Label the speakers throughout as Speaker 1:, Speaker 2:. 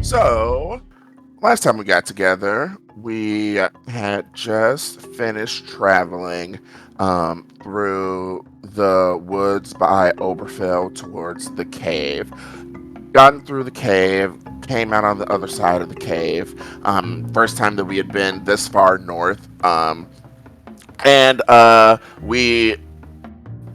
Speaker 1: So, last time we got together, we had just finished traveling through the woods by Oberfell towards the cave. Gotten through the cave, came out on the other side of the cave. First time that we had been this far north. And we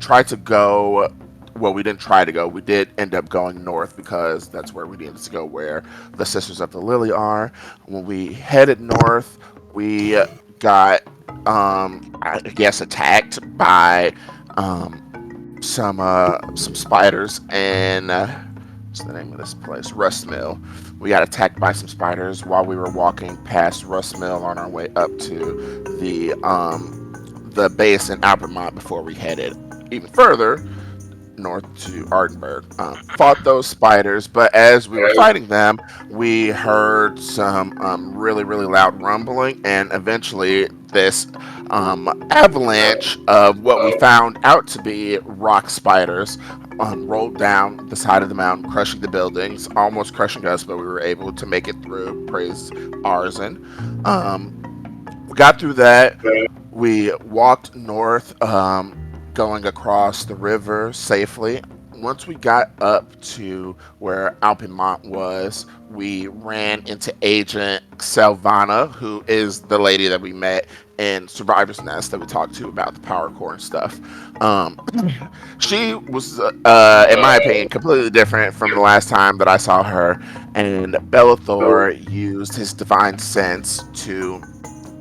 Speaker 1: tried to go. Well, we didn't try to go. We did end up going north because that's where we needed to go, where the Sisters of the Lily are. When we headed north, we got, I guess, attacked by some spiders and what's the name of this place? Rust Mill. We got attacked by some spiders while we were walking past Rust Mill on our way up to the base in Alpinmont before we headed even further north to Ardenburg. Fought those spiders, but as we were fighting them, we heard some really, really loud rumbling, and eventually this avalanche of what we found out to be rock spiders rolled down the side of the mountain, crushing the buildings, almost crushing us, but we were able to make it through. Praise Arzen. We got through that. We walked north, going across the river safely. Once we got up to where Alpinmont was, we ran into Agent Xelvana, who is the lady that we met in Survivor's Nest that we talked to about the power core and stuff. She was, in my opinion, completely different from the last time that I saw her, and Bellathor used his divine sense to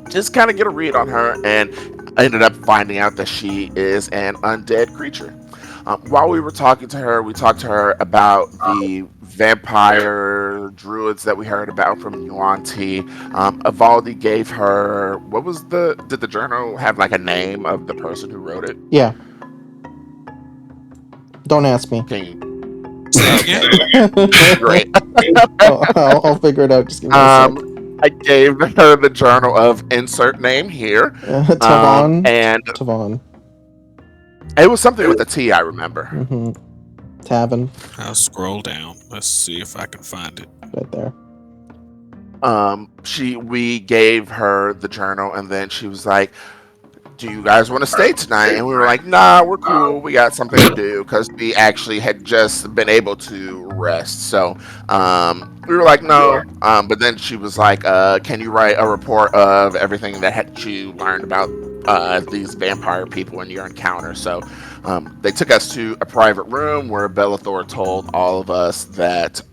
Speaker 1: just kind of get a read on her, and I ended up finding out that she is an undead creature. While we were talking to her, we talked to her about the vampire druids that we heard about from Yuan-Ti. Avaldi gave her, did the journal have like a name of the person who wrote it?
Speaker 2: Yeah. Don't ask me.
Speaker 1: Can you? Okay. Great.
Speaker 2: I'll figure it out. Just give me a sec.
Speaker 1: I gave her the journal of insert name here.
Speaker 2: Tavon.
Speaker 1: And
Speaker 2: Tavon.
Speaker 1: It was something with a T, I remember.
Speaker 2: Mm-hmm. Tavon.
Speaker 3: I'll scroll down. Let's see if I can find it.
Speaker 2: Right there.
Speaker 1: We gave her the journal, and then she was like, do you guys want to stay tonight? And we were like, nah, we're cool. We got something to do, because we actually had just been able to rest. So we were like, no. But then she was like, can you write a report of everything that you learned about these vampire people in your encounter? So they took us to a private room where Bellathor told all of us that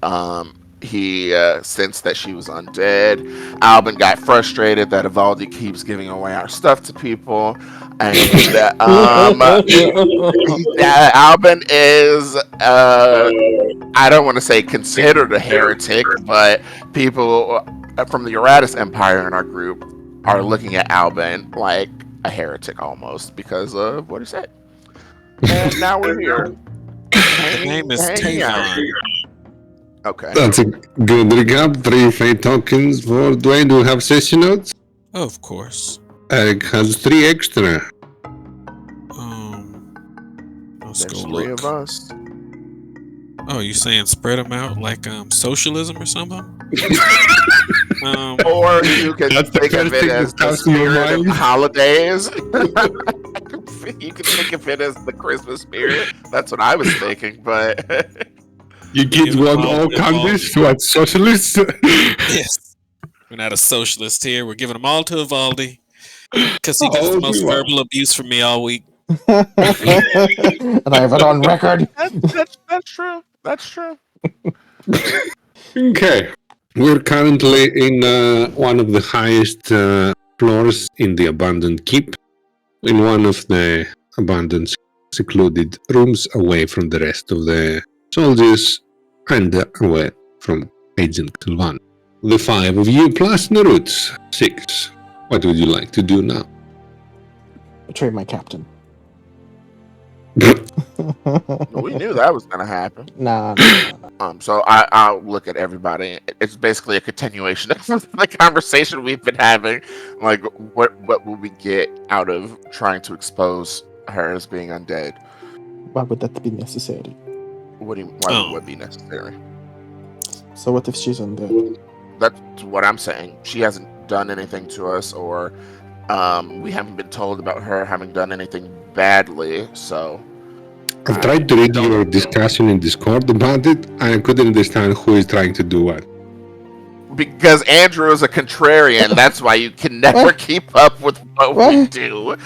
Speaker 1: he sensed that she was undead. Albin got frustrated that Evaldi keeps giving away our stuff to people, and Albin is I don't want to say considered a heretic, but people from the Eratus Empire in our group are looking at Albin like a heretic almost because of what he said. And now we're here.
Speaker 3: The name is Tavon.
Speaker 1: Okay.
Speaker 4: That's a good recap. 3 fate tokens for Dwayne. Do you have session notes?
Speaker 3: Oh, of course.
Speaker 4: Eric has 3 extra.
Speaker 3: Let's
Speaker 1: There's
Speaker 3: go
Speaker 1: 3
Speaker 3: look.
Speaker 1: of us.
Speaker 3: Oh, you saying spread them out like socialism or something?
Speaker 1: Or you can
Speaker 4: That's the
Speaker 1: think of
Speaker 4: first
Speaker 1: it
Speaker 4: thing
Speaker 1: as
Speaker 4: that
Speaker 1: the
Speaker 4: comes to your
Speaker 1: spirit of
Speaker 4: mind.
Speaker 1: holidays. You can think of it as the Christmas spirit. That's what I was thinking, but
Speaker 4: You kids
Speaker 3: Give
Speaker 4: want
Speaker 3: them
Speaker 4: all
Speaker 3: all-
Speaker 4: countries to what socialists?
Speaker 3: Yes. We're not a socialist here. We're giving them all to Evaldi because he gets
Speaker 4: Oh,
Speaker 3: the most
Speaker 4: you are.
Speaker 3: verbal abuse from me all week.
Speaker 2: And I have it on record.
Speaker 1: that's true. That's true.
Speaker 4: Okay. We're currently in one of the highest floors in the abandoned keep, in one of the abandoned secluded rooms away from the rest of the soldiers and away from Agent Xelvana. The 5 of you plus Narut, 6. What would you like to do now?
Speaker 2: Betray my captain.
Speaker 1: We knew that was gonna happen.
Speaker 2: Nah.
Speaker 1: So I'll look at everybody. It's basically a continuation of the conversation we've been having. Like, what will we get out of trying to expose her as being undead?
Speaker 2: Why would that be necessary?
Speaker 1: Why would it be necessary?
Speaker 2: So what if she's undead?
Speaker 1: That's what I'm saying. She hasn't done anything to us, or we haven't been told about her having done anything badly. So
Speaker 4: I've tried to read your discussion in Discord about it, and I couldn't understand who is trying to do what.
Speaker 1: because Andrew is a contrarian, that's why you can never
Speaker 2: What?
Speaker 1: keep up with what we
Speaker 2: What?
Speaker 1: do.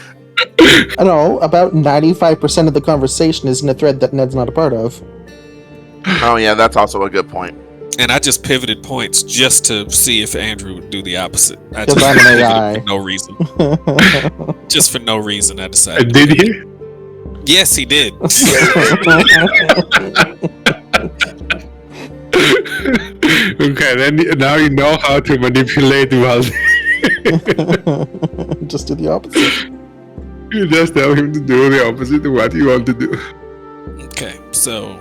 Speaker 2: I know, about 95% of the conversation is in a thread that Ned's not a part of.
Speaker 1: Oh yeah, that's also a good point.
Speaker 3: And I just pivoted points just to see if Andrew would do the opposite. I
Speaker 2: Because
Speaker 3: just
Speaker 2: I'm an
Speaker 3: pivoted
Speaker 2: AI.
Speaker 3: for no reason. Just for no reason, I decided.
Speaker 4: Did he?
Speaker 3: Yes, he did.
Speaker 4: Okay, then now you know how to manipulate Valdi.
Speaker 2: Just do the opposite.
Speaker 4: You just tell him to do the opposite of what you want to do.
Speaker 3: Okay, so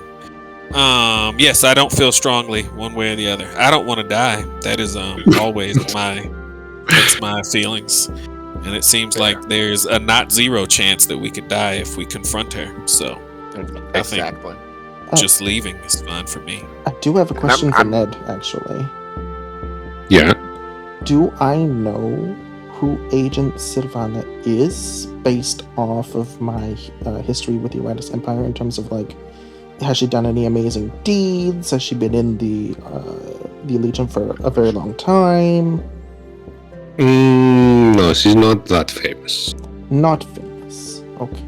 Speaker 3: yes, I don't feel strongly one way or the other. I don't want to die. That is always my feelings. And it seems like there's a not zero chance that we could die if we confront her. So I think
Speaker 1: Exactly.
Speaker 3: just leaving is fine for me.
Speaker 2: I do have a question for
Speaker 1: I'm-
Speaker 2: Ned, actually.
Speaker 4: Yeah.
Speaker 2: Do I know who Agent Xelvana is based off of my history with the Uranus Empire in terms of, like, has she done any amazing deeds? Has she been in the Legion for a very long time?
Speaker 4: No, she's not that famous.
Speaker 2: Not famous. Okay.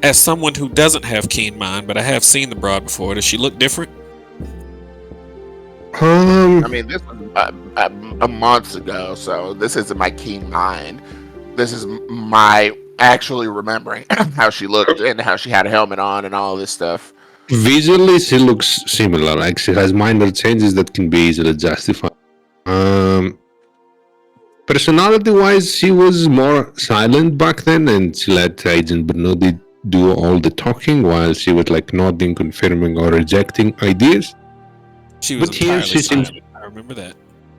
Speaker 3: As someone who doesn't have keen mind, but I have seen the broad before, does she look different?
Speaker 1: I mean, this was a month ago, so this isn't my keen mind. This is my actually remembering how she looked and how she had a helmet on and all this stuff.
Speaker 4: Visually, she looks similar. Like she has minor changes that can be easily justified. Personality-wise, she was more silent back then, and she let Agent Bernoulli do all the talking while she was like nodding, confirming, or rejecting ideas.
Speaker 3: She was
Speaker 4: But here
Speaker 3: entirely
Speaker 4: she seems-
Speaker 3: silent. I remember that.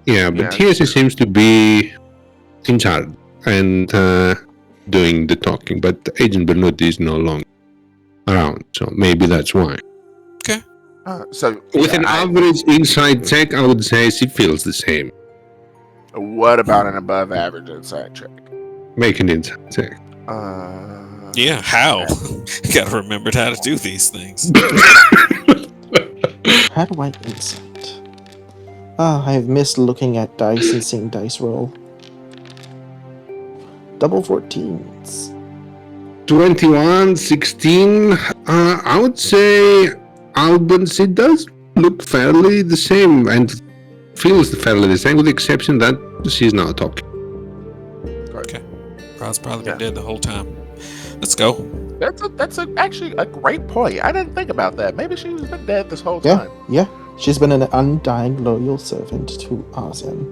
Speaker 4: Yeah, but
Speaker 1: Yeah.
Speaker 4: here she seems to be in charge and doing the talking. But Agent Bernoulli is no longer around, so maybe that's why.
Speaker 1: So,
Speaker 4: With
Speaker 1: yeah,
Speaker 4: an average inside check, I would say she feels the same.
Speaker 1: what about an above average insight check?
Speaker 4: Make an inside check.
Speaker 3: Yeah, how? Gotta remember how to do these things.
Speaker 2: How do I insight? I've missed looking at dice and seeing dice roll. Double 14s.
Speaker 4: 21, 16. I would say Alban, she does look fairly the same and feels fairly the same, with the exception that she's now talking.
Speaker 3: Rod's probably been
Speaker 1: Yeah.
Speaker 3: dead the whole time. Let's go.
Speaker 1: That's actually a great point. I didn't think about that. Maybe she's been dead this whole
Speaker 2: Yeah,
Speaker 1: time.
Speaker 2: yeah. She's been an undying loyal servant to Arzan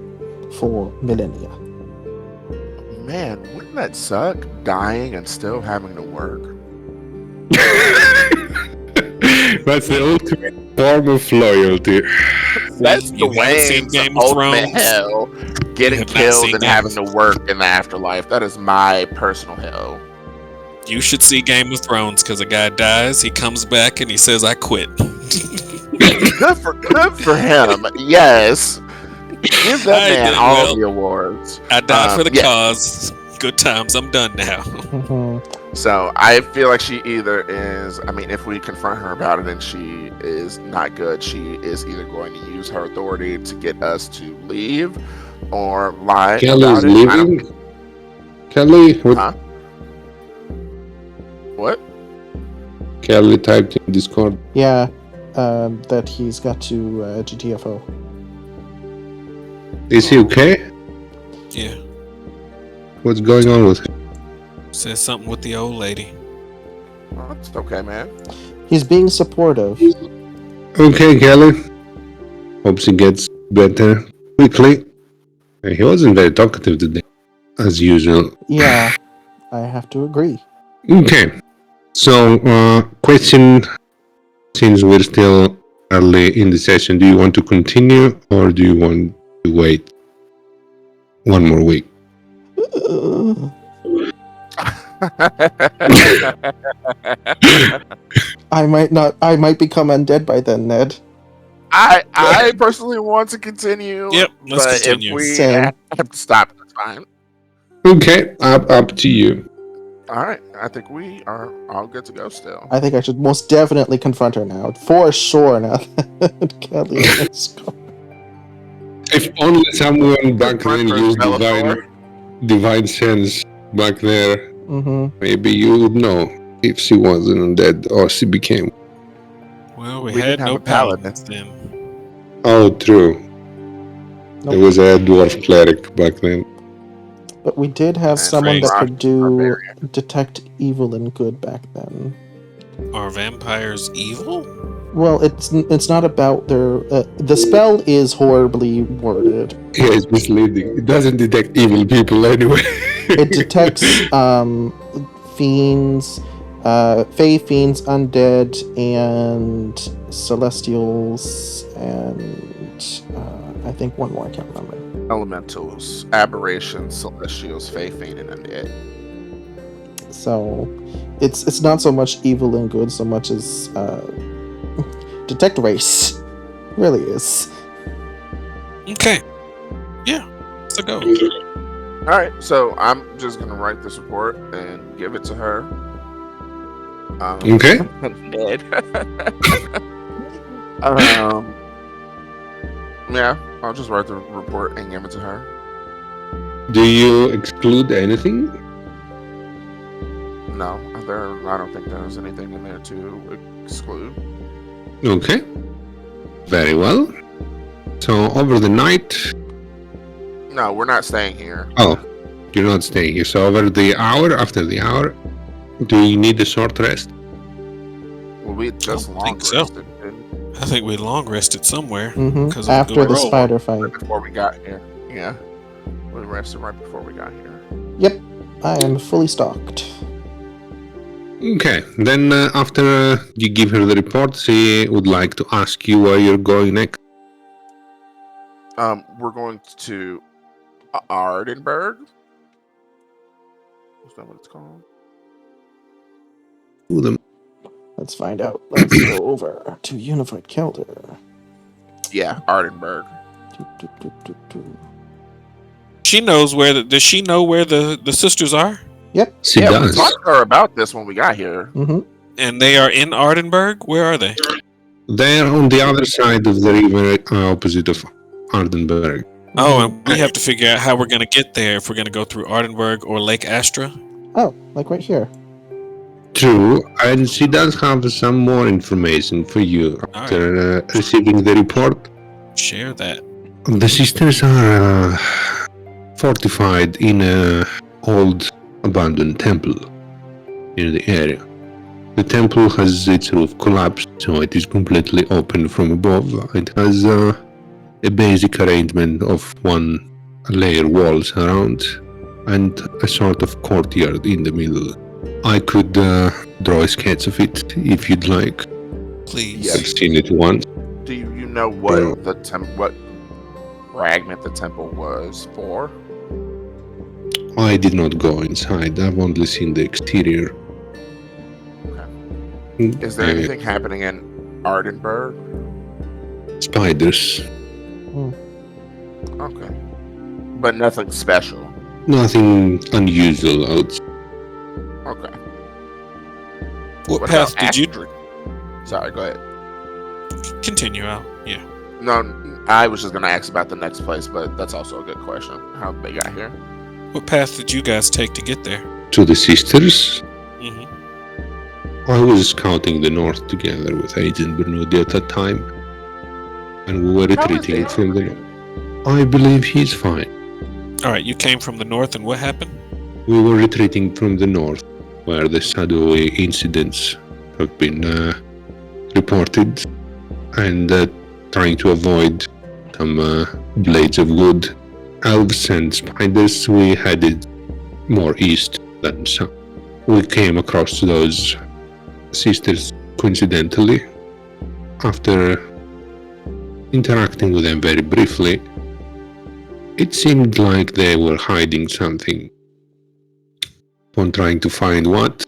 Speaker 2: for millennia.
Speaker 1: Man, wouldn't that suck? Dying and still having to work.
Speaker 4: That's the ultimate form of loyalty.
Speaker 1: That's
Speaker 3: You
Speaker 1: the
Speaker 3: haven't seen
Speaker 1: Wayne's
Speaker 3: Game of
Speaker 1: ultimate
Speaker 3: Thrones?
Speaker 1: hell. Getting
Speaker 3: have not
Speaker 1: killed
Speaker 3: seen
Speaker 1: and
Speaker 3: Game
Speaker 1: having
Speaker 3: of-
Speaker 1: to work in the afterlife. That is my personal hell.
Speaker 3: You should see Game of Thrones because a guy dies, he comes back, and he says, "I quit."
Speaker 1: Good for him. Yes. Give that
Speaker 3: I
Speaker 1: man
Speaker 3: did
Speaker 1: all
Speaker 3: well.
Speaker 1: the awards.
Speaker 3: I died for the
Speaker 1: yeah.
Speaker 3: cause. Good times. I'm done now.
Speaker 1: So I feel like she either is, I mean, if we confront her about it and she is not good, she is either going to use her authority to get us to leave or lie
Speaker 4: Kelly's
Speaker 1: about it. I don't-
Speaker 4: leaving. Kelly, what?
Speaker 1: Huh? What?
Speaker 4: Kelly typed in Discord.
Speaker 2: Yeah, that he's got to GTFO.
Speaker 4: Is he okay?
Speaker 3: Yeah.
Speaker 4: What's going on with him?
Speaker 3: Says something with the old lady.
Speaker 1: Well, it's okay, man.
Speaker 2: He's being supportive.
Speaker 4: Okay, Kelly. Hope she gets better quickly. He wasn't very talkative today, as usual.
Speaker 2: Yeah, I have to agree.
Speaker 4: Okay. So, question, since we're still early in the session, do you want to continue or do you want to wait one more week?
Speaker 2: I might become undead by then, Ned.
Speaker 1: I personally want to continue.
Speaker 3: Yep, let's
Speaker 1: but
Speaker 3: continue.
Speaker 1: if we
Speaker 2: Same.
Speaker 1: have to stop, that's fine.
Speaker 4: Okay, up to you.
Speaker 1: All right, I think we are all good to go still.
Speaker 2: I think I should most definitely confront her now, for sure. Now that Kelly is gone.
Speaker 4: If only someone back
Speaker 1: Confront
Speaker 4: then
Speaker 1: her,
Speaker 4: used
Speaker 1: Bellator.
Speaker 4: divine sense back there,
Speaker 2: Mm-hmm.
Speaker 4: maybe you would know if she wasn't undead or she became.
Speaker 3: Well, we
Speaker 1: We
Speaker 3: had
Speaker 1: didn't have
Speaker 3: no
Speaker 1: a paladin.
Speaker 3: paladins then.
Speaker 4: Oh, true. There
Speaker 2: Nope.
Speaker 4: was a dwarf cleric back then.
Speaker 2: But we did have
Speaker 1: And
Speaker 2: someone that
Speaker 1: Rock
Speaker 2: could do
Speaker 1: Barbarian.
Speaker 2: detect evil and good back then.
Speaker 3: Are vampires evil?
Speaker 2: Well, it's not about their. The spell is horribly worded.
Speaker 4: Yeah, it's misleading. It doesn't detect evil people anyway.
Speaker 2: It detects fiends, fey fiends, undead, and celestials, and I think one more. I can't remember.
Speaker 1: Elementals, aberrations, celestials, fey, fiend, and undead.
Speaker 2: So, it's not so much evil and good, so much as detect race. Really is.
Speaker 3: Okay. Yeah. So go.
Speaker 1: All right, so I'm just gonna write this report and give it to her.
Speaker 4: Okay.
Speaker 1: Dead. Yeah, I'll just write the report and give it to her.
Speaker 4: Do you exclude anything?
Speaker 1: No, I don't think there's anything in there to exclude.
Speaker 4: Okay. Very well. So over the night.
Speaker 1: No, we're not staying here.
Speaker 4: Oh, you're not staying here. So over the hour, after the hour, do you need a short rest?
Speaker 1: Well, we just
Speaker 3: I
Speaker 1: long
Speaker 3: think so.
Speaker 1: rested
Speaker 3: I think we long rested somewhere.
Speaker 2: Mm-hmm.
Speaker 3: 'Cause of
Speaker 2: After the
Speaker 3: roll.
Speaker 2: spider fight.
Speaker 1: right before we got here. Yeah, we rested right before we got here.
Speaker 2: Yep, I am fully stocked.
Speaker 4: Okay. Then after you give her the report, she would like to ask you where you're going next.
Speaker 1: We're going to Ardenberg. Is that what it's called?
Speaker 4: To them.
Speaker 2: Let's find out. Let's go over to Unified Kelder.
Speaker 1: Yeah, Ardenberg.
Speaker 3: She knows where does she know where the sisters are?
Speaker 2: Yep.
Speaker 4: She
Speaker 1: Yeah, we
Speaker 4: does.
Speaker 1: talked to her about this when we got here.
Speaker 2: Mm-hmm.
Speaker 3: And they are in Ardenberg? Where are they?
Speaker 4: They're on the other side of the river, opposite of Ardenberg.
Speaker 3: Oh, and we have to figure out how we're going to get there, if we're going to go through Ardenberg or Lake Astra.
Speaker 2: Oh, like right here.
Speaker 4: True, and she does have some more information for you after receiving the report.
Speaker 3: Share that.
Speaker 4: The sisters are fortified in an old abandoned temple in the area. The temple has its roof collapsed, so it is completely open from above. It has a basic arrangement of one layer walls around and a sort of courtyard in the middle. I could draw a sketch of it if you'd like.
Speaker 3: Please.
Speaker 1: Yeah.
Speaker 4: I've seen it once.
Speaker 1: Do you know what what fragment the temple was for?
Speaker 4: I did not go inside. I've only seen the exterior.
Speaker 1: Is there anything happening in Ardenberg?
Speaker 4: Spiders.
Speaker 1: Okay, but nothing special.
Speaker 4: Nothing unusual out.
Speaker 1: Okay.
Speaker 3: What
Speaker 1: What
Speaker 3: path
Speaker 1: about
Speaker 3: did you
Speaker 1: Astrid? Sorry, go ahead.
Speaker 3: continue out? Yeah.
Speaker 1: No, I was just gonna ask about the next place, but that's also a good question. How they got here?
Speaker 3: What path did you guys take to get there?
Speaker 4: To the sisters,
Speaker 3: Mm-hmm.
Speaker 4: I was scouting the north together with Agent Bernoulli at that time. And we were
Speaker 1: How is
Speaker 4: retreating
Speaker 1: he?
Speaker 4: from the north. I believe he's fine.
Speaker 3: All right, you came from the north, and what happened?
Speaker 4: We were retreating from the north, where the shadowy incidents have been reported, and trying to avoid some blades of wood, elves and spiders. We headed more east than south. We came across those sisters coincidentally. After interacting with them very briefly, it seemed like they were hiding something. Upon trying to find what,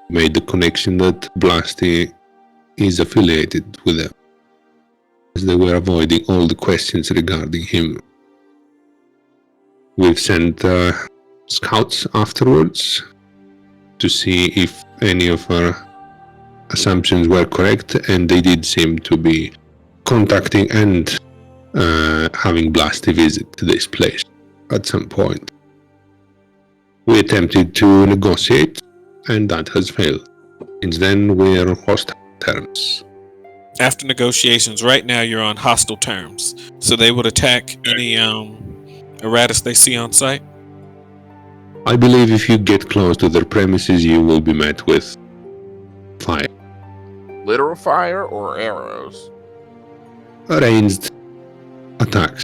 Speaker 4: made the connection that Blasty is affiliated with them. as they were avoiding all the questions regarding him. We've sent scouts afterwards to see if any of our assumptions were correct, and they did seem to be contacting and having blasted visit to this place at some point. We attempted to negotiate, and that has failed. Since then, we're on hostile terms.
Speaker 3: After negotiations, right now you're on hostile terms. So they would attack any Erratus they see on site?
Speaker 4: I believe if you get close to their premises, you will be met with fire.
Speaker 1: Literal fire or arrows?
Speaker 4: Arranged attacks.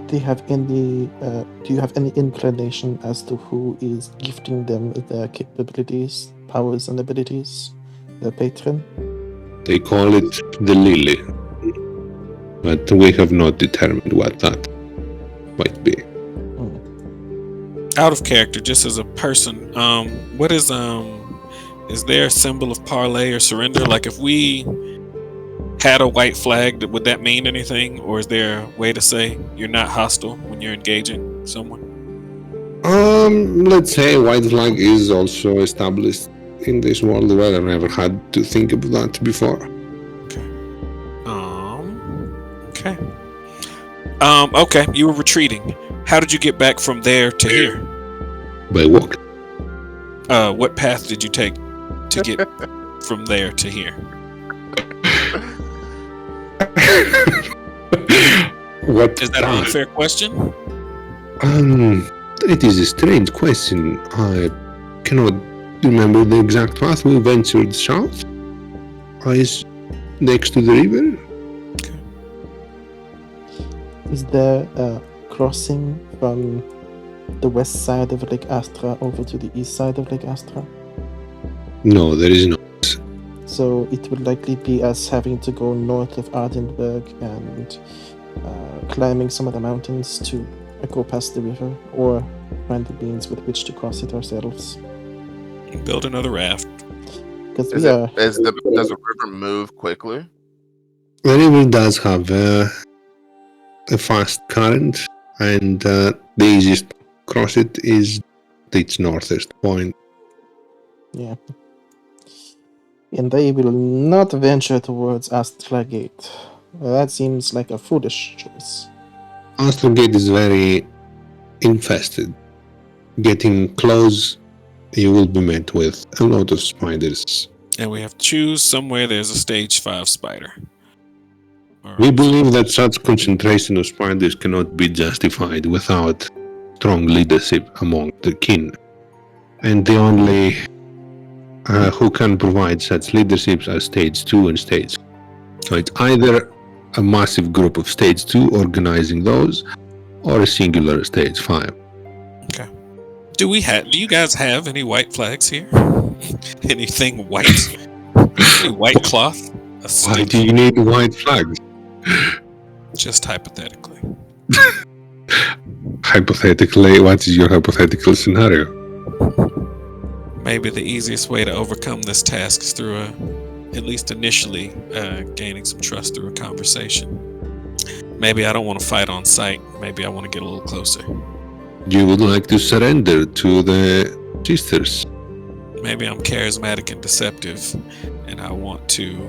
Speaker 2: Do you have any inclination as to who is gifting them their capabilities, powers, and abilities? The patron?
Speaker 4: They call it the Lily, but we have not determined what that might be.
Speaker 3: Out of character, just as a person, what is there a symbol of parlay or surrender? Like if we had a white flag, would that mean anything? Or is there a way to say you're not hostile when you're engaging someone?
Speaker 4: Let's say white flag is also established in this world, but I've never had to think of that before.
Speaker 3: Okay. Okay, you were retreating. How did you get back from there to here?
Speaker 4: By walk.
Speaker 3: What path did you take to get from there to here?
Speaker 4: What
Speaker 3: Is that an unfair question?
Speaker 4: It is a strange question. I cannot remember the exact path. We ventured south. Is next to the river.
Speaker 2: Is there a crossing from the west side of Lake Astra over to the east side of Lake Astra?
Speaker 4: No, there is not.
Speaker 2: So it would likely be us having to go north of Ardenburg and climbing some of the mountains to go past the river, or find the means with which to cross it ourselves.
Speaker 3: Build another raft.
Speaker 2: Because
Speaker 1: Does the river move quickly?
Speaker 4: The river does have a fast current, and the easiest to cross it is its northeast point.
Speaker 2: Yeah. And they will not venture towards Astra Gate. That seems like a foolish choice.
Speaker 4: Astra Gate is very infested. Getting close, you will be met with a lot of spiders.
Speaker 3: And we have to choose somewhere there's a stage 5 spider.
Speaker 4: We believe that such concentration of spiders cannot be justified without strong leadership among the kin. And the only who can provide such leaderships are stage 2 and stage 3. So it's either a massive group of stage 2 organizing those, or a singular stage 5.
Speaker 3: Okay. Do you guys have any white flags here? Anything white? Any white cloth?
Speaker 4: Why do you need white flags?
Speaker 3: Just hypothetically.
Speaker 4: Hypothetically, what is your hypothetical scenario?
Speaker 3: Maybe the easiest way to overcome this task is through at least initially, gaining some trust through a conversation. Maybe I don't want to fight on sight. Maybe I want to get a little closer.
Speaker 4: You would like to surrender to the sisters.
Speaker 3: Maybe I'm charismatic and deceptive, and I want to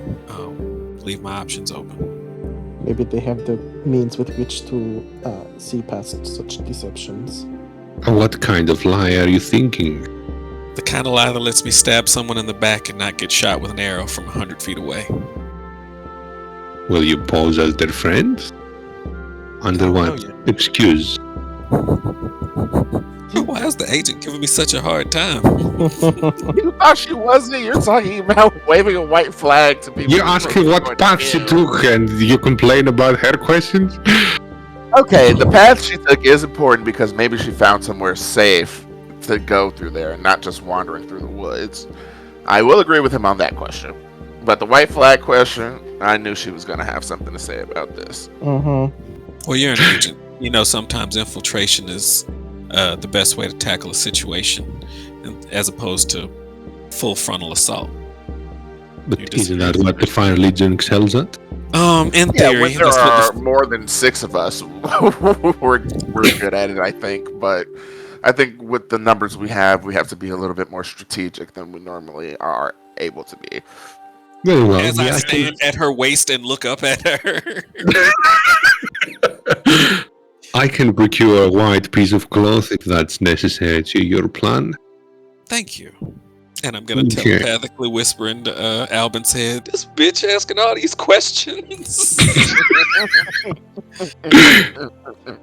Speaker 3: leave my options open.
Speaker 2: Maybe they have the means with which to see past such deceptions.
Speaker 4: What kind of lie are you thinking?
Speaker 3: The kind of lie that lets me stab someone in the back and not get shot with an arrow from 100 feet away.
Speaker 4: Will you pose as their friend? Under what excuse?
Speaker 3: Why is the agent giving me such a hard time?
Speaker 1: You thought she wasn't? You're talking about waving a white flag to people.
Speaker 4: You're asking what path she took and you complain about her questions?
Speaker 1: Okay, the path she took is important because maybe she found somewhere safe to go through there and not just wandering through the woods. I will agree with him on that question. But the white flag question, I knew she was going to have something to say about this.
Speaker 2: Mm-hmm.
Speaker 3: Well, you're an agent. You know, sometimes infiltration is the best way to tackle a situation as opposed to full frontal assault.
Speaker 4: But isn't that what the Fire Legion excels at?
Speaker 3: In
Speaker 1: Yeah,
Speaker 3: theory,
Speaker 1: when there
Speaker 3: that's what
Speaker 1: are
Speaker 3: the-
Speaker 1: more than 6 of us, we're good at it, I think. But I think with the numbers we have to be a little bit more strategic than we normally are able to be.
Speaker 4: Very well.
Speaker 3: as I
Speaker 4: Yeah,
Speaker 3: stand at her waist and look up at her.
Speaker 4: I can procure a white piece of cloth if that's necessary to your plan.
Speaker 3: Thank you. And I'm gonna
Speaker 4: Okay.
Speaker 3: telepathically whisper into Albin's head. This bitch asking all these questions.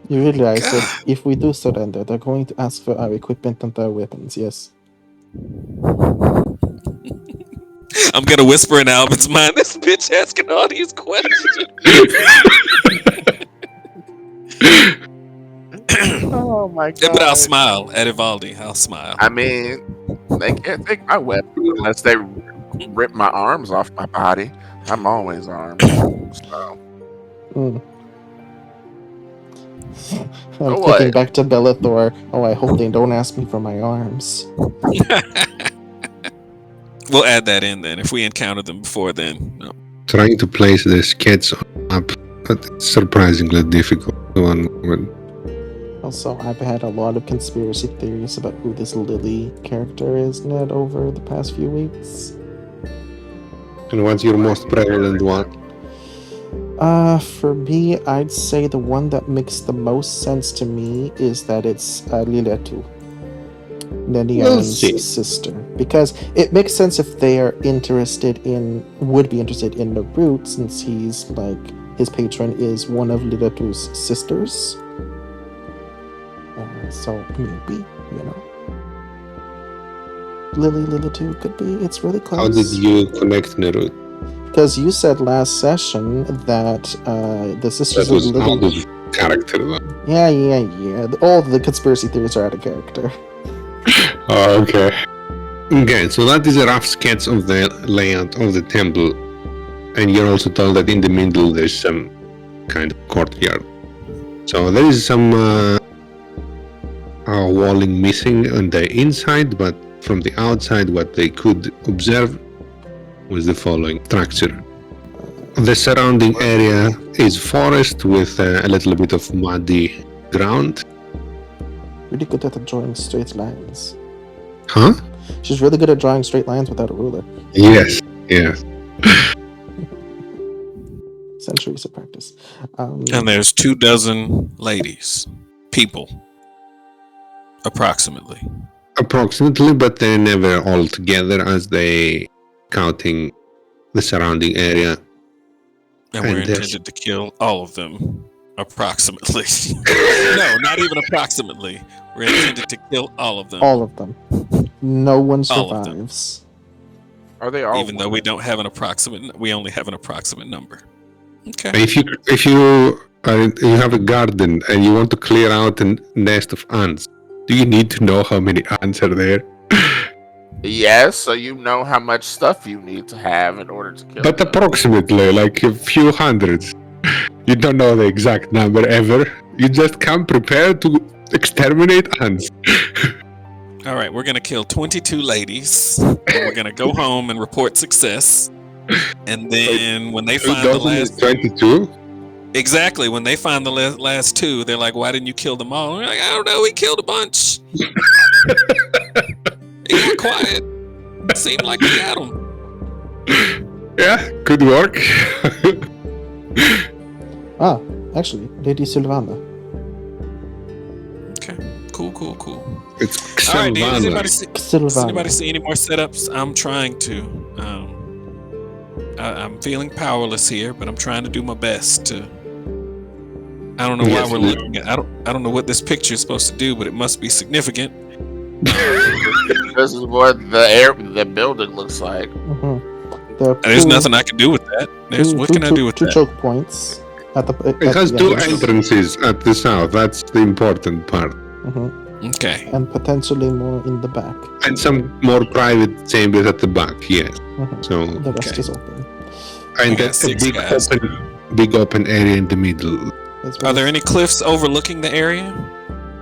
Speaker 2: You realize that if we do surrender, they're going to ask for our equipment and our weapons, yes?
Speaker 3: I'm gonna whisper in Albin's mind. This bitch asking all these questions.
Speaker 1: Oh my god!
Speaker 3: But I'll smile at Ivaldi. I'll smile.
Speaker 1: I mean, they can't take my weapon unless they rip my arms off my body. I'm always armed. So.
Speaker 2: Mm. I'm
Speaker 1: Oh,
Speaker 2: thinking
Speaker 1: what?
Speaker 2: back to Bellathor. Oh, I hope they don't ask me for my arms.
Speaker 3: We'll add that in then. If we encounter them before then. No.
Speaker 4: Trying to place the sketch on a map, but it's surprisingly difficult. One moment.
Speaker 2: Also, I've had a lot of conspiracy theories about who this Lily character is, Ned, over the past few weeks.
Speaker 4: And what's your most prevalent one?
Speaker 2: For me, I'd say the one that makes the most sense to me is that it's Liletu,
Speaker 4: We'll
Speaker 2: Nenian's
Speaker 4: see.
Speaker 2: sister. Because it makes sense if they are would be interested in the root, since he's his patron is one of Liletu's sisters. So maybe, Liletu could be. It's really close.
Speaker 4: How did you connect Nerut?
Speaker 2: Because you said last session that the sisters
Speaker 4: That was
Speaker 2: of
Speaker 4: out
Speaker 2: Lily.
Speaker 4: of character, though.
Speaker 2: Yeah. All the conspiracy theories are out of character.
Speaker 4: Oh, okay. Okay, so that is a rough sketch of the layout of the temple. And you're also told that in the middle there's some kind of courtyard. So there is some walling missing on the inside, but from the outside what they could observe was the following structure. The surrounding area is forest with a little bit of muddy ground.
Speaker 2: Really good at drawing straight lines.
Speaker 4: Huh?
Speaker 2: She's really good at drawing straight lines without a ruler.
Speaker 4: Yes.
Speaker 2: Centuries of practice.
Speaker 3: And there's 24 ladies. People. Approximately.
Speaker 4: Approximately, but they're never all together as they counting the surrounding area.
Speaker 3: And we're
Speaker 4: And there's-
Speaker 3: intended to kill all of them. Approximately. No, not even approximately. We're intended to kill all of them.
Speaker 2: all of them. No one
Speaker 3: All of them.
Speaker 2: survives.
Speaker 1: Are they all?
Speaker 3: Even though we don't have an approximate, we only have an approximate number. Okay.
Speaker 4: If you have a garden and you want to clear out a nest of ants, do you need to know how many ants are there?
Speaker 1: Yes, so you know how much stuff you need to have in order to kill
Speaker 4: But
Speaker 1: them.
Speaker 4: approximately, like a few hundreds. You don't know the exact number ever. You just come prepared to exterminate ants.
Speaker 3: All right, we're going to kill 22 ladies. And we're going to go home and report success. And then when they find the last
Speaker 4: 22?
Speaker 3: Exactly, when they find the last two, they're like, "Why didn't you kill them all?" We're like, "I don't know, we killed a bunch." It got quiet. It seemed like we got them.
Speaker 4: Yeah, good work.
Speaker 2: Actually, Lady Sylvana.
Speaker 3: Okay, cool.
Speaker 4: It's
Speaker 3: All right, does anybody
Speaker 2: Sylvana.
Speaker 3: see any more setups? I'm trying to. I'm feeling powerless here, but I'm trying to do my best to. I don't know why
Speaker 4: Yes,
Speaker 3: we're
Speaker 4: we-
Speaker 3: looking at. I don't know what this picture is supposed to do, but it must be significant.
Speaker 1: This is what the building looks like.
Speaker 2: Mm-hmm. There are
Speaker 3: There's nothing I can do with that. What can I do with
Speaker 2: two
Speaker 3: that?
Speaker 2: choke points at the.
Speaker 4: It has two entrances at the south. That's the important part.
Speaker 2: Mm-hmm.
Speaker 3: Okay.
Speaker 2: And potentially more in the back.
Speaker 4: And some more private chambers at the back, yes.
Speaker 2: Mm-hmm.
Speaker 4: So,
Speaker 2: The rest
Speaker 3: Okay.
Speaker 2: is open.
Speaker 4: and
Speaker 3: got
Speaker 4: a
Speaker 3: six
Speaker 4: big
Speaker 3: guys.
Speaker 4: big open area in the middle.
Speaker 2: It's
Speaker 3: Are there any cliffs overlooking the area?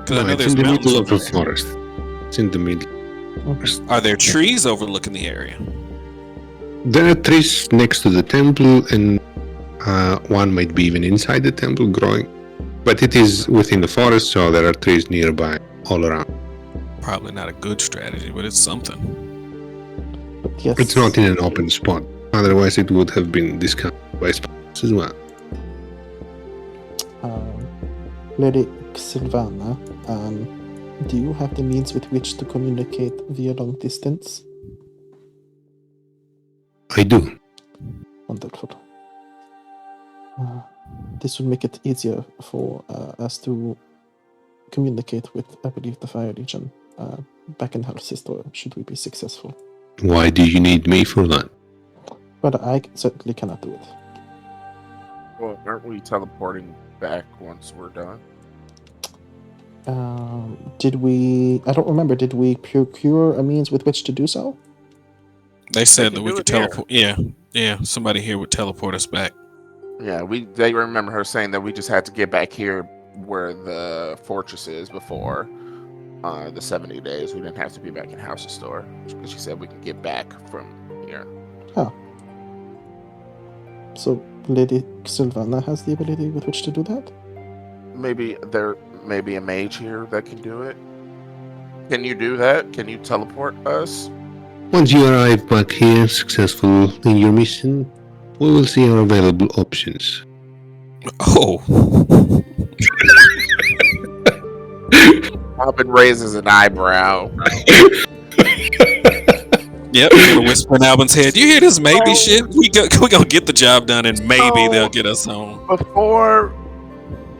Speaker 3: Because I
Speaker 4: No,
Speaker 3: know
Speaker 4: it's
Speaker 3: there's
Speaker 4: in the
Speaker 3: mountains
Speaker 4: middle of
Speaker 3: over
Speaker 4: the
Speaker 3: there.
Speaker 4: forest. It's in the middle.
Speaker 3: Are there trees overlooking the area?
Speaker 4: There are trees next to the temple, and one might be even inside the temple growing. But it is within the forest, so there are trees nearby all around.
Speaker 3: Probably not a good strategy, but it's something.
Speaker 2: But yes,
Speaker 4: It's not in an open spot. Otherwise, it would have been discovered by spiders as well.
Speaker 2: Lady Xelvana, do you have the means with which to communicate via long distance?
Speaker 4: I do.
Speaker 2: Wonderful. This would make it easier for us to communicate with, I believe, the Fire Legion back in Halsistor, should we be successful.
Speaker 4: Why do you need me for that?
Speaker 2: But I certainly cannot do it.
Speaker 1: Well, aren't we teleporting back once we're done?
Speaker 2: Did we... I don't remember. Did we procure a means with which to do so?
Speaker 3: They said
Speaker 1: can
Speaker 3: that we
Speaker 1: do
Speaker 3: could
Speaker 1: it here.
Speaker 3: teleport. Yeah. Somebody here would teleport us back.
Speaker 1: Yeah, they remember her saying that we just had to get back here where the fortress is before the 70 days. We didn't have to be back in House's store because she said we can get back from here.
Speaker 2: Oh. So Lady Xelvana has the ability with which to do that?
Speaker 1: Maybe there may be a mage here that can do it. Can you do that? Can you teleport us?
Speaker 4: Once you arrive back here successful in your mission, we will see our available options.
Speaker 3: Oh.
Speaker 1: Robin raises an eyebrow.
Speaker 3: Yep, gonna whisper in Albin's head. You hear this maybe shit? We gonna get the job done, and maybe they'll get us home.
Speaker 1: Before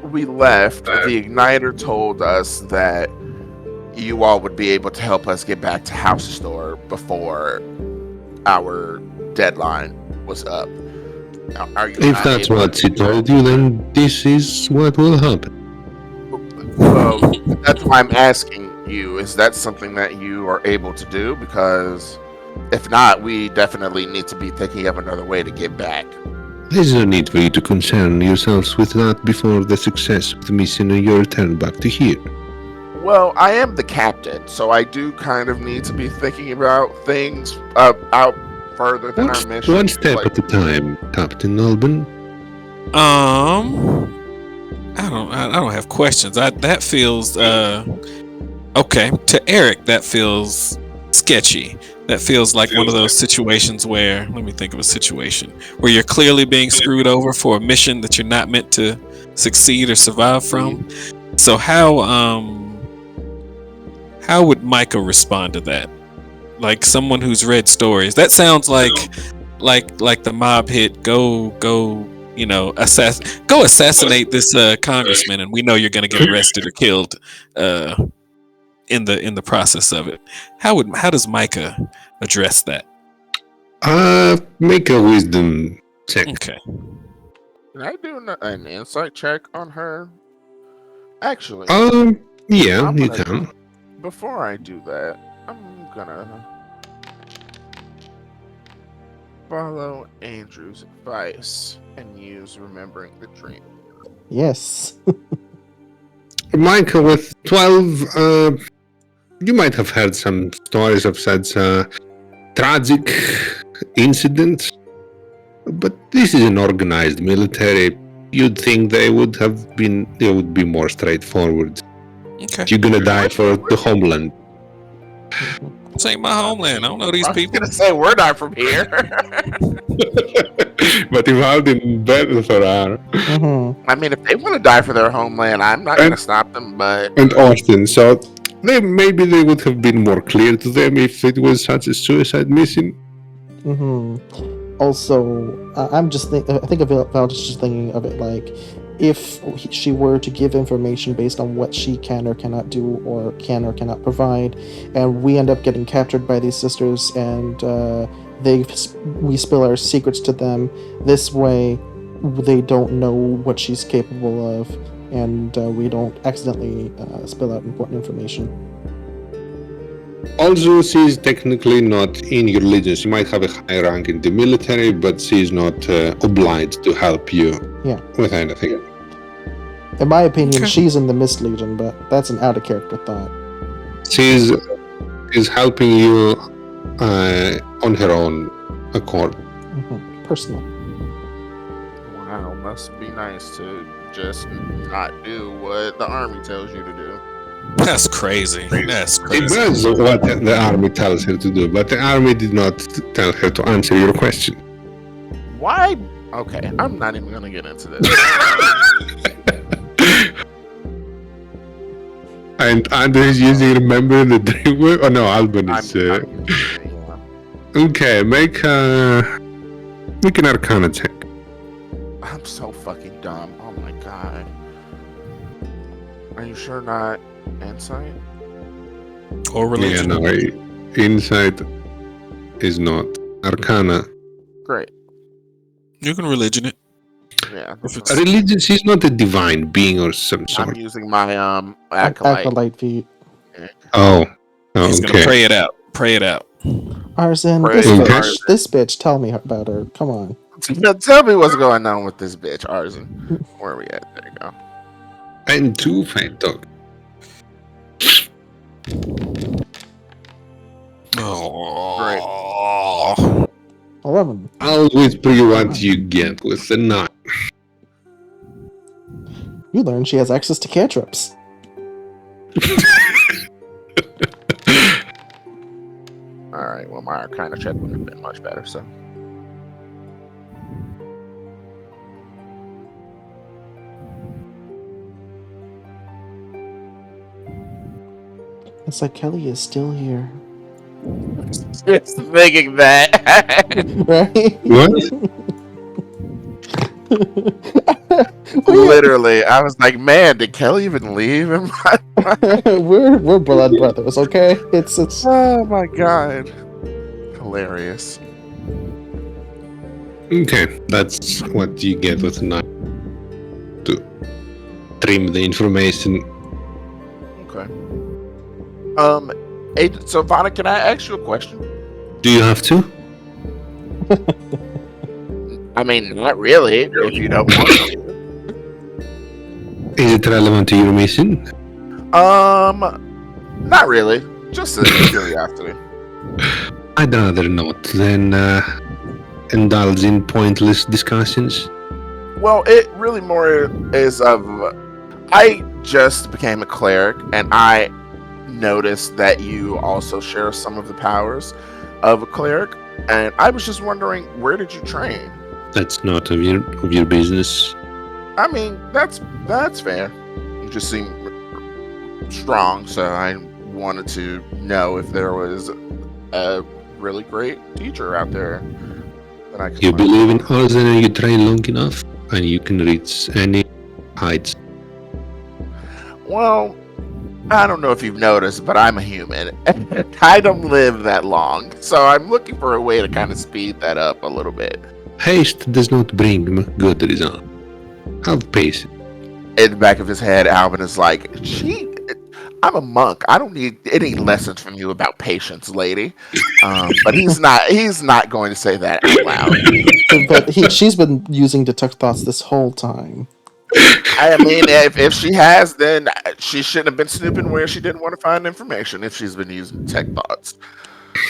Speaker 1: we left, the Igniter told us that you all would be able to help us get back to House Store before our deadline was up. Are you
Speaker 4: If
Speaker 1: not
Speaker 4: that's
Speaker 1: able
Speaker 4: what she told you, then this is what will happen.
Speaker 1: Well, that's why I'm asking you. Is that something that you are able to do? Because if not, we definitely need to be thinking of another way to get back.
Speaker 4: There's no need for you to concern yourselves with that before the success of the mission and your return back to here.
Speaker 1: Well, I am the captain, so I do kind of need to be thinking about things out further than our mission.
Speaker 4: One step
Speaker 1: Like,
Speaker 4: at a time, Captain Alban.
Speaker 3: I don't have questions. That feels okay. To Eric, that feels sketchy. That feels like one of those situations where, let me think of a situation where you're clearly being screwed over for a mission that you're not meant to succeed or survive from. So how would Micah respond to that? Like someone who's read stories. That sounds like the mob hit go assassinate this congressman, and we know you're going to get arrested or killed in the process of it. How does Micah address that?
Speaker 4: Make a wisdom check.
Speaker 3: Okay.
Speaker 1: can I do an insight check on her? Actually,
Speaker 4: Yeah,
Speaker 1: I'm
Speaker 4: you
Speaker 1: gonna-
Speaker 4: can.
Speaker 1: before I do that, I'm gonna follow Andrew's advice and use remembering the dream.
Speaker 2: Yes.
Speaker 4: Micah, with 12, you might have heard some stories of such tragic incidents, but this is an organized military. You'd think they would be more straightforward.
Speaker 3: Okay.
Speaker 4: You're gonna die for the homeland.
Speaker 3: This ain't my homeland. I don't know these
Speaker 1: I was
Speaker 3: people.
Speaker 1: gonna say we're not from here.
Speaker 4: But if Alden better for her
Speaker 1: I mean, if they want to die for their homeland, I'm not gonna stop them. But
Speaker 4: and Austin, so maybe they would have been more clear to them if it was such a suicide mission.
Speaker 2: Also, I think of Val just thinking of it like, if she were to give information based on what she can or cannot do or can or cannot provide, and we end up getting captured by these sisters, and we spill our secrets to them, this way they don't know what she's capable of, and we don't accidentally spill out important information.
Speaker 4: Also, she is technically not in your legion. She might have a high rank in the military, but she is not obliged to help you with anything.
Speaker 2: In my opinion,
Speaker 3: Okay.
Speaker 2: she's in the Mist Legion, but that's an out-of-character thought.
Speaker 4: She is helping you on her own accord.
Speaker 2: Personal.
Speaker 1: Wow, must be nice to just not do what the army tells you to do.
Speaker 3: That's crazy. That's
Speaker 4: She
Speaker 3: crazy.
Speaker 4: does what the army tells her to do, but the army did not tell her to answer your question.
Speaker 1: Why? Okay, I'm not even gonna get into this.
Speaker 4: And Andre is using remember the dream word? Oh no, Alban is. Okay, make an Arcana check.
Speaker 1: I'm so fucking dumb. Oh my god. Are you sure not insight?
Speaker 3: Or religion.
Speaker 4: Yeah, no, insight is not Arcana.
Speaker 1: Great.
Speaker 3: You can religion it.
Speaker 1: Yeah.
Speaker 3: If
Speaker 4: A
Speaker 3: it's,
Speaker 4: religion, she's not a divine being or some
Speaker 1: I'm
Speaker 4: sort.
Speaker 1: using my acolyte.
Speaker 2: Acolyte feet.
Speaker 4: Oh,
Speaker 3: he's gonna
Speaker 4: okay.
Speaker 3: pray it out. Pray it out.
Speaker 2: Arzen,
Speaker 1: Pray
Speaker 2: this
Speaker 1: for
Speaker 2: bitch.
Speaker 1: Arzen.
Speaker 2: This bitch. Tell me about her. Come on.
Speaker 1: Tell me what's going on with this bitch, Arzen. Where are we at? There you go.
Speaker 4: And 2 fight dog.
Speaker 3: Oh.
Speaker 2: 11.
Speaker 4: I'll whisper you what you get with the 9.
Speaker 2: You learn she has access to cantrips.
Speaker 1: Alright, well, my Arcana check wouldn't have been much better, so.
Speaker 2: It's like Kelly is still here.
Speaker 1: Just thinking that.
Speaker 2: Right?
Speaker 4: What?
Speaker 1: Literally, I was like, man, did Kelly even leave?
Speaker 2: we're blood brothers, okay? It's
Speaker 1: Oh my god. Hilarious.
Speaker 4: Okay, that's what you get with 9. To trim the information.
Speaker 1: Okay. Agent Xelvana, can I ask you a question?
Speaker 4: Do you have to?
Speaker 1: I mean, not really, if you don't want to.
Speaker 4: Is it relevant to your mission?
Speaker 1: Not really. Just a curiosity.
Speaker 4: I'd rather not than indulge in pointless discussions.
Speaker 1: Well, it really more is of. I just became a cleric, and I noticed that you also share some of the powers of a cleric, and I was just wondering, where did you train?
Speaker 4: That's not of your business.
Speaker 1: I mean, that's fair. You just seem strong, so I wanted to know if there was a really great teacher out there that I could
Speaker 4: You
Speaker 1: learn
Speaker 4: believe in
Speaker 1: from.
Speaker 4: us and you train long enough, and you can reach any heights.
Speaker 1: Well, I don't know if you've noticed, but I'm a human. I don't live that long, so I'm looking for a way to kind of speed that up a little bit.
Speaker 4: Haste does not bring good result. Have patience.
Speaker 1: In the back of his head, Alvin is like, I'm a monk. I don't need any lessons from you about patience, lady. But he's not going to say that out loud.
Speaker 2: But she's been using detect thoughts this whole time.
Speaker 1: I mean, if she has, then she shouldn't have been snooping where she didn't want to find information if she's been using tech thoughts.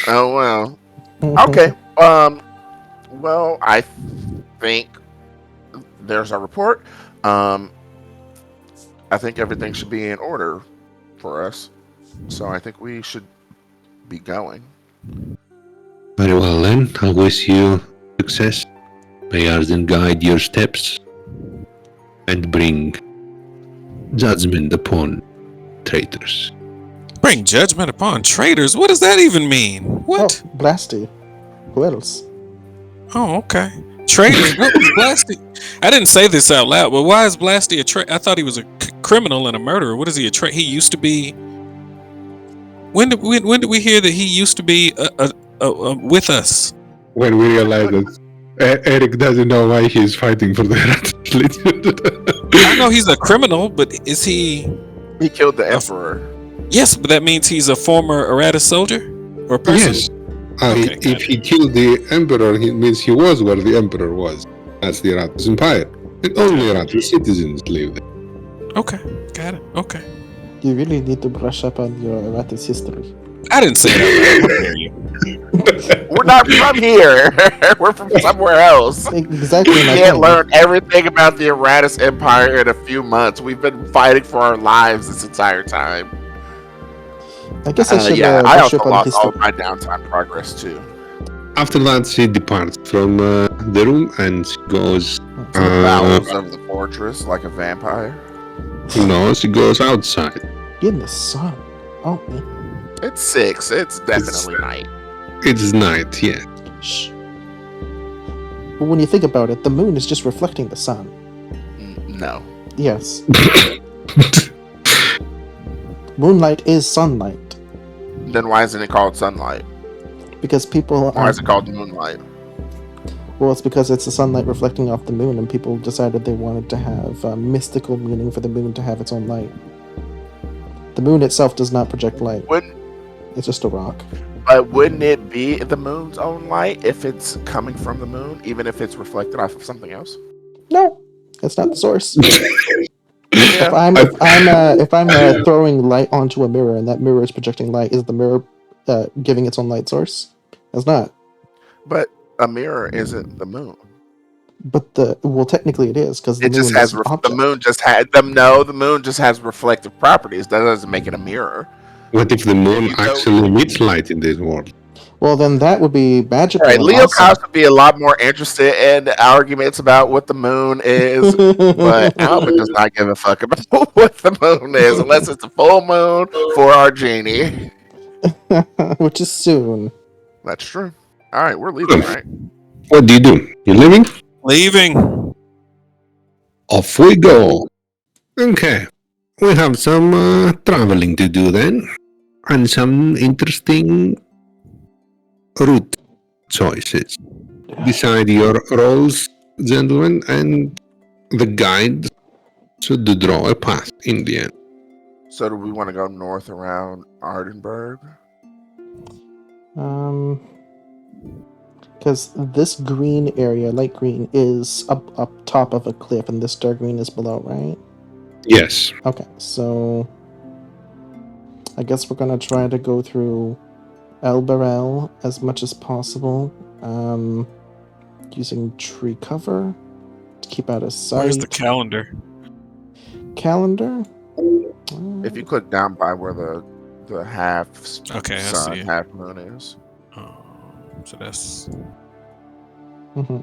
Speaker 1: Oh, well. Okay. Well, I think there's our report. I think everything should be in order for us. So I think we should be going.
Speaker 4: Very well then, I wish you success. May Arden guide your steps and bring judgment upon traitors.
Speaker 3: Bring judgment upon traitors? What does that even mean? What?
Speaker 2: Oh, Blasty. Who else?
Speaker 3: Oh, okay. Traitors? What was Blasty? I didn't say this out loud, but why is Blasty a traitor? I thought he was a criminal and a murderer. What is he a traitor? He used to be. When did we hear that he used to be with us?
Speaker 4: When we realize that Eric doesn't know why he's fighting for the Rat.
Speaker 3: I know he's a criminal, but is he?
Speaker 1: He killed the emperor.
Speaker 3: Yes, but that means he's a former Errata soldier or person.
Speaker 4: Yes.
Speaker 3: Okay, got
Speaker 4: If he killed the Emperor, it means he was where the Emperor was. That's the Errata's Empire. And only Errata citizens live there.
Speaker 3: Okay, got it. Okay.
Speaker 2: You really need to brush up on your Erratus history.
Speaker 3: I didn't say it out loud. How dare you?
Speaker 1: We're not from here. We're from somewhere else.
Speaker 2: Exactly
Speaker 1: We
Speaker 2: my
Speaker 1: can't
Speaker 2: point.
Speaker 1: learn everything about the Aratus Empire in a few months. We've been fighting for our lives this entire time.
Speaker 2: I guess I should
Speaker 1: Yeah, I
Speaker 2: brush
Speaker 1: also
Speaker 2: up on
Speaker 1: lost
Speaker 2: history.
Speaker 1: all of my downtime progress too.
Speaker 4: After that, she departs from the room and she goes.
Speaker 1: To the bowels of the fortress, like a vampire.
Speaker 4: No, she goes outside.
Speaker 2: In the sun. Oh, man.
Speaker 1: It's 6. It's definitely night.
Speaker 4: It's night, yeah.
Speaker 2: Shh. But when you think about it, the moon is just reflecting the sun.
Speaker 1: No.
Speaker 2: Yes. Moonlight is sunlight.
Speaker 1: Then why isn't it called sunlight?
Speaker 2: Because people
Speaker 1: Why is it called moonlight?
Speaker 2: Well, it's because it's the sunlight reflecting off the moon, and people decided they wanted to have mystical meaning for the moon to have its own light. The moon itself does not project light. It's just a rock.
Speaker 1: But wouldn't it be the moon's own light if it's coming from the moon, even if it's reflected off of something else?
Speaker 2: No, that's not the source.
Speaker 1: Yeah.
Speaker 2: If I'm throwing light onto a mirror and that mirror is projecting light, is the mirror giving its own light source? It's not.
Speaker 1: But a mirror isn't the moon.
Speaker 2: But technically it is, because the
Speaker 1: It
Speaker 2: moon
Speaker 1: just has
Speaker 2: is an object.
Speaker 1: the moon just has reflective properties. That doesn't make it a mirror.
Speaker 4: What if the moon actually emits light in this world?
Speaker 2: Well, then that would be magical.
Speaker 1: Right,
Speaker 2: and
Speaker 1: Leo
Speaker 2: awesome.
Speaker 1: Cox would be a lot more interested in arguments about what the moon is, but Albert does not give a fuck about what the moon is unless it's a full moon for our genie.
Speaker 2: Which is soon.
Speaker 1: That's true. All right, we're leaving, right?
Speaker 4: What do? You leaving?
Speaker 3: Leaving.
Speaker 4: Off we go. Okay. We have some traveling to do then. And some interesting route choices. Decide your roles, gentlemen, and the guide should draw a path in the end.
Speaker 1: So do we want to go north around Ardenburg?
Speaker 2: Because this green area, light green, is up top of a cliff, and this dark green is below, right?
Speaker 4: Yes.
Speaker 2: Okay, so I guess we're gonna try to go through Elberel as much as possible, using tree cover to keep out of sight.
Speaker 3: Where's the calendar?
Speaker 2: Calendar?
Speaker 1: If you click down by where the half
Speaker 3: Okay, I
Speaker 1: sun,
Speaker 3: see it.
Speaker 1: half moon is.
Speaker 3: So that's.
Speaker 2: Mhm.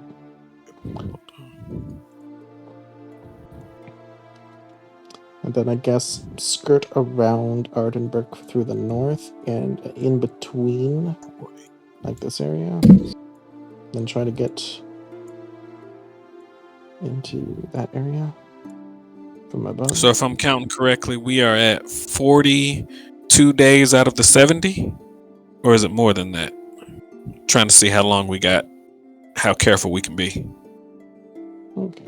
Speaker 2: And then I guess skirt around Ardenburg through the north and in between, like this area. Then try to get into that area from above.
Speaker 3: So if I'm counting correctly, we are at 42 days out of the 70? Or is it more than that? Trying to see how long we got, how careful we can be.
Speaker 2: Okay.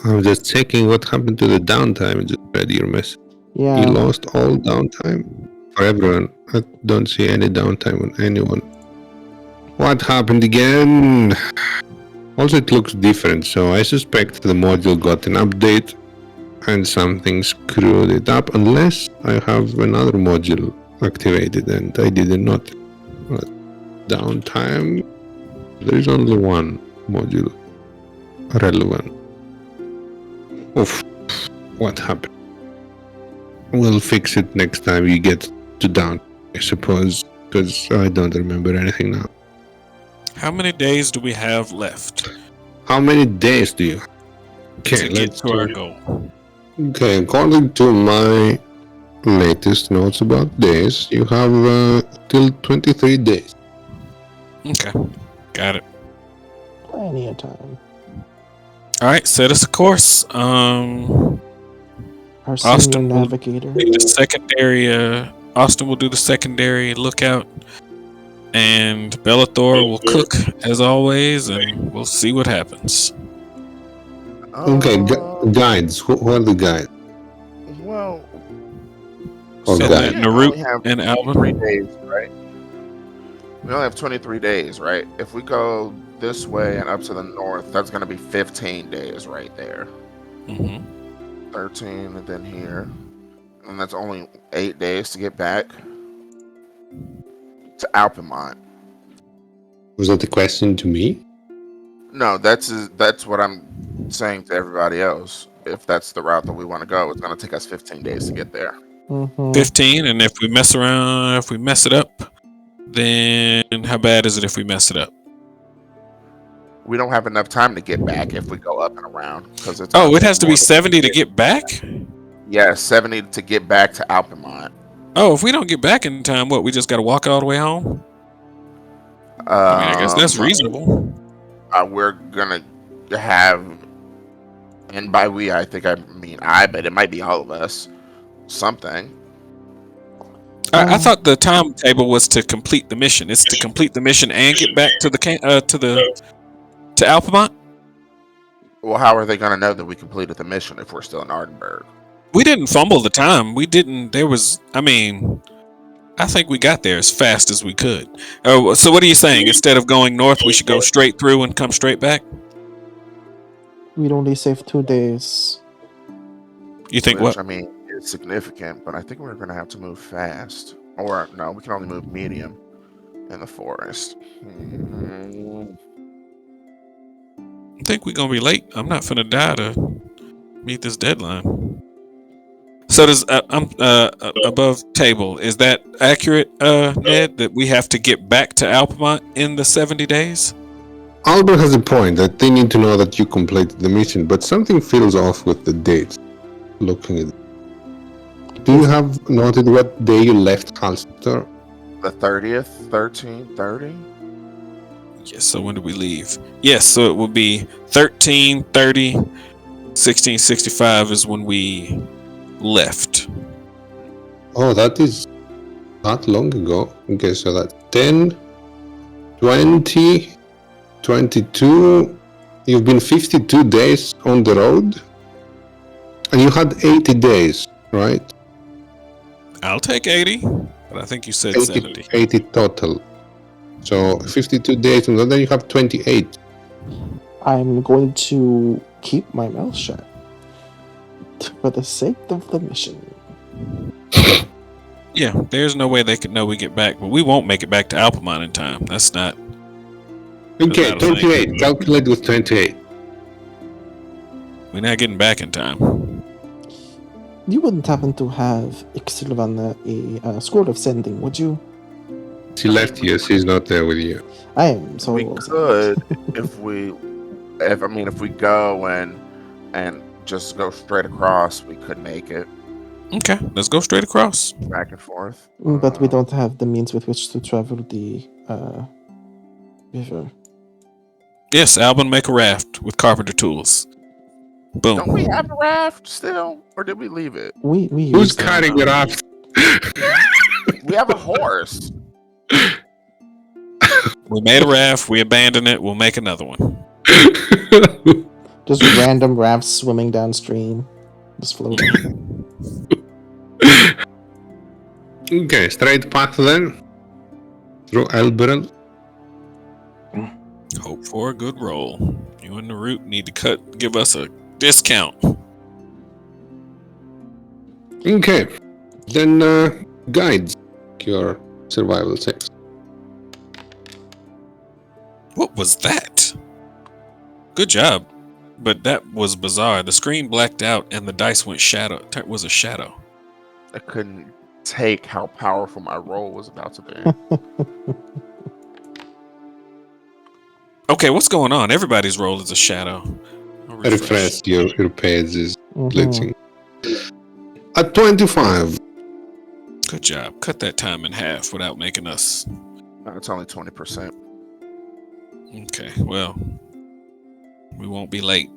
Speaker 4: I'm just checking what happened to the downtime. I just read your message.
Speaker 2: Yeah.
Speaker 4: You lost all downtime for everyone. I don't see any downtime on anyone. What happened again? Also, it looks different, so I suspect the module got an update and something screwed it up, unless I have another module activated and I did not. Downtime. There is only one module relevant. Oof. What happened? We'll fix it next time we get to down, I suppose, because I don't remember anything now.
Speaker 3: How many days do we have left
Speaker 4: How many days do you? Okay,
Speaker 3: to get
Speaker 4: let's
Speaker 3: to our
Speaker 4: do.
Speaker 3: goal?
Speaker 4: Okay, according to my latest notes about days, you have till 23 days.
Speaker 3: Okay, got it.
Speaker 2: Plenty of time.
Speaker 3: All right, set us a course.
Speaker 2: Our senior
Speaker 3: Austin will
Speaker 2: navigator.
Speaker 3: do the secondary. Austin will do the secondary lookout, and Bellathor will cook as always, and we'll see what happens.
Speaker 4: Okay, guides. Who are the guides?
Speaker 1: Well,
Speaker 4: Or
Speaker 3: So
Speaker 4: guide.
Speaker 3: that Narut
Speaker 1: we have
Speaker 3: and
Speaker 1: 3
Speaker 3: Alvin.
Speaker 1: days, right? We only have 23 days, right? If we go this way and up to the north, that's going to be 15 days right there.
Speaker 3: Mm-hmm.
Speaker 1: 13 and then here. And that's only 8 days to get back. To Alpinmont.
Speaker 4: Was that a question to me?
Speaker 1: No, that's what I'm saying to everybody else. If that's the route that we want to go, it's going to take us 15 days to get there.
Speaker 3: 15, and if we mess it up, then how bad is it if we mess it up?
Speaker 1: We don't have enough time to get back if we go up and around because it's.
Speaker 3: Oh, it has to be 70 to get back?
Speaker 1: Yeah, 70 to get back to Alpinmont.
Speaker 3: Oh, if we don't get back in time, what, we just got to walk all the way home? I mean, I guess that's reasonable.
Speaker 1: We're going to have, and by we, I think I mean but it might be all of us, something.
Speaker 3: I thought the timetable was to complete the mission. It's to complete the mission and get back to to Alpinmont?
Speaker 1: Well, how are they going to know that we completed the mission if we're still in Ardenburg?
Speaker 3: We didn't fumble the time. We didn't. I think we got there as fast as we could. Oh, so what are you saying? Instead of going north, we should go straight through and come straight back?
Speaker 2: We'd only save 2 days.
Speaker 3: You think
Speaker 1: Which,
Speaker 3: what?
Speaker 1: I mean, it's significant, but I think we're going to have to move fast. Or, no, we can only move medium in the forest.
Speaker 3: I think we're going to be late. I'm not finna die to meet this deadline. So does above table, is that accurate, Ned, that we have to get back to Alpinmont in the 70 days?
Speaker 4: Albert has a point that they need to know that you completed the mission, but something feels off with the dates. Looking at it. Do you have noted what day you left Halster?
Speaker 1: The 30th, 13:30?
Speaker 3: Yes, so when did we leave? Yes, so it will be 13:30, 1665 is when we left.
Speaker 4: Oh, that is not long ago. Okay, so that's 10, 20, 22. You've been 52 days on the road. And you had 80 days, right?
Speaker 3: I'll take 80, but I think you said
Speaker 4: 80,
Speaker 3: 70.
Speaker 4: 80 total. So 52 days, and then you have 28.
Speaker 2: I'm going to keep my mouth shut for the sake of the mission.
Speaker 3: Yeah, there's no way they could know we get back, but we won't make it back to Alpinmont in time. That's not.
Speaker 4: Okay,
Speaker 3: That's not a
Speaker 4: 28.
Speaker 3: thing.
Speaker 4: Calculate with 28.
Speaker 3: We're not getting back in time.
Speaker 2: You wouldn't happen to have Xelvana a scroll of sending, would you?
Speaker 4: She left you. She's not there with you.
Speaker 2: I am so
Speaker 1: We
Speaker 2: sad.
Speaker 1: could if we go and just go straight across, we could make it
Speaker 3: Okay, let's go straight across.
Speaker 1: back and forth.
Speaker 2: But we don't have the means with which to travel the river.
Speaker 3: Yes, Albin, make a raft with carpenter tools. Boom.
Speaker 1: Don't we have a raft still, or did we leave it?
Speaker 2: We
Speaker 4: Who's
Speaker 2: used
Speaker 4: carrying the raft?
Speaker 1: We have a horse.
Speaker 3: We made a raft. We abandoned it. We'll make another one.
Speaker 2: just random rafts swimming downstream, just floating.
Speaker 4: Okay, straight path then. Through Elberel.
Speaker 3: Hope for a good roll. You and the root need to give us a discount.
Speaker 4: Okay, then guides your survival saves.
Speaker 3: What was that? Good job. But that was bizarre. The screen blacked out and the dice went was a shadow.
Speaker 1: I couldn't take how powerful my roll was about to be.
Speaker 3: Okay, what's going on? Everybody's roll is a shadow. I'll
Speaker 4: Refresh your page is
Speaker 2: Mhm.
Speaker 4: glitching. At 25.
Speaker 3: Good job. Cut that time in half without making us.
Speaker 1: No, it's only 20%.
Speaker 3: Okay, well, we won't be late.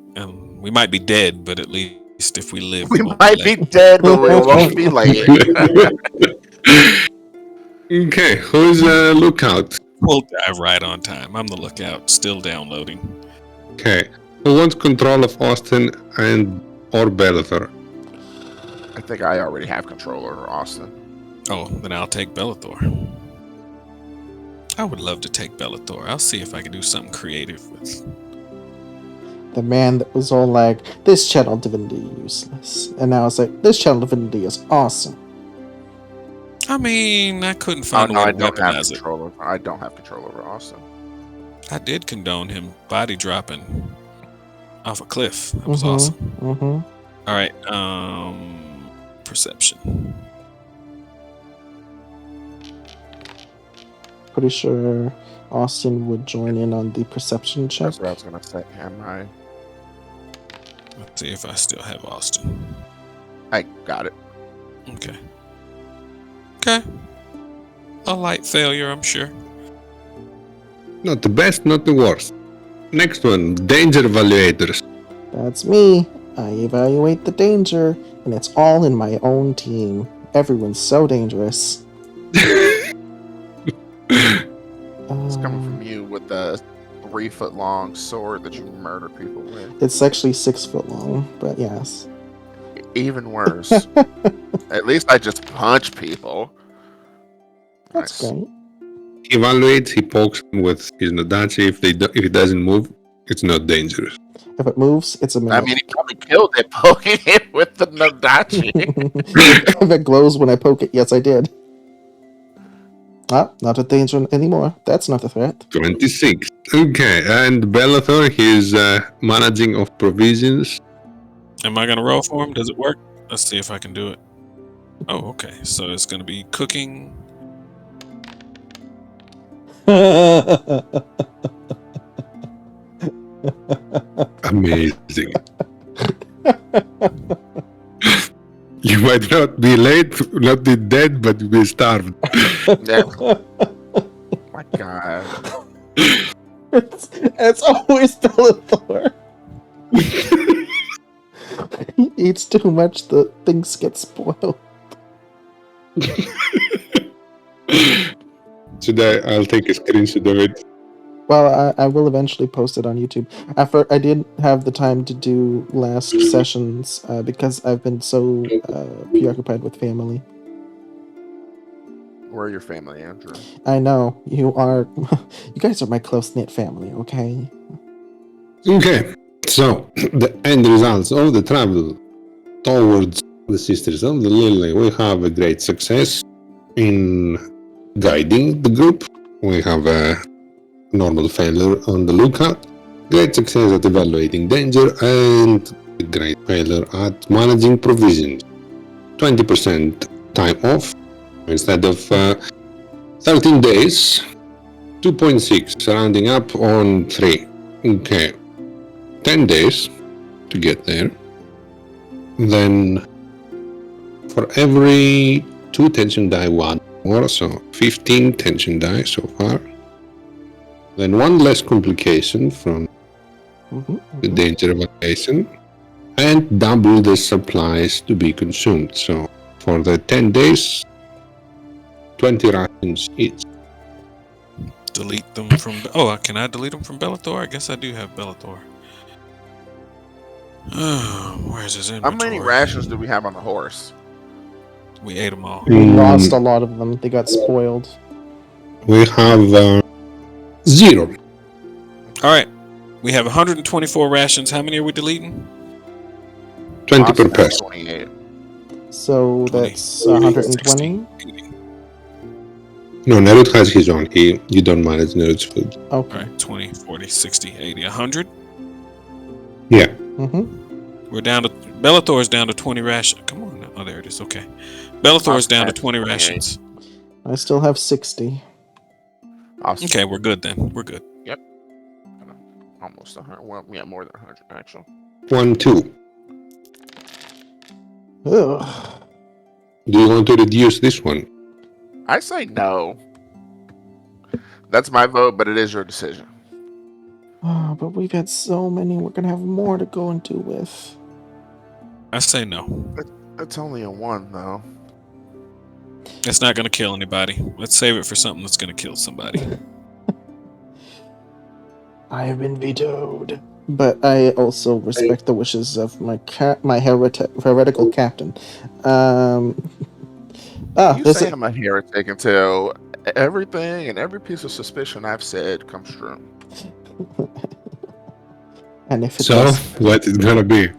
Speaker 3: We might be dead, but at least if we live,
Speaker 1: We
Speaker 3: won't
Speaker 1: might be
Speaker 3: late.
Speaker 1: dead, but we won't be late.
Speaker 4: Okay, who's lookout?
Speaker 3: We'll die right on time. I'm the lookout. Still downloading.
Speaker 4: Okay, who wants control of Austin or Bellator?
Speaker 1: I think I already have control over Austin.
Speaker 3: Oh, then I'll take Bellator. I would love to take Bellator. I'll see if I can do something creative with.
Speaker 2: The man that was all like, this channel divinity useless. And now it's like, this channel divinity is awesome.
Speaker 3: I mean, I couldn't
Speaker 1: Oh
Speaker 3: find a
Speaker 1: no,
Speaker 3: way
Speaker 1: I
Speaker 3: to
Speaker 1: don't have
Speaker 3: weaponize it.
Speaker 1: control over. I don't have control over Austin.
Speaker 3: I did condone him body dropping off a cliff. That was awesome.
Speaker 2: Mm-hmm.
Speaker 3: All right, perception.
Speaker 2: Pretty sure Austin would join in on the perception check.
Speaker 1: That's what I was gonna say. Am I?
Speaker 3: Let's see if I still have Austin.
Speaker 1: I got it.
Speaker 3: Okay. Okay. A light failure, I'm sure.
Speaker 4: Not the best, not the worst. Next one, danger evaluators.
Speaker 2: That's me. I evaluate the danger, and it's all in my own team. Everyone's so dangerous.
Speaker 1: It's coming from you with the 3-foot long sword that you murder people with.
Speaker 2: It's actually 6 foot long, but yes.
Speaker 1: Even worse. At least I just punch people.
Speaker 2: That's
Speaker 1: Nice.
Speaker 2: great.
Speaker 4: He evaluates, he pokes them with his Nodachi. If it doesn't move, it's not dangerous.
Speaker 2: If it moves, it's a
Speaker 1: I
Speaker 2: minute.
Speaker 1: mean, he probably killed it poking it with the Nodachi.
Speaker 2: If it glows when I poke it, yes, I did. Ah, not a danger anymore. That's not a threat.
Speaker 4: 26. Okay, and Bellathor, he's managing of provisions.
Speaker 3: Am I gonna roll for him? Does it work? Let's see if I can do it. Oh, okay. So it's gonna be cooking.
Speaker 4: Amazing. You might not be late, not be dead, but be starved.
Speaker 1: Yeah. My God.
Speaker 2: it's always Bellathor. He eats too much, the things get spoiled.
Speaker 4: I'll take a screenshot of it.
Speaker 2: Well, I will eventually post it on YouTube. I didn't have the time to do last sessions because I've been so preoccupied with family.
Speaker 1: We're your family, Andrew.
Speaker 2: I know, you are... You guys are my close-knit family, okay?
Speaker 4: Okay, so the end results of the travel towards the Sisters of the Lily. We have a great success in guiding the group. We have a normal failure on the lookout, great success at evaluating danger, and a great failure at managing provisions. 20% time off instead of 13 days, 2.6, rounding up on 3. Okay, 10 days to get there. Then for every 2 tension die, 1 more, so 15 tension die so far. Then 1 less complication from the danger evaluation, and double the supplies to be consumed. So for the 10 days, 20 rations each.
Speaker 3: Delete them from. Oh, can I delete them from Bellathor? I guess I do have Bellathor. Oh, where's his
Speaker 1: How
Speaker 3: inventory?
Speaker 1: many rations do we have on the horse?
Speaker 3: We ate them all.
Speaker 2: We lost a lot of them. They got spoiled.
Speaker 4: We have 0.
Speaker 3: All right. We have 124 rations. How many are we deleting?
Speaker 4: 20 per
Speaker 1: Austin has
Speaker 4: person.
Speaker 1: 28.
Speaker 2: So
Speaker 3: 20,
Speaker 2: that's
Speaker 3: 40,
Speaker 2: 120?
Speaker 3: 60, 80.
Speaker 4: No, Nerud has his own. You don't manage Nerud's food.
Speaker 3: All
Speaker 2: Okay.
Speaker 3: right. 20, 40, 60, 80, 100.
Speaker 4: Yeah.
Speaker 3: We're down to Bellathor's down to 20 rations. Come on. Oh, there it is. Okay. Bellathor's down to 20 rations.
Speaker 2: I still have 60.
Speaker 1: Austin,
Speaker 3: Okay, we're good then. We're good.
Speaker 1: almost 100. Well, yeah, more than 100 actually.
Speaker 4: 1, 2.
Speaker 2: Ugh.
Speaker 4: Do you want to reduce this one?
Speaker 1: I say no. That's my vote, but it is your decision.
Speaker 2: Oh, but we've had so many. We're going to have more to go into with.
Speaker 3: I say no.
Speaker 1: It's only a 1 though.
Speaker 3: It's not going to kill anybody. Let's save it for something that's going to kill somebody.
Speaker 2: I have been vetoed. But I also respect the wishes of my heretical captain.
Speaker 1: You
Speaker 2: There's
Speaker 1: say I'm a heretic until everything and every piece of suspicion I've said comes true.
Speaker 2: And if it
Speaker 4: So,
Speaker 2: does,
Speaker 4: what is gonna be?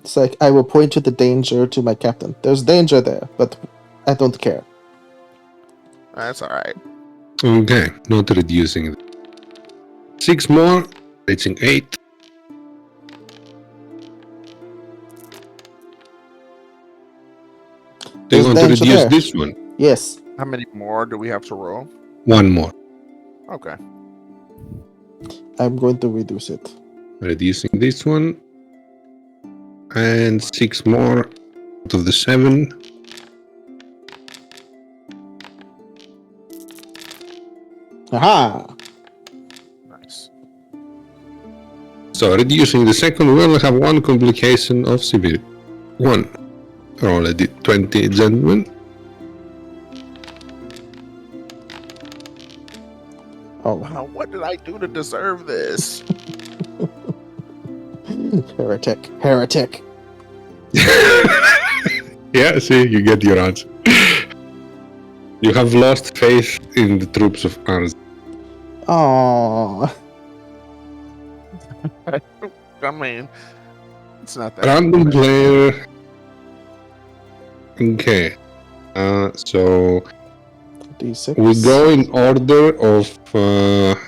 Speaker 2: it's like I will point to the danger to my captain. There's danger there, but I don't care.
Speaker 1: That's all right.
Speaker 4: Okay, not reducing. 6 more, reaching 8. Do you
Speaker 2: There's
Speaker 4: want to
Speaker 2: danger
Speaker 4: reduce
Speaker 2: there.
Speaker 4: this one?
Speaker 2: Yes.
Speaker 1: How many more do we have to roll?
Speaker 4: 1 more.
Speaker 1: Okay.
Speaker 2: I'm going to reduce it.
Speaker 4: Reducing this one. And 6 more out of the 7.
Speaker 2: Aha!
Speaker 1: Nice.
Speaker 4: So reducing the second will have 1 complication of severity. 1. Roll a d20, gentlemen.
Speaker 2: Oh,
Speaker 1: Wow, what did I do to deserve this?
Speaker 2: heretic. Heretic.
Speaker 4: Yeah, see, you get your answer. You have lost faith in the troops of ours.
Speaker 2: Oh.
Speaker 1: I mean, it's not that.
Speaker 4: Random player. Okay. So
Speaker 2: D6.
Speaker 4: we go in order of the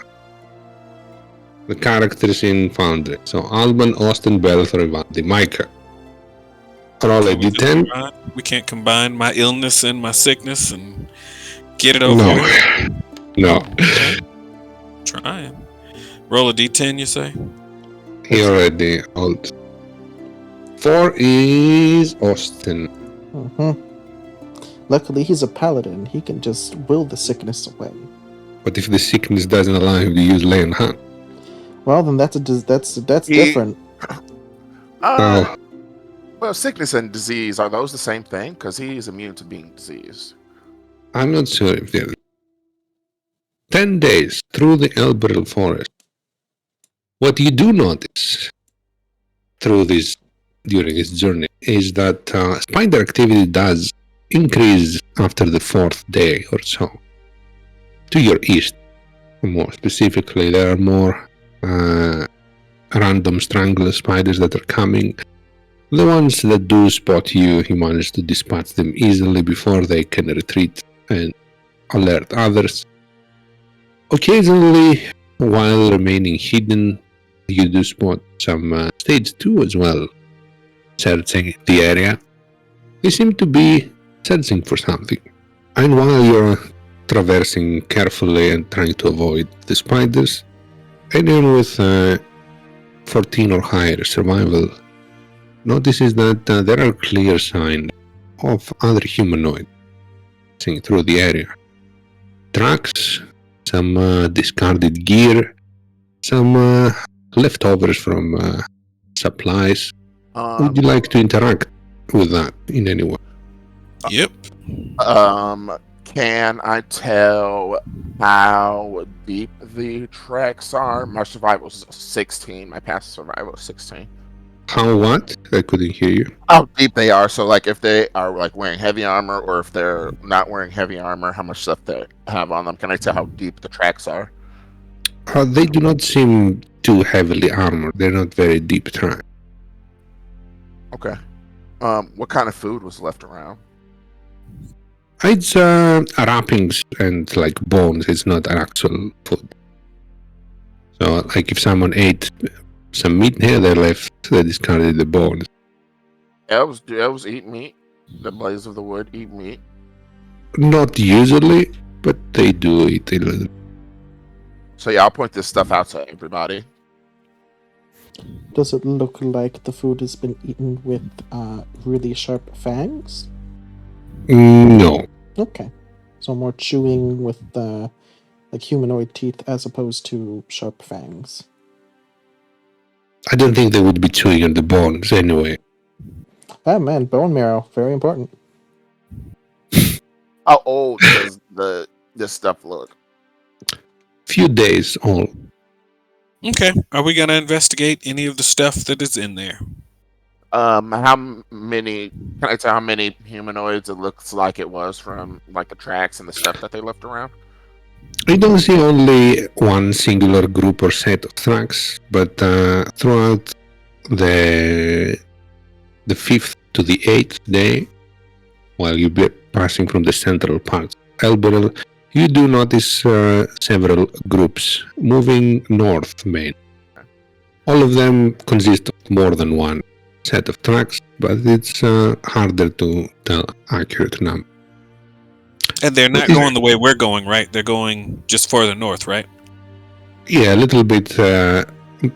Speaker 4: characters in Foundry. So Alban, Austin, Belthor, Ivandi, Micah. Roll a
Speaker 3: Can we
Speaker 4: d10.
Speaker 3: we can't combine my illness and my sickness and get it over
Speaker 4: No.
Speaker 3: with.
Speaker 4: No.
Speaker 3: Okay. Trying. Roll a d10, you say?
Speaker 4: He already rolled. 4 is Austin.
Speaker 2: Mm-hmm. Luckily, he's a paladin. He can just will the sickness away.
Speaker 4: But if the sickness doesn't allow him to use lay on hand?
Speaker 2: Well, then that's different.
Speaker 4: Oh.
Speaker 1: Well, sickness and disease, are those the same thing? Because he is immune to being diseased.
Speaker 4: I'm not sure if they're 10 days through the Elberel forest. What you do notice during this journey is that spider activity does increase after the 4th day or so. To your east, more specifically, there are more random strangler spiders that are coming. The ones that do spot you, he managed to dispatch them easily before they can retreat and alert others. Occasionally, while remaining hidden, you do spot some stage 2 as well, searching the area. They seem to be searching for something. And while you're traversing carefully and trying to avoid the spiders, anyone with 14 or higher survival notices that there are clear signs of other humanoids passing through the area. Trucks, some discarded gear, some leftovers from supplies. Would you like to interact with that in any way?
Speaker 3: Yep.
Speaker 1: Can I tell how deep the tracks are? My survival is 16. My past survival is 16.
Speaker 4: How what? I couldn't hear you.
Speaker 1: How deep they are? So, like, if they are like wearing heavy armor, or if they're not wearing heavy armor, how much stuff they have on them? Can I tell how deep the tracks are?
Speaker 4: They do not seem too heavily armored. They're not very deep tracks.
Speaker 1: Okay. What kind of food was left around?
Speaker 4: It's wrappings and like bones. It's not an actual food. So, like, if someone ate some meat here, they discarded the bones.
Speaker 1: Elves eat meat. The Blaze of the Wood eat meat.
Speaker 4: Not usually, but they do eat a little.
Speaker 1: So yeah, I'll point this stuff out to everybody.
Speaker 2: Does it look like the food has been eaten with really sharp fangs?
Speaker 4: No.
Speaker 2: Okay. So more chewing with like humanoid teeth as opposed to sharp fangs.
Speaker 4: I don't think they would be chewing on the bones anyway.
Speaker 2: Ah man, bone marrow, very important.
Speaker 1: How old does this stuff look?
Speaker 4: Few days old.
Speaker 3: Okay. Are we going to investigate any of the stuff that is in there?
Speaker 1: How many? Can I tell how many humanoids it looks like it was from like the tracks and the stuff that they left around?
Speaker 4: I don't see only one singular group or set of tracks, but throughout the 5th to the 8th day, while you be passing from the central part of Elberel, You do notice several groups moving north main. All of them consist of more than one set of tracks, but it's harder to tell accurate number.
Speaker 3: And they're not going the way we're going, right? They're going just further north, right?
Speaker 4: Yeah, a little bit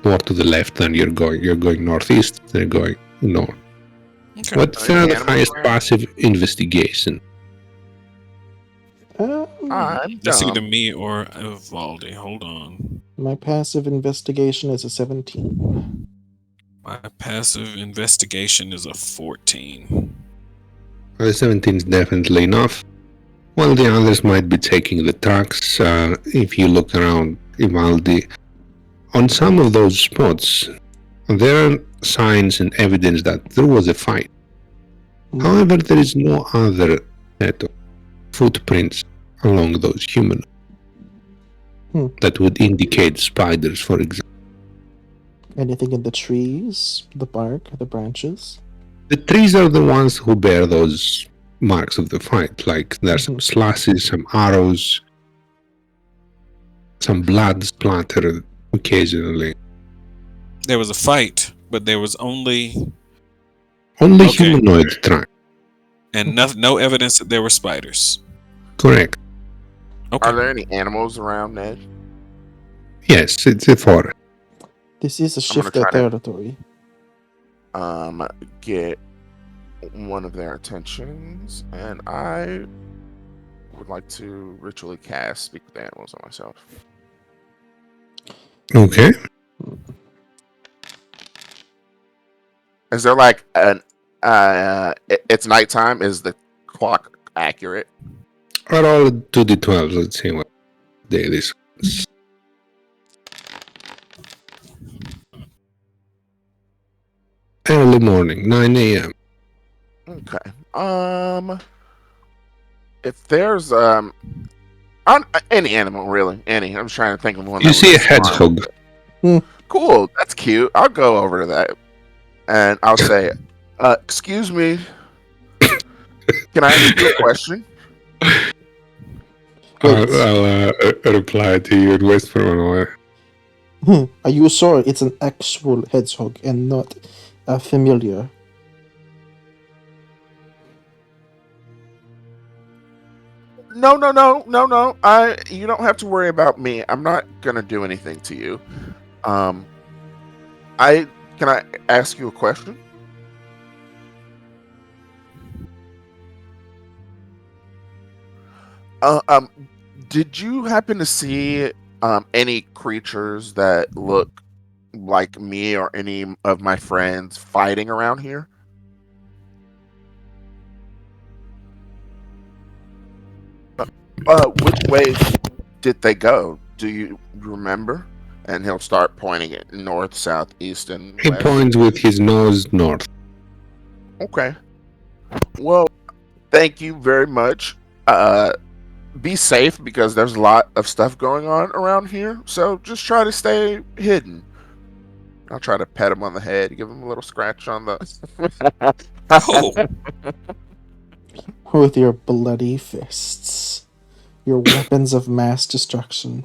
Speaker 4: more to the left than you're going. You're going northeast, they're going north.
Speaker 3: Okay.
Speaker 4: What's
Speaker 1: Any
Speaker 4: the
Speaker 1: animals
Speaker 4: highest
Speaker 1: around?
Speaker 4: passive investigation?
Speaker 1: I'm
Speaker 3: That's
Speaker 1: dumb.
Speaker 3: either me or Evaldi. Hold on.
Speaker 2: My passive investigation is a 17.
Speaker 3: My passive investigation is a 14.
Speaker 4: The 17 is definitely enough. While the others might be taking the tracks, if you look around Ivaldi, on some of those spots, there are signs and evidence that there was a fight. However, there is no other set of footprints along those humanoids that would indicate spiders, for example.
Speaker 2: Anything in the trees, the bark, the branches?
Speaker 4: The trees are the ones who bear those marks of the fight, like there's some slashes, some arrows, some blood splattered occasionally.
Speaker 3: There was a fight, but there was only
Speaker 4: Only
Speaker 3: Okay.
Speaker 4: humanoid track.
Speaker 3: and no evidence that there were spiders.
Speaker 4: Correct.
Speaker 3: Okay.
Speaker 1: Are there any animals around, Ned?
Speaker 4: Yes, it's a forest.
Speaker 2: This is a
Speaker 1: I'm gonna
Speaker 2: shifted
Speaker 1: try to-
Speaker 2: territory.
Speaker 1: Get one of their attentions, and I would like to ritually cast Speak with Animals on myself.
Speaker 4: Okay.
Speaker 1: Is there like an it's nighttime? Is the clock accurate?
Speaker 4: Are all 2d12s. Let's see what day this is. Early morning, 9 a.m.
Speaker 1: Okay. If there's any animal really, any. I'm just trying to think of one.
Speaker 4: You
Speaker 1: that
Speaker 4: see a
Speaker 1: was smart.
Speaker 4: hedgehog.
Speaker 1: Cool. That's cute. I'll go over to that, and I'll say, "Excuse me. Can I ask you a question?"
Speaker 4: I'll reply to you and whisper one away.
Speaker 2: Are you sure it's an actual hedgehog and not a familiar?
Speaker 1: No. You don't have to worry about me. I'm not gonna do anything to you. Can I ask you a question? Did you happen to see any creatures that look like me or any of my friends fighting around here? Which way did they go? Do you remember? And he'll start pointing it north, south, east, and
Speaker 4: He
Speaker 1: west.
Speaker 4: points with his nose north.
Speaker 1: Okay. Well, thank you very much. Be safe because there's a lot of stuff going on around here. So just try to stay hidden. I'll try to pet him on the head, give him a little scratch on the.
Speaker 3: Oh,
Speaker 2: With your bloody fists. Your weapons of mass destruction.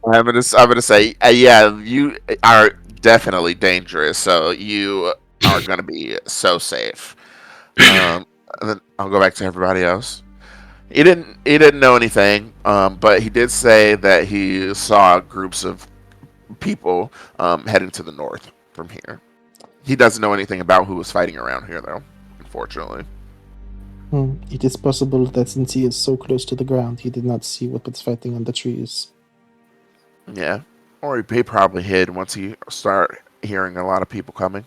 Speaker 1: I'm gonna say, yeah, you are definitely dangerous. So you are gonna be so safe. And then I'll go back to everybody else. He didn't know anything, but he did say that he saw groups of people heading to the north from here. He doesn't know anything about who was fighting around here, though, unfortunately.
Speaker 2: It is possible that since he is so close to the ground, he did not see what was fighting on the trees.
Speaker 1: Yeah, or he probably hid once he started hearing a lot of people coming.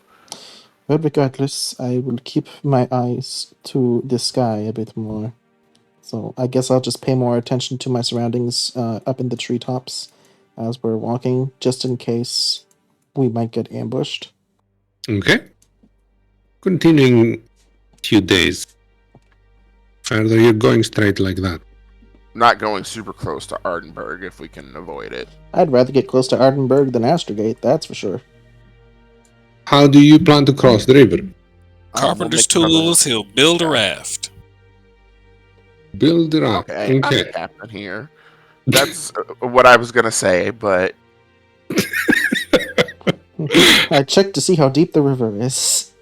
Speaker 2: Well, regardless, I will keep my eyes to the sky a bit more. So I guess I'll just pay more attention to my surroundings up in the treetops as we're walking, just in case we might get ambushed.
Speaker 4: Okay. Continuing a few days further, you're going straight like that.
Speaker 1: Not going super close to Ardenburg if we can avoid it.
Speaker 2: I'd rather get close to Ardenburg than Astrogate, that's for sure.
Speaker 4: How do you plan to cross the river?
Speaker 3: carpenter's
Speaker 1: We'll make another-
Speaker 3: tools. He'll build a raft.
Speaker 4: Build it up.
Speaker 1: Okay, I'm the
Speaker 4: Okay.
Speaker 1: captain here. That's what I was gonna say, but
Speaker 2: I checked to see how deep the river is.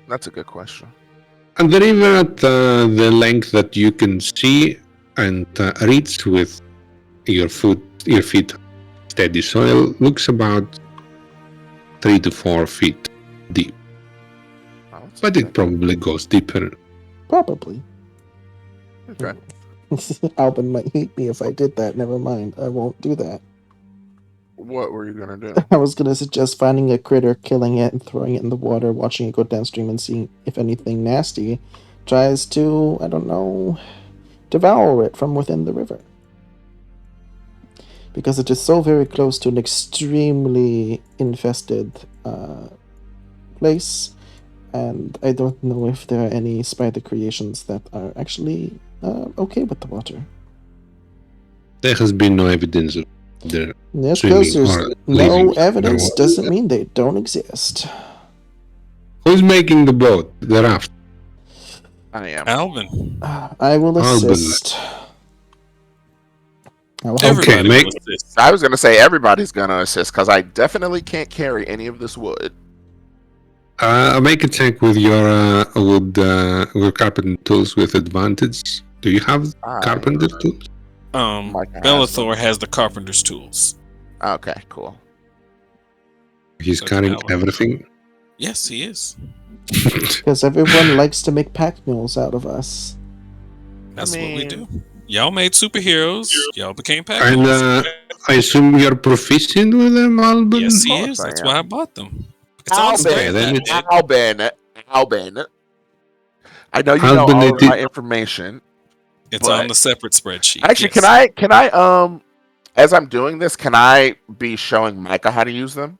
Speaker 1: that's a good question.
Speaker 4: And the river at the length that you can see and reach with your feet steady soil looks about 3 to 4 feet deep.
Speaker 1: Oh, that's
Speaker 4: But
Speaker 1: okay.
Speaker 4: it probably goes deeper.
Speaker 2: Probably.
Speaker 1: Okay.
Speaker 2: Albin might hate me if I did that. Never mind. I won't do that.
Speaker 1: What were you gonna do?
Speaker 2: I was gonna suggest finding a critter, killing it, and throwing it in the water, watching it go downstream, and seeing if anything nasty tries to, I don't know, devour it from within the river. Because it is so very close to an extremely infested place, and I don't know if there are any spider creations that are actually okay with the water.
Speaker 4: There has been no evidence of their
Speaker 2: Just
Speaker 4: swimming
Speaker 2: because there's
Speaker 4: or
Speaker 2: no
Speaker 4: living
Speaker 2: evidence
Speaker 4: underwater.
Speaker 2: doesn't mean they don't exist.
Speaker 4: Who's making the boat, the raft?
Speaker 1: I am.
Speaker 3: Alvin.
Speaker 2: I will
Speaker 4: Albin.
Speaker 2: assist. I will help.
Speaker 3: Everybody
Speaker 4: make-
Speaker 3: will assist.
Speaker 1: I was gonna say everybody's gonna assist because I definitely can't carry any of this wood.
Speaker 4: Make a check with your carpenter tools with advantage. Do you have carpenter tools?
Speaker 1: Micah has
Speaker 3: Bellathor has the carpenter's tools.
Speaker 1: Okay, cool.
Speaker 4: He's
Speaker 3: So
Speaker 4: carrying
Speaker 3: Albin.
Speaker 4: everything.
Speaker 3: Yes, he is.
Speaker 2: Because everyone likes to make pack mules out of us.
Speaker 3: That's what we
Speaker 1: mean-
Speaker 3: do. Y'all made superheroes. Y'all became pack
Speaker 4: And
Speaker 3: mules.
Speaker 4: I assume you're proficient with them, Albin?
Speaker 3: Yes, he
Speaker 1: course
Speaker 3: is.
Speaker 1: I
Speaker 3: That's
Speaker 1: am.
Speaker 3: why I bought them. It's on
Speaker 1: Albin,
Speaker 3: sale.
Speaker 4: then
Speaker 3: that
Speaker 4: it's-
Speaker 3: big.
Speaker 1: Albin. I know you
Speaker 4: Albin,
Speaker 1: know all of
Speaker 4: it-
Speaker 1: my information.
Speaker 3: It's
Speaker 1: but-
Speaker 3: on the separate spreadsheet.
Speaker 1: Actually,
Speaker 3: yes.
Speaker 1: can I as I'm doing this, can I be showing Micah how to use them?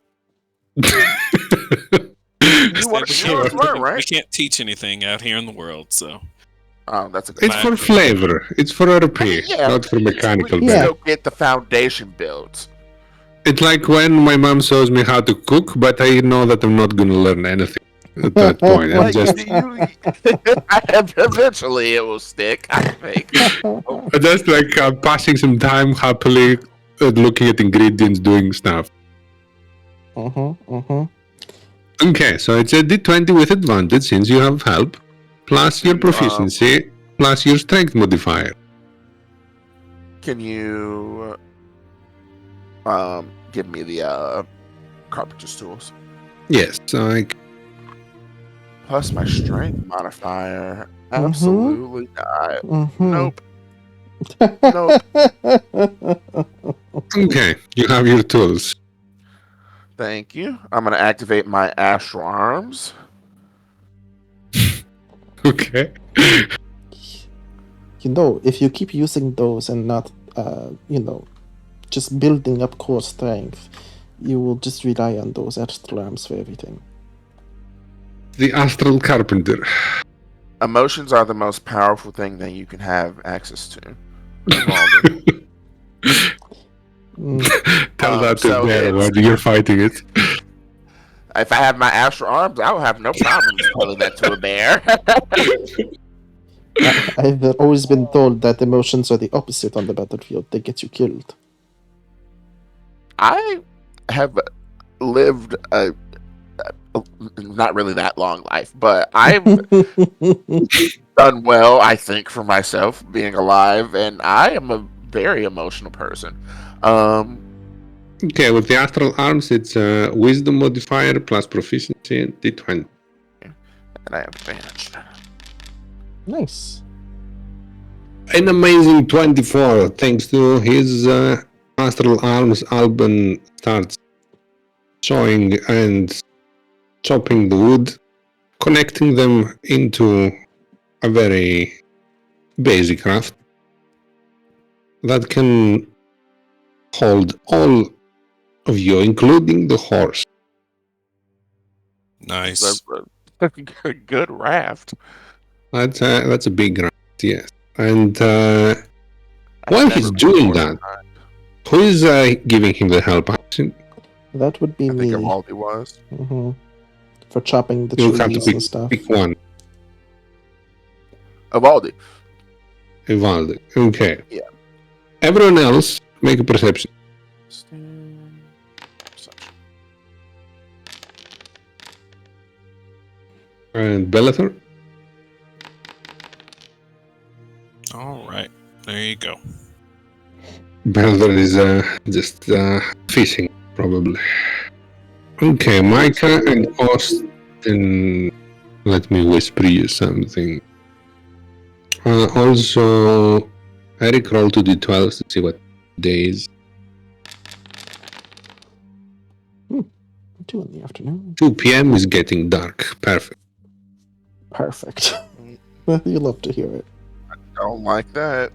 Speaker 3: Yes,
Speaker 1: You want
Speaker 3: we
Speaker 1: to
Speaker 3: can't-
Speaker 1: learn,
Speaker 3: We
Speaker 1: right?
Speaker 3: can't teach anything out here in the world, so
Speaker 1: Oh, that's a good
Speaker 4: It's for flavor. It's for RP,
Speaker 1: Yeah.
Speaker 4: not for mechanical
Speaker 1: We
Speaker 2: Yeah.
Speaker 4: benefit.
Speaker 1: still get the foundation built.
Speaker 4: It's like when my mom shows me how to cook, but I know that I'm not going to learn anything at that point. I'm
Speaker 1: Like,
Speaker 4: just
Speaker 1: eventually it will stick, I think.
Speaker 4: just like passing some time happily looking at ingredients, doing stuff. Okay, so it's a d20 with advantage since you have help, plus your proficiency, plus your strength modifier.
Speaker 1: Can you give me the carpenter's tools?
Speaker 4: Yes, so
Speaker 1: Plus my strength modifier. Absolutely not. Nope. Nope.
Speaker 4: okay, you have your tools.
Speaker 1: Thank you. I'm gonna activate my astral arms.
Speaker 4: Okay.
Speaker 2: If you keep using those and not, just building up core strength, you will just rely on those astral arms for everything.
Speaker 4: The astral carpenter.
Speaker 1: Emotions are the most powerful thing that you can have access to.
Speaker 4: Tell that to
Speaker 1: so
Speaker 4: bear
Speaker 1: it's-
Speaker 4: when you're fighting it.
Speaker 1: If I have my astral arms, I will have no problems telling that to a bear.
Speaker 2: I've always been told that emotions are the opposite on the battlefield. They get you killed.
Speaker 1: I have lived a not really that long life, but I've done well, I think, for myself being alive, and I am a very emotional person.
Speaker 4: Okay, with the astral arms, it's a wisdom modifier plus proficiency and d20.
Speaker 1: And I have advantage.
Speaker 2: Nice.
Speaker 4: An amazing 24. Thanks to his astral arms, Albin starts sawing and chopping the wood, connecting them into a very basic raft that can hold all of you, including the horse.
Speaker 3: Nice.
Speaker 1: That's a good raft.
Speaker 4: That's a big raft, yes. And while
Speaker 1: I've
Speaker 4: he's
Speaker 1: never
Speaker 4: doing
Speaker 1: been
Speaker 4: that, who is giving him the help action?
Speaker 2: That would be
Speaker 1: I think
Speaker 2: me.
Speaker 1: Evaldi was.
Speaker 2: For chopping the
Speaker 4: You'll have to
Speaker 2: trees and stuff.
Speaker 4: pick one.
Speaker 1: Evaldi.
Speaker 4: Evalde. Okay.
Speaker 1: Yeah.
Speaker 4: Everyone else, make a perception.
Speaker 1: Perception.
Speaker 4: And Bellator?
Speaker 3: All right. There you go.
Speaker 4: Bellator is just fishing, probably. Okay, Micah and Austin. Let me whisper you something. Also, Eric, roll 2d12 to see what days.
Speaker 2: 2 in the afternoon.
Speaker 4: 2 p.m. is getting dark. Perfect.
Speaker 2: Perfect. You love to hear it.
Speaker 1: Don't like that.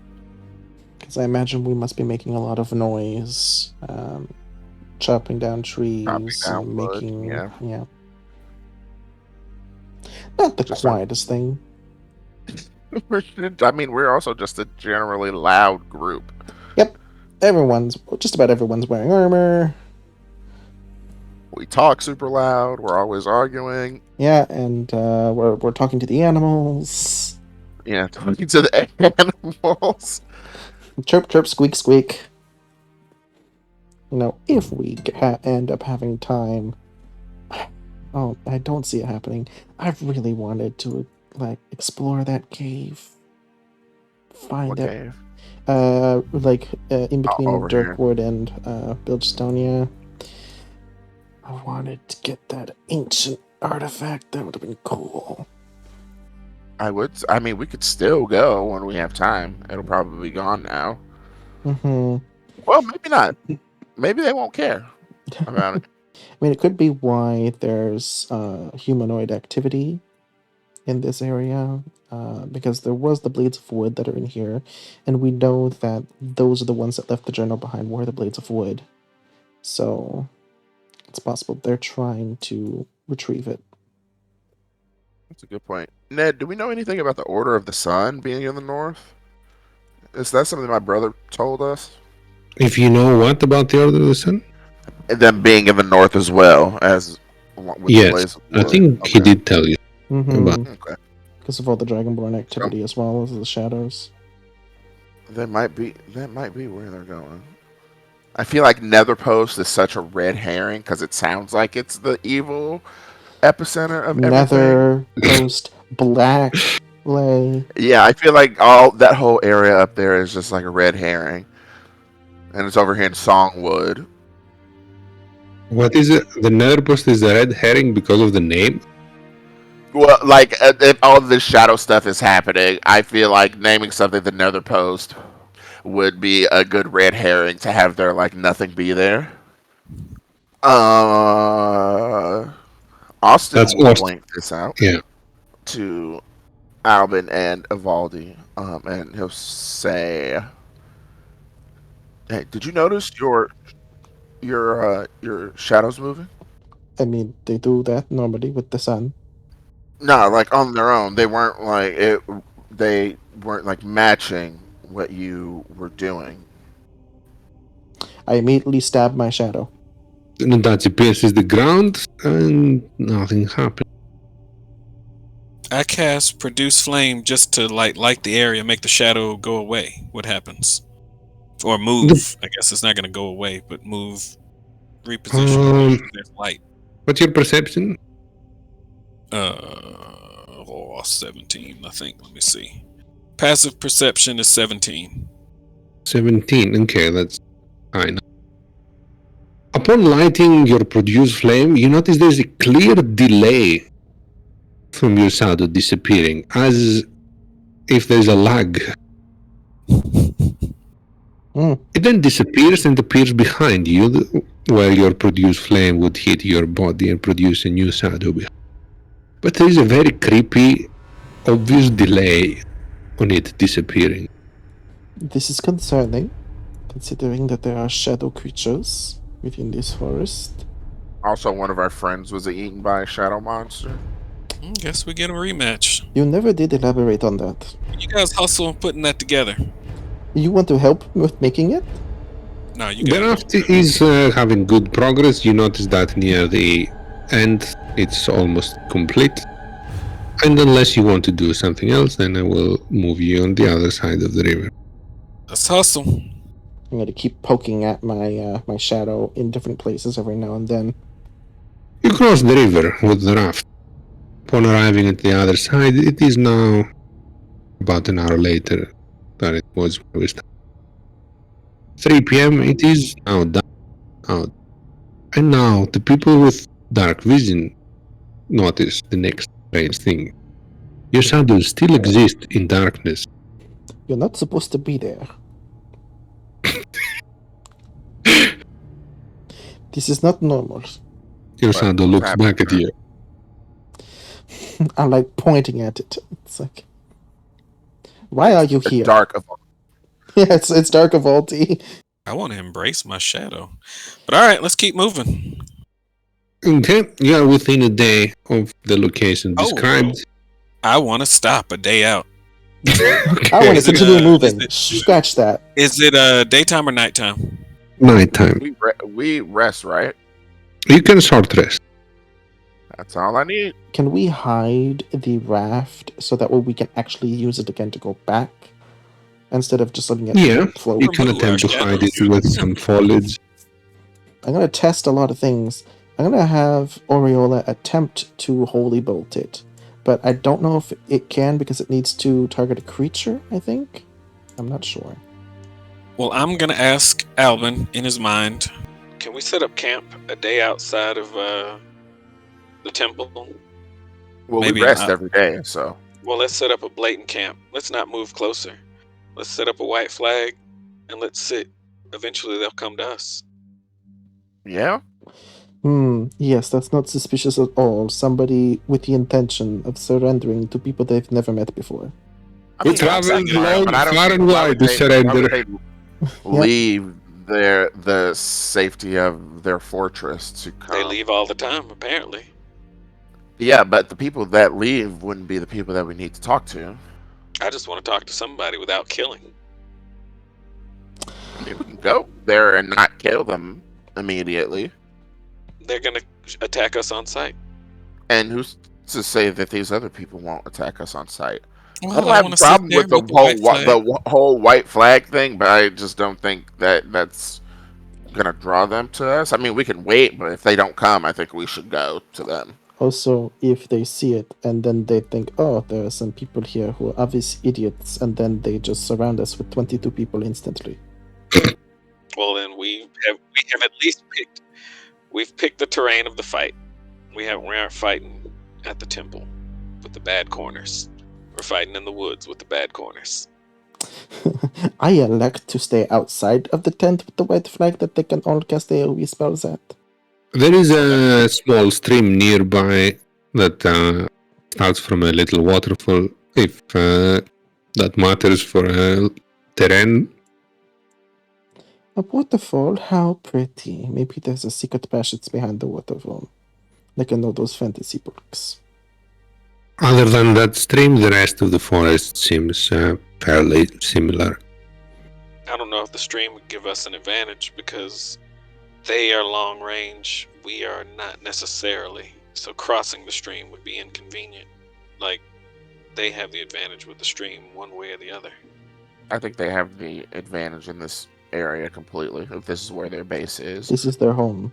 Speaker 2: Because I imagine we must be making a lot of noise, chopping down trees,
Speaker 1: down wood,
Speaker 2: making
Speaker 1: yeah.
Speaker 2: Not the
Speaker 1: Just
Speaker 2: quietest thing.
Speaker 1: I mean, we're also just a generally loud group.
Speaker 2: Yep, just about everyone's wearing armor.
Speaker 1: We talk super loud. We're always arguing.
Speaker 2: Yeah, and we're talking to the animals.
Speaker 1: Yeah, talking to the animals.
Speaker 2: Chirp, chirp, squeak, squeak. You know, if we end up having time. Oh, I don't see it happening. I've really wanted to, explore that cave. Find
Speaker 1: What
Speaker 2: that.
Speaker 1: cave?
Speaker 2: In between
Speaker 1: over here.
Speaker 2: Dirkwood and Bilgestonia. I wanted to get that ancient artifact. That would have been cool.
Speaker 1: I mean, we could still go when we have time. It'll probably be gone now.
Speaker 2: Mm-hmm.
Speaker 1: Well, maybe not. Maybe they won't care about it.
Speaker 2: I mean, it could be why there's humanoid activity in this area, because there was the Blades of Wood that are in here, and we know that those are the ones that left the journal behind were the Blades of Wood. So it's possible they're trying to retrieve it.
Speaker 1: That's a good point. Ned, do we know anything about the Order of the Sun being in the north? Is that something my brother told us?
Speaker 4: If you know what about the Order of the Sun?
Speaker 1: And them being in the north as well as with
Speaker 4: Yes,
Speaker 1: the Blaze of Wood.
Speaker 4: I think he did tell you.
Speaker 2: Mm-hmm.
Speaker 1: Okay.
Speaker 2: Because of all the Dragonborn activity as well as the shadows.
Speaker 1: That might be where they're going. I feel like Netherpost is such a red herring because it sounds like it's the evil epicenter of everything.
Speaker 2: Netherpost, Black Lay.
Speaker 1: Yeah, I feel like all that whole area up there is just like a red herring, and it's over here in Songwood.
Speaker 4: What is it? The Netherpost is a red herring because of the name?
Speaker 1: Well, like if all this shadow stuff is happening, I feel like naming something the Netherpost would be a good red herring to have there like nothing be there. Austin
Speaker 4: That's
Speaker 1: will
Speaker 4: Austin.
Speaker 1: point this out
Speaker 4: Yeah.
Speaker 1: to Albin and Evaldi, and he'll say, "Hey, did you notice your shadows moving?"
Speaker 2: I mean, they do that normally with the sun.
Speaker 1: No, like on their own. They weren't like it. They weren't like matching what you were doing.
Speaker 2: I immediately stab my shadow.
Speaker 4: And that pierces the ground and nothing happens.
Speaker 3: I cast Produce Flame just to light the area, make the shadow go away. What happens? Or move. I guess it's not going to go away, but move, reposition. There's light.
Speaker 4: What's your perception?
Speaker 3: 17, I think. Let me see. Passive perception is 17.
Speaker 4: 17. Okay, that's fine. Upon lighting your Produce Flame, you notice there's a clear delay from your shadow disappearing, as if there's a lag. It then disappears and appears behind you, where your Produce Flame would hit your body and produce a new shadow behind. But there is a very creepy, obvious delay on it disappearing.
Speaker 2: This is concerning, considering that there are shadow creatures within this forest.
Speaker 1: Also, one of our friends was eaten by a shadow monster.
Speaker 3: Guess we get a rematch.
Speaker 2: You never did elaborate on that.
Speaker 3: You guys hustle on putting that together.
Speaker 2: You want to help with making it?
Speaker 3: No, you got
Speaker 4: Thereafter is having good progress. You notice that near the end, it's almost complete. And unless you want to do something else, then I will move you on the other side of the river.
Speaker 3: Let's hustle.
Speaker 2: I'm going to keep poking at my shadow in different places every now and then.
Speaker 4: You cross the river with the raft. Upon arriving at the other side, it is now about an hour later than it was when we started. 3 p.m. It is now dark out. And now the people with dark vision notice the next strange thing. Your shadows still exist in darkness.
Speaker 2: You're not supposed to be there. This is not normal.
Speaker 4: Your
Speaker 1: What
Speaker 4: shadow
Speaker 1: was
Speaker 4: looks
Speaker 1: happening?
Speaker 4: back at you.
Speaker 2: I'm like pointing at it. It's like, why are you
Speaker 1: The
Speaker 2: here?
Speaker 1: dark of
Speaker 2: Yeah, it's dark of Alti.
Speaker 3: I want to embrace my shadow. But all right, let's keep moving.
Speaker 4: Okay, you are within a day of the location described.
Speaker 3: I want to stop a day out.
Speaker 2: I want to
Speaker 3: Is it,
Speaker 2: continue
Speaker 3: is
Speaker 2: moving.
Speaker 3: it-
Speaker 2: Scratch that.
Speaker 3: Is it daytime or nighttime?
Speaker 4: Nighttime.
Speaker 1: we rest, right?
Speaker 4: You can short rest.
Speaker 1: That's all I need.
Speaker 2: Can we hide the raft so that way we can actually use it again to go back instead of just letting it
Speaker 4: Yeah,
Speaker 2: float?
Speaker 4: you can
Speaker 3: Remove
Speaker 4: attempt
Speaker 3: our
Speaker 4: to hide
Speaker 3: shadows.
Speaker 4: it with some foliage.
Speaker 2: I'm gonna test a lot of things. I'm gonna have Oriola attempt to holy bolt it, but I don't know if it can because it needs to target a creature. I think. I'm not sure.
Speaker 3: Well, I'm going to ask Alvin in his mind. Can we set up camp a day outside of the temple?
Speaker 1: Well,
Speaker 3: Maybe
Speaker 1: we rest
Speaker 3: not.
Speaker 1: every day, so
Speaker 3: Well, let's set up a blatant camp. Let's not move closer. Let's set up a white flag and let's sit. Eventually, they'll come to us.
Speaker 1: yeah.
Speaker 2: Yes, that's not suspicious at all. Somebody with the intention of surrendering to people they've never met before.
Speaker 1: I
Speaker 4: We traveled long, far and wide to surrender.
Speaker 1: Why would they leave the safety of their fortress to come?
Speaker 3: They leave all the time, apparently.
Speaker 1: Yeah, but the people that leave wouldn't be the people that we need to talk to.
Speaker 3: I just want to talk to somebody without killing.
Speaker 1: I mean, we can go there and not kill them immediately.
Speaker 3: They're going to attack us on sight.
Speaker 1: And who's to say that these other people won't attack us on sight? I
Speaker 3: Well,
Speaker 1: don't have a
Speaker 3: wanna sit
Speaker 1: problem
Speaker 3: there
Speaker 1: with the
Speaker 3: white flag.
Speaker 1: whole white flag thing, but I just don't think that that's gonna draw them to us. I mean, we can wait, but if they don't come, I think we should go to them.
Speaker 2: Also, if they see it and then they think, oh, there are some people here who are obvious idiots, and then they just surround us with 22 people instantly.
Speaker 3: Well, then we have at least picked the terrain of the fight. We aren't fighting at the temple with the bad corners. We're fighting in the woods with the bad corners.
Speaker 2: I elect to stay outside of the tent with the white flag that they can all cast AoE spells at.
Speaker 4: There is a small stream nearby that starts from a little waterfall, if that matters for terrain.
Speaker 2: A waterfall? How pretty. Maybe there's a secret passage behind the waterfall. Like in all those fantasy books.
Speaker 4: Other than that stream, the rest of the forest seems fairly similar.
Speaker 3: I don't know if the stream would give us an advantage because they are long range. We are not necessarily. So crossing the stream would be inconvenient. Like, they have the advantage with the stream one way or the other.
Speaker 1: I think they have the advantage in this area completely, if this is where their base is.
Speaker 2: This is their home.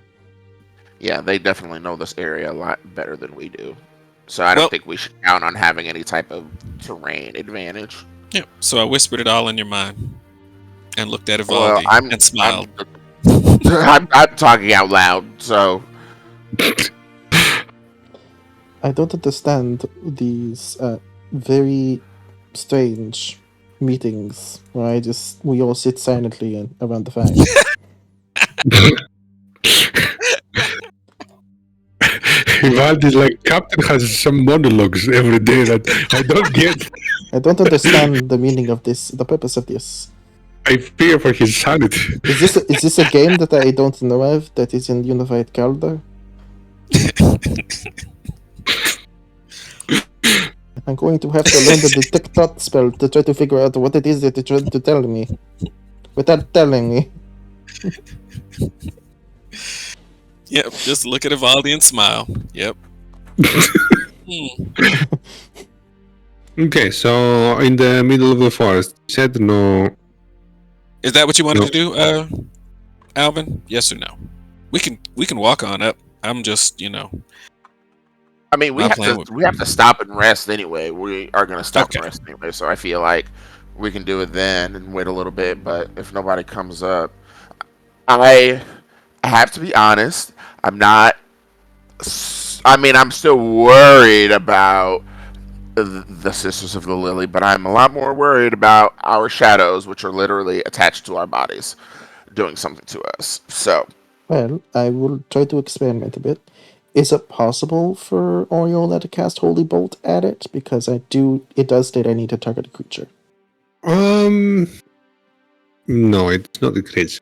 Speaker 1: Yeah, they definitely know this area a lot better than we do. So I don't think we should count on having any type of terrain advantage.
Speaker 3: Yeah. So I whispered it all in your mind and looked at
Speaker 1: Well,
Speaker 3: Ivaldi and smiled.
Speaker 1: I'm talking out loud, so
Speaker 2: I don't understand these very strange meetings where we all sit silently around the fire.
Speaker 4: Ivaldi's like, Captain has some monologues every day that I don't get.
Speaker 2: I don't understand the meaning of this, the purpose of this.
Speaker 4: I fear for his sanity.
Speaker 2: Is this a game that I don't know of that is in Unified Calendar? I'm going to have to learn the detect thought spell to try to figure out what it is that you're trying to tell me. Without telling me.
Speaker 3: Yep. Just look at Ivaldi and smile. Yep.
Speaker 4: Okay, so in the middle of the forest, you said no.
Speaker 3: Is that what you wanted
Speaker 4: No.
Speaker 3: to do, Alvin? Yes or no? We can walk on up. I'm just,
Speaker 1: I mean,
Speaker 3: my plan would.
Speaker 1: we have to stop and rest anyway. We are gonna stop and
Speaker 3: Okay.
Speaker 1: rest anyway. So I feel like we can do it then and wait a little bit. But if nobody comes up, I have to be honest. I'm not. I mean, I'm still worried about the Sisters of the Lily, but I'm a lot more worried about our shadows, which are literally attached to our bodies, doing something to us. So,
Speaker 2: Well, I will try to experiment a bit. Is it possible for Oriola to cast Holy Bolt at it? Because it does state I need to target a creature.
Speaker 4: No, it's not the case.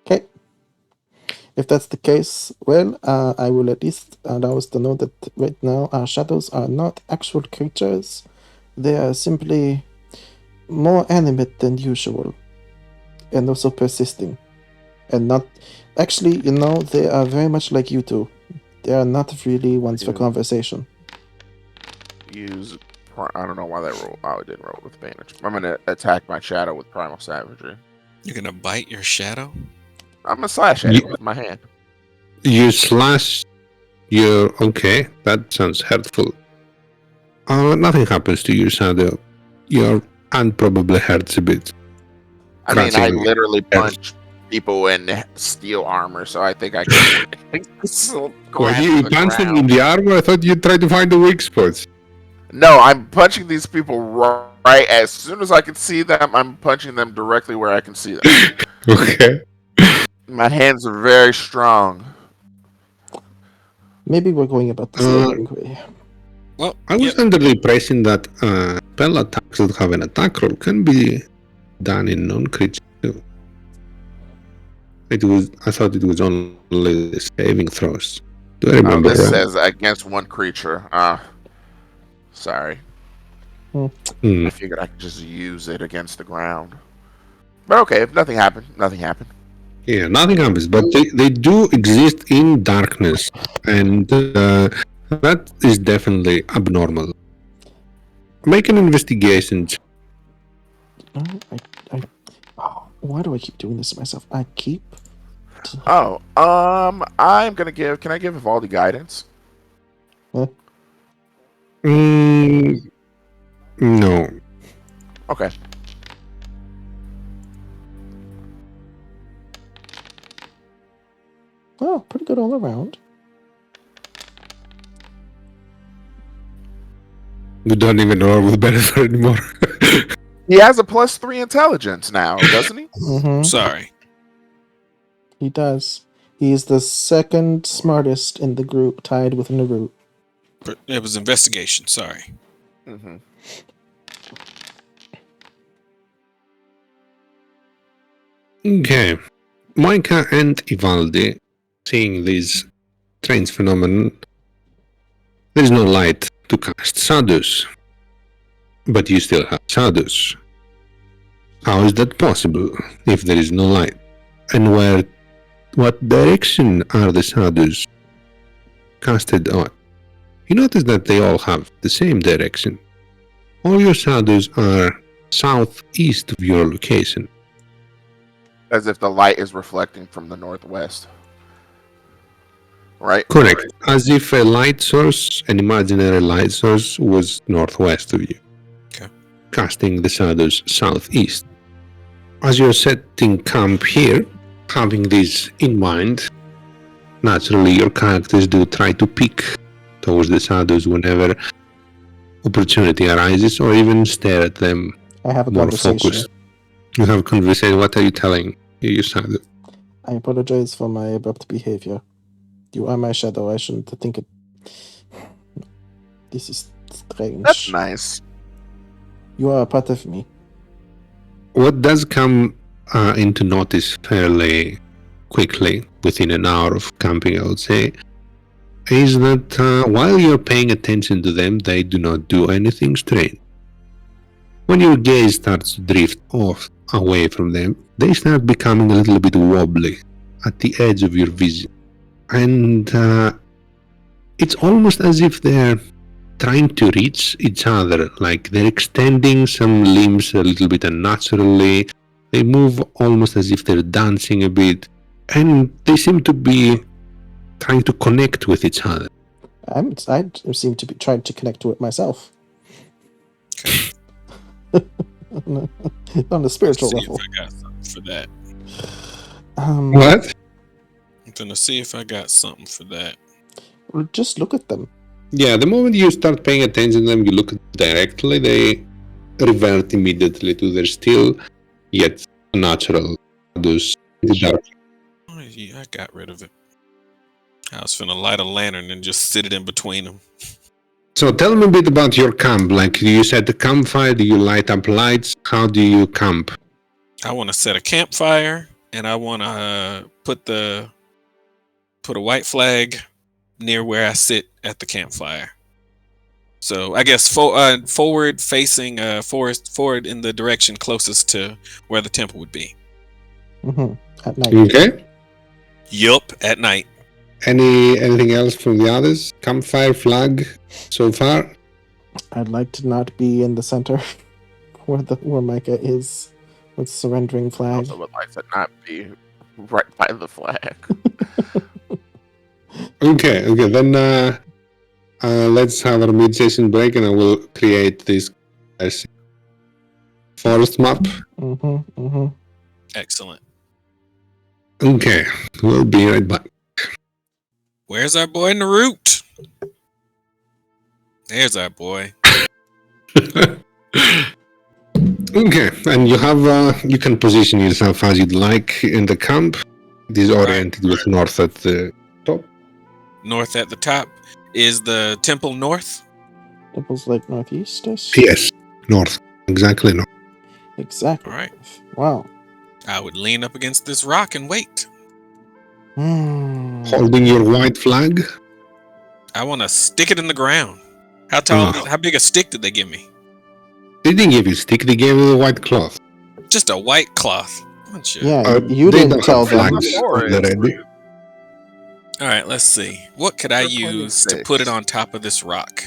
Speaker 2: Okay. If that's the case, well, I will at least allow us to know that right now our shadows are not actual creatures. They are simply more animate than usual, and also persisting. And not. Actually, they are very much like you two. They are not really ones for
Speaker 1: Yeah.
Speaker 2: conversation.
Speaker 1: use. I don't know why that roll. Oh, it didn't roll with advantage. I'm gonna attack my shadow with primal savagery.
Speaker 3: You're gonna bite your shadow?
Speaker 1: I'm gonna slash at
Speaker 4: You,
Speaker 1: it with my hand.
Speaker 4: you slash your. Okay, that sounds hurtful. Nothing happens to your shadow. Your hand probably hurts a bit.
Speaker 1: I mean, I
Speaker 4: Crashing.
Speaker 1: literally punch people in steel armor, so I think I can.
Speaker 4: Well,
Speaker 1: grab
Speaker 4: you
Speaker 1: the
Speaker 4: punched them in
Speaker 1: ground.
Speaker 4: the armor. I thought you'd try to find the weak spots.
Speaker 1: No, I'm punching these people right as soon as I can see them. I'm punching them directly where I can see them.
Speaker 4: Okay.
Speaker 1: My hands are very strong.
Speaker 2: Maybe we're going about this the wrong way.
Speaker 3: Well,
Speaker 4: I was
Speaker 3: yep.
Speaker 4: under the impression that spell attacks that have an attack roll can be done in non-creature too. I thought it was only the saving throws. Do I
Speaker 1: Oh,
Speaker 4: remember
Speaker 1: this
Speaker 4: wrong?
Speaker 1: says against one creature. Sorry.
Speaker 4: Hmm.
Speaker 1: I figured I could just use it against the ground. But okay, if nothing happened, nothing happened.
Speaker 4: Yeah, nothing happens, but they do exist in darkness, and that is definitely abnormal. Make an investigation.
Speaker 2: Why do I keep doing this to myself? I'm
Speaker 1: gonna give. Can I give Vivaldi guidance?
Speaker 4: No.
Speaker 1: Okay.
Speaker 2: Oh, pretty good all around.
Speaker 4: We don't even roll with benefit anymore.
Speaker 1: He has a +3 intelligence now, doesn't he?
Speaker 2: Mm-hmm.
Speaker 3: Sorry.
Speaker 2: He does. He is the second smartest in the group, tied with Naru.
Speaker 3: It was investigation. Sorry.
Speaker 1: Mm-hmm.
Speaker 4: Okay. Micah and Ivaldi, seeing this strange phenomenon, there is no light to cast shadows. But you still have shadows. How is that possible if there is no light? And what direction are the shadows casted on? You notice that they all have the same direction. All your shadows are southeast of your location.
Speaker 1: As if the light is reflecting from the northwest. Right?
Speaker 4: Correct. As if a light source, an imaginary light source, was northwest of you.
Speaker 3: Okay.
Speaker 4: Casting the shadows southeast. As you're setting camp here, having this in mind, naturally your characters do try to peek towards the shadows whenever opportunity arises, or even stare at them
Speaker 2: I have a
Speaker 4: more
Speaker 2: conversation.
Speaker 4: focused. You have a conversation. What are you telling your shadow?
Speaker 2: I apologize for my abrupt behavior. You are my shadow. I shouldn't think it. This is strange.
Speaker 1: That's nice.
Speaker 2: You are a part of me.
Speaker 4: What does come into notice fairly quickly, within an hour of camping, I would say, is that while you're paying attention to them, they do not do anything strange. When your gaze starts to drift off away from them, they start becoming a little bit wobbly at the edge of your vision. And it's almost as if they're trying to reach each other. Like they're extending some limbs a little bit unnaturally. They move almost as if they're dancing a bit. And they seem to be trying to connect with each other.
Speaker 2: I seem to be trying to connect to it myself. On a spiritual
Speaker 3: Let's see
Speaker 2: level.
Speaker 3: if I got something for that.
Speaker 4: What?
Speaker 3: I'm gonna see if I got something for that.
Speaker 2: Just look at them.
Speaker 4: Yeah, the moment you start paying attention to them, you look directly, they revert immediately to their still, yet natural shadows in the dark.
Speaker 3: Oh, yeah, I got rid of it. I was finna light a lantern and just sit it in between them.
Speaker 4: So tell me a bit about your camp. Like, you set a campfire, do you light up lights? How do you camp?
Speaker 3: I want to set a campfire, and I want to put a white flag near where I sit at the campfire. So I guess forward facing forward in the direction closest to where the temple would be.
Speaker 2: At night.
Speaker 4: Okay.
Speaker 3: Yup, at night.
Speaker 4: Anything else from the others? Campfire, flag, so far?
Speaker 2: I'd like to not be in the center where Micah is with surrendering flag.
Speaker 1: Also would like to not be right by the flag.
Speaker 4: Okay, then let's have a mid-session break and I will create this forest map.
Speaker 3: Excellent.
Speaker 4: Okay, we'll be right back.
Speaker 3: Where's our boy Narut? There's our boy.
Speaker 4: Okay, and you have you can position yourself as you'd like in the camp. It is oriented with north at the top.
Speaker 3: North at the top. Is the temple north?
Speaker 2: Temple's like northeast-ish?
Speaker 4: Yes, north. Exactly north.
Speaker 2: Exactly.
Speaker 3: All right.
Speaker 2: Wow.
Speaker 3: I would lean up against this rock and wait.
Speaker 4: Holding your white flag.
Speaker 3: I want to stick it in the ground. How tall? How big a stick did they give me?
Speaker 4: They didn't give you a stick, they gave you a white cloth.
Speaker 3: Just a white cloth.
Speaker 2: Yeah, you didn't tell them.
Speaker 4: Already.
Speaker 3: All right, let's see. What could I use to put it on top of this rock?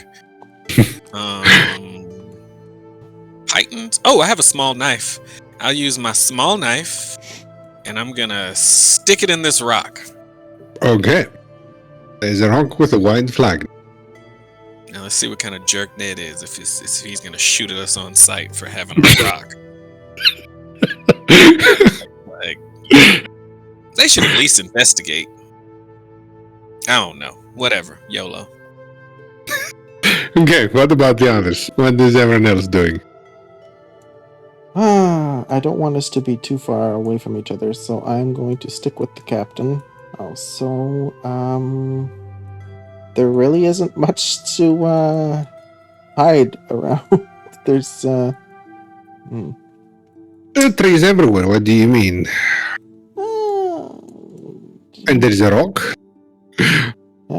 Speaker 3: Heightened? Oh, I have a small knife. I'll use my small knife, and I'm gonna stick it in this rock.
Speaker 4: Okay. There's a rock with a white flag.
Speaker 3: Now let's see what kind of jerk Ned is. If he's gonna shoot at us on sight for having a rock. Like, they should at least investigate. I don't know. Whatever. YOLO.
Speaker 4: Okay, what about the others? What is everyone else doing?
Speaker 2: I don't want us to be too far away from each other, so I'm going to stick with the captain. Also, there really isn't much to hide around. There's
Speaker 4: There are trees everywhere, what do you mean? And there's a rock?
Speaker 2: Yeah,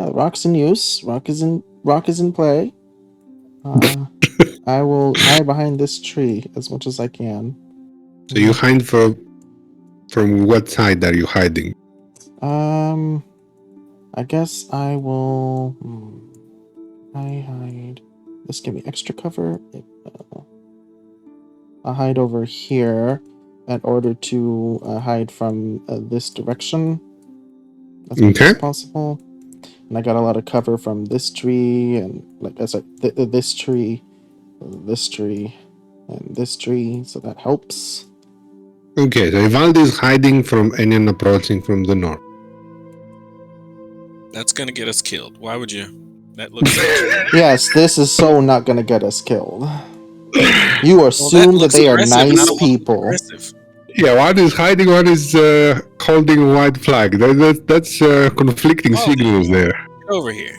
Speaker 2: the rock's in use. Rock is in play. I will hide behind this tree as much as I can.
Speaker 4: So you hide from what side are you hiding?
Speaker 2: I guess I will. I hide. This give me extra cover. I'll hide over here in order to hide from this direction as much as possible. And I got a lot of cover from this tree and like I said, this tree, and this tree, so that helps.
Speaker 4: Okay, so Ivaldi is hiding from anyone approaching from the north.
Speaker 3: That's gonna get us killed. Why would you? That looks
Speaker 2: Yes, this is so not gonna get us killed. You assume that they are nice people.
Speaker 4: Yeah, one is hiding, one is holding a white flag. That's conflicting signals there.
Speaker 3: Get over here.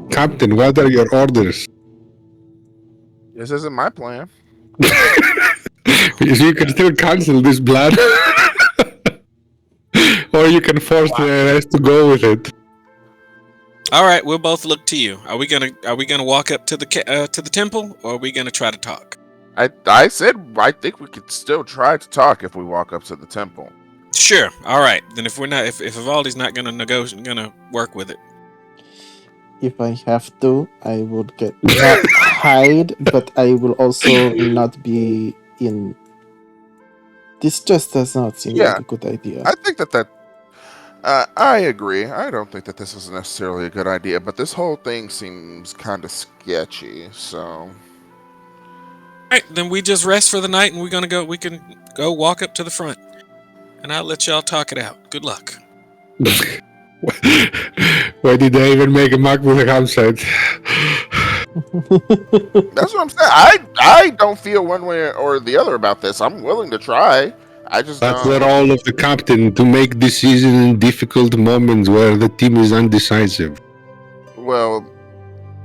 Speaker 4: Captain, what are your orders?
Speaker 1: This isn't my plan.
Speaker 4: You can still cancel this blood. Or you can force the rest to go with it.
Speaker 3: All right, we'll both look to you. Are we gonna walk up to the temple, or are we gonna try to talk?
Speaker 1: I said I think we could still try to talk if we walk up to the temple.
Speaker 3: Sure. All right. Then if we're not, if Vivaldi's not gonna work with it.
Speaker 2: If I have to, I would get not hide, but I will also not be in. This just does not seem like
Speaker 1: Yeah,
Speaker 2: a good idea.
Speaker 1: I think that I agree. I don't think that this is necessarily a good idea, but this whole thing seems kind of sketchy. So
Speaker 3: Alright, then we just rest for the night and we can go walk up to the front. And I'll let y'all talk it out. Good luck.
Speaker 4: Why did I even make a mark with a campsite?
Speaker 1: that's what I'm saying. I don't feel one way or the other about this. I'm willing to try. I just
Speaker 4: That's the
Speaker 1: don't.
Speaker 4: role of the captain, to make decisions in difficult moments where the team is undecisive.
Speaker 1: Well,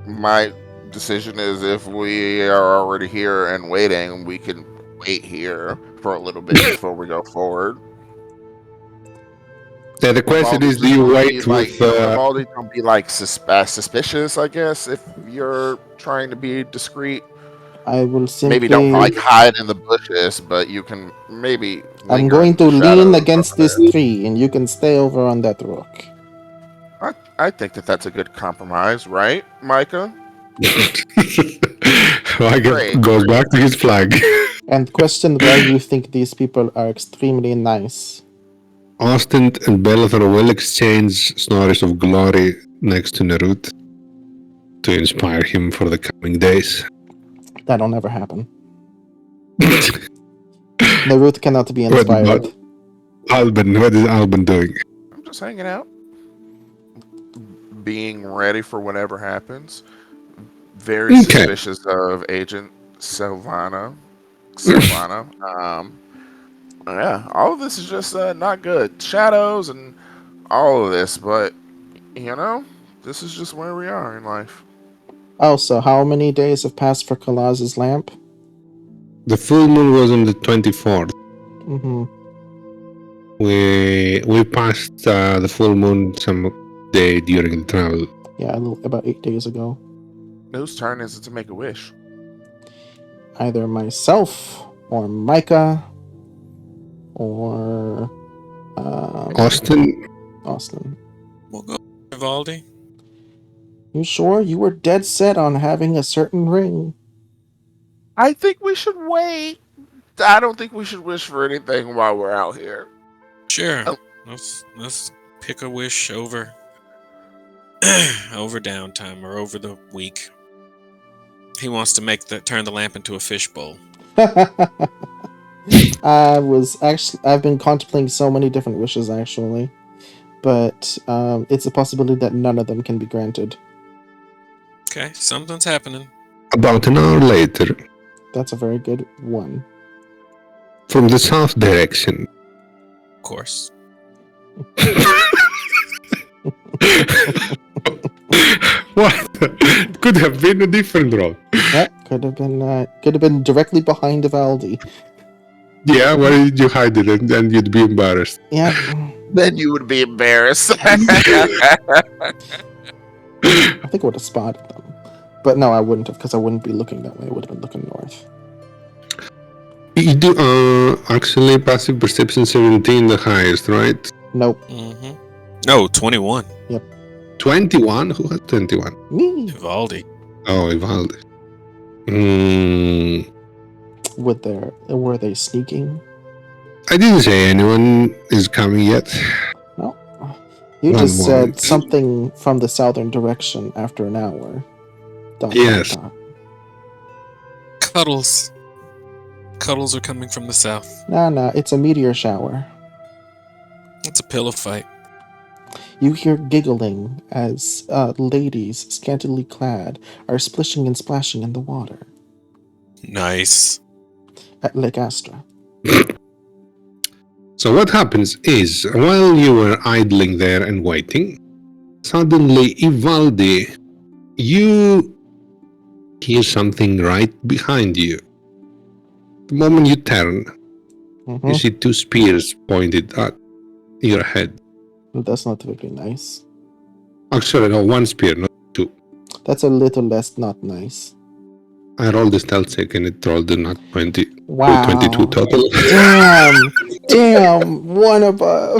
Speaker 1: my decision is if we are already here and waiting, we can wait here for a little bit before we go forward.
Speaker 4: Yeah, the question
Speaker 1: Vivaldi's
Speaker 4: is, do
Speaker 1: just
Speaker 4: you
Speaker 1: gonna be
Speaker 4: wait
Speaker 1: like
Speaker 4: with...
Speaker 1: Vivaldi's gonna be like suspicious, I guess, if you're trying to be discreet.
Speaker 2: I will
Speaker 1: Maybe don't
Speaker 2: simply.
Speaker 1: like hide in the bushes, but you can maybe
Speaker 2: I'm
Speaker 1: linger
Speaker 2: going
Speaker 1: in
Speaker 2: to
Speaker 1: the
Speaker 2: lean
Speaker 1: shadows
Speaker 2: against
Speaker 1: over
Speaker 2: this
Speaker 1: there.
Speaker 2: tree, and you can stay over on that rock.
Speaker 1: I think that that's a good compromise, right, Micah? Great.
Speaker 4: Goes back to his flag.
Speaker 2: And question why you think these people are extremely nice.
Speaker 4: Austin and Bellathor will exchange stories of glory next to Nerut to inspire him for the coming days.
Speaker 2: That'll never happen. Narut cannot be
Speaker 4: What about
Speaker 2: inspired.
Speaker 4: Alban? What is Alban doing?
Speaker 1: I'm just hanging out, being ready for whatever happens. Very
Speaker 4: Okay.
Speaker 1: suspicious of Agent Xelvana. Yeah, all of this is just not good. Shadows and all of this, but this is just where we are in life.
Speaker 2: Also, how many days have passed for Kalaz's lamp?
Speaker 4: The full moon was on the 24th.
Speaker 2: Mm-hmm.
Speaker 4: We passed the full moon some day during the travel.
Speaker 2: Yeah, about 8 days ago.
Speaker 1: Whose turn is it to make a wish?
Speaker 2: Either myself or Micah or
Speaker 4: Austin?
Speaker 2: Austin.
Speaker 3: We'll go, Vivaldi.
Speaker 2: You sure? You were dead set on having a certain ring.
Speaker 1: I think we should wait. I don't think we should wish for anything while we're out here.
Speaker 3: Sure.
Speaker 1: Oh.
Speaker 3: Let's pick a wish over over downtime or over the week. He wants to turn the lamp into a fishbowl.
Speaker 2: I've been contemplating so many different wishes actually, but it's a possibility that none of them can be granted.
Speaker 3: Okay, something's happening.
Speaker 4: About an hour later,
Speaker 2: That's a very good one.
Speaker 4: from the south direction.
Speaker 3: Of course.
Speaker 4: What? Could have been a different road.
Speaker 2: That could have been directly behind Vivaldi.
Speaker 4: Yeah, why did you hide it and you'd be embarrassed?
Speaker 2: Yeah.
Speaker 1: Then you would be embarrassed.
Speaker 2: I think I would have spotted them. But no, I wouldn't have, because I wouldn't be looking that way. I would have been looking north.
Speaker 4: You do actually passive perception 17 the highest, right?
Speaker 2: Nope.
Speaker 3: Mm-hmm. No, 21.
Speaker 4: 21? Who has 21?
Speaker 2: Me.
Speaker 3: Vivaldi.
Speaker 4: Oh, Ivaldi.
Speaker 2: Were they sneaking?
Speaker 4: I didn't say anyone is coming yet.
Speaker 2: No. You
Speaker 4: One
Speaker 2: just
Speaker 4: moment.
Speaker 2: said something from the southern direction after an hour.
Speaker 4: Yes.
Speaker 3: Cuddles. Cuddles are coming from the south.
Speaker 2: Nah, it's a meteor shower.
Speaker 3: It's a pillow fight.
Speaker 2: You hear giggling as ladies, scantily clad, are splishing and splashing in the water
Speaker 3: Nice.
Speaker 2: at Lake Astra.
Speaker 4: So what happens is, while you were idling there and waiting, suddenly, Ivaldi, you hear something right behind you. The moment you turn,
Speaker 2: Mm-hmm.
Speaker 4: you see two spears pointed at your head.
Speaker 2: That's not very nice.
Speaker 4: Actually, no, one spear, not two.
Speaker 2: That's a little less not nice.
Speaker 4: I rolled the stealth check and it rolled a not 20.
Speaker 2: Wow.
Speaker 4: 22 total.
Speaker 2: Damn, one above.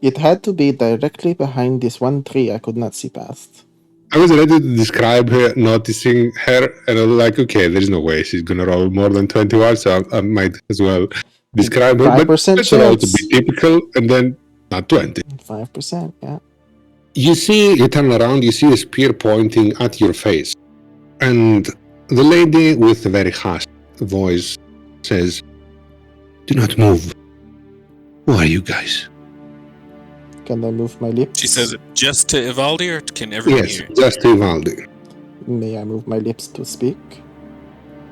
Speaker 2: It had to be directly behind this one tree I could not see past.
Speaker 4: I was ready to describe her, noticing her, and I was like, okay, there's no way she's gonna roll more than 21, so I might as well describe her. But
Speaker 2: 5%
Speaker 4: let's roll to be
Speaker 2: chance.
Speaker 4: typical, and then not 20.
Speaker 2: 5%, yeah.
Speaker 4: You turn around, you see a spear pointing at your face. And the lady with a very harsh voice says, "Do not move. Who are you guys?"
Speaker 2: Can I move my lips?
Speaker 3: She says it just to Ivaldi, or can everyone
Speaker 4: Yes,
Speaker 3: hear it?
Speaker 4: just Ivaldi.
Speaker 2: May I move my lips to speak?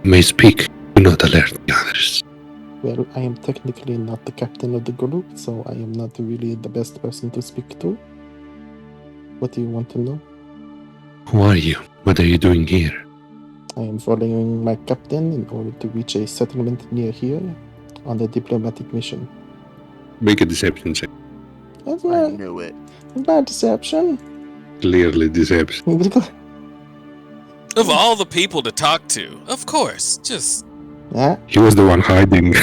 Speaker 4: May speak, do not alert the others.
Speaker 2: Well, I am technically not the captain of the group, so I am not really the best person to speak to. What do you want to know?
Speaker 4: Who are you? What are you doing here?
Speaker 2: I am following my captain in order to reach a settlement near here on a diplomatic mission.
Speaker 4: Make a deception check.
Speaker 2: That's
Speaker 1: I
Speaker 2: not,
Speaker 1: knew it.
Speaker 2: not deception.
Speaker 4: Clearly deception.
Speaker 3: Of all the people to talk to, of course. Just
Speaker 2: Yeah.
Speaker 4: He was the one hiding.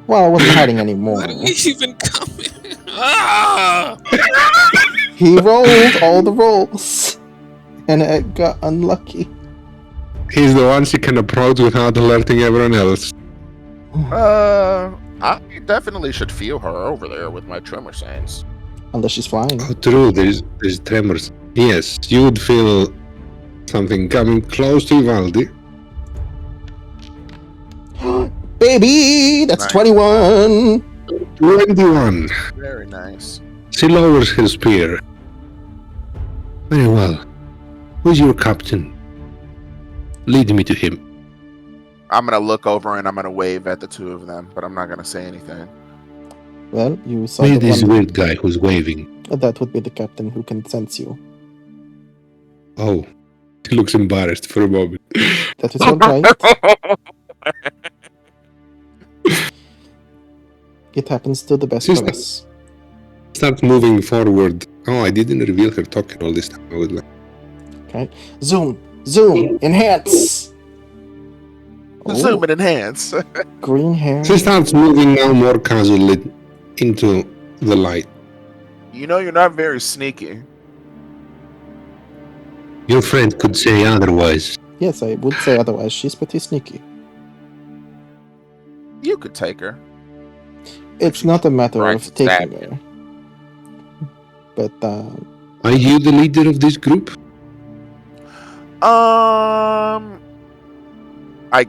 Speaker 2: Well, I wasn't hiding anymore.
Speaker 3: why do we even come in? Ah!
Speaker 2: He rolled all the rolls, and I got unlucky.
Speaker 4: He's the one she can approach without alerting everyone else.
Speaker 1: I definitely should feel her over there with my tremor sense.
Speaker 2: Unless she's flying.
Speaker 4: Oh, true, there's tremors. Yes, you would feel something coming close to Ivaldi.
Speaker 2: Baby, that's
Speaker 1: Nice.
Speaker 2: 21.
Speaker 4: 21.
Speaker 1: Very nice.
Speaker 4: She lowers her spear. Very well. Who's your captain? Lead me to him.
Speaker 1: I'm gonna look over and I'm gonna wave at the two of them, but I'm not gonna say anything.
Speaker 2: Well, you saw
Speaker 4: Who's
Speaker 2: the
Speaker 4: this
Speaker 2: one.
Speaker 4: weird guy who's waving?
Speaker 2: That would be the captain who can sense you.
Speaker 4: Oh, he looks embarrassed for a moment.
Speaker 2: That is all right. It happens to the best of us.
Speaker 4: Start moving forward. Oh, I didn't reveal her token all this time. I would like.
Speaker 2: Okay. Zoom, enhance.
Speaker 1: Zoom and enhance.
Speaker 2: Green hair.
Speaker 4: She starts moving now more casually into the light.
Speaker 1: You know you're not very sneaky.
Speaker 4: Your friend could say otherwise.
Speaker 2: Yes, I would say otherwise. She's pretty sneaky.
Speaker 1: You could take her.
Speaker 2: It's not a matter
Speaker 1: Right,
Speaker 2: of
Speaker 1: to
Speaker 2: taking
Speaker 1: stab
Speaker 2: her. But,
Speaker 4: Are you the leader of this group?
Speaker 1: I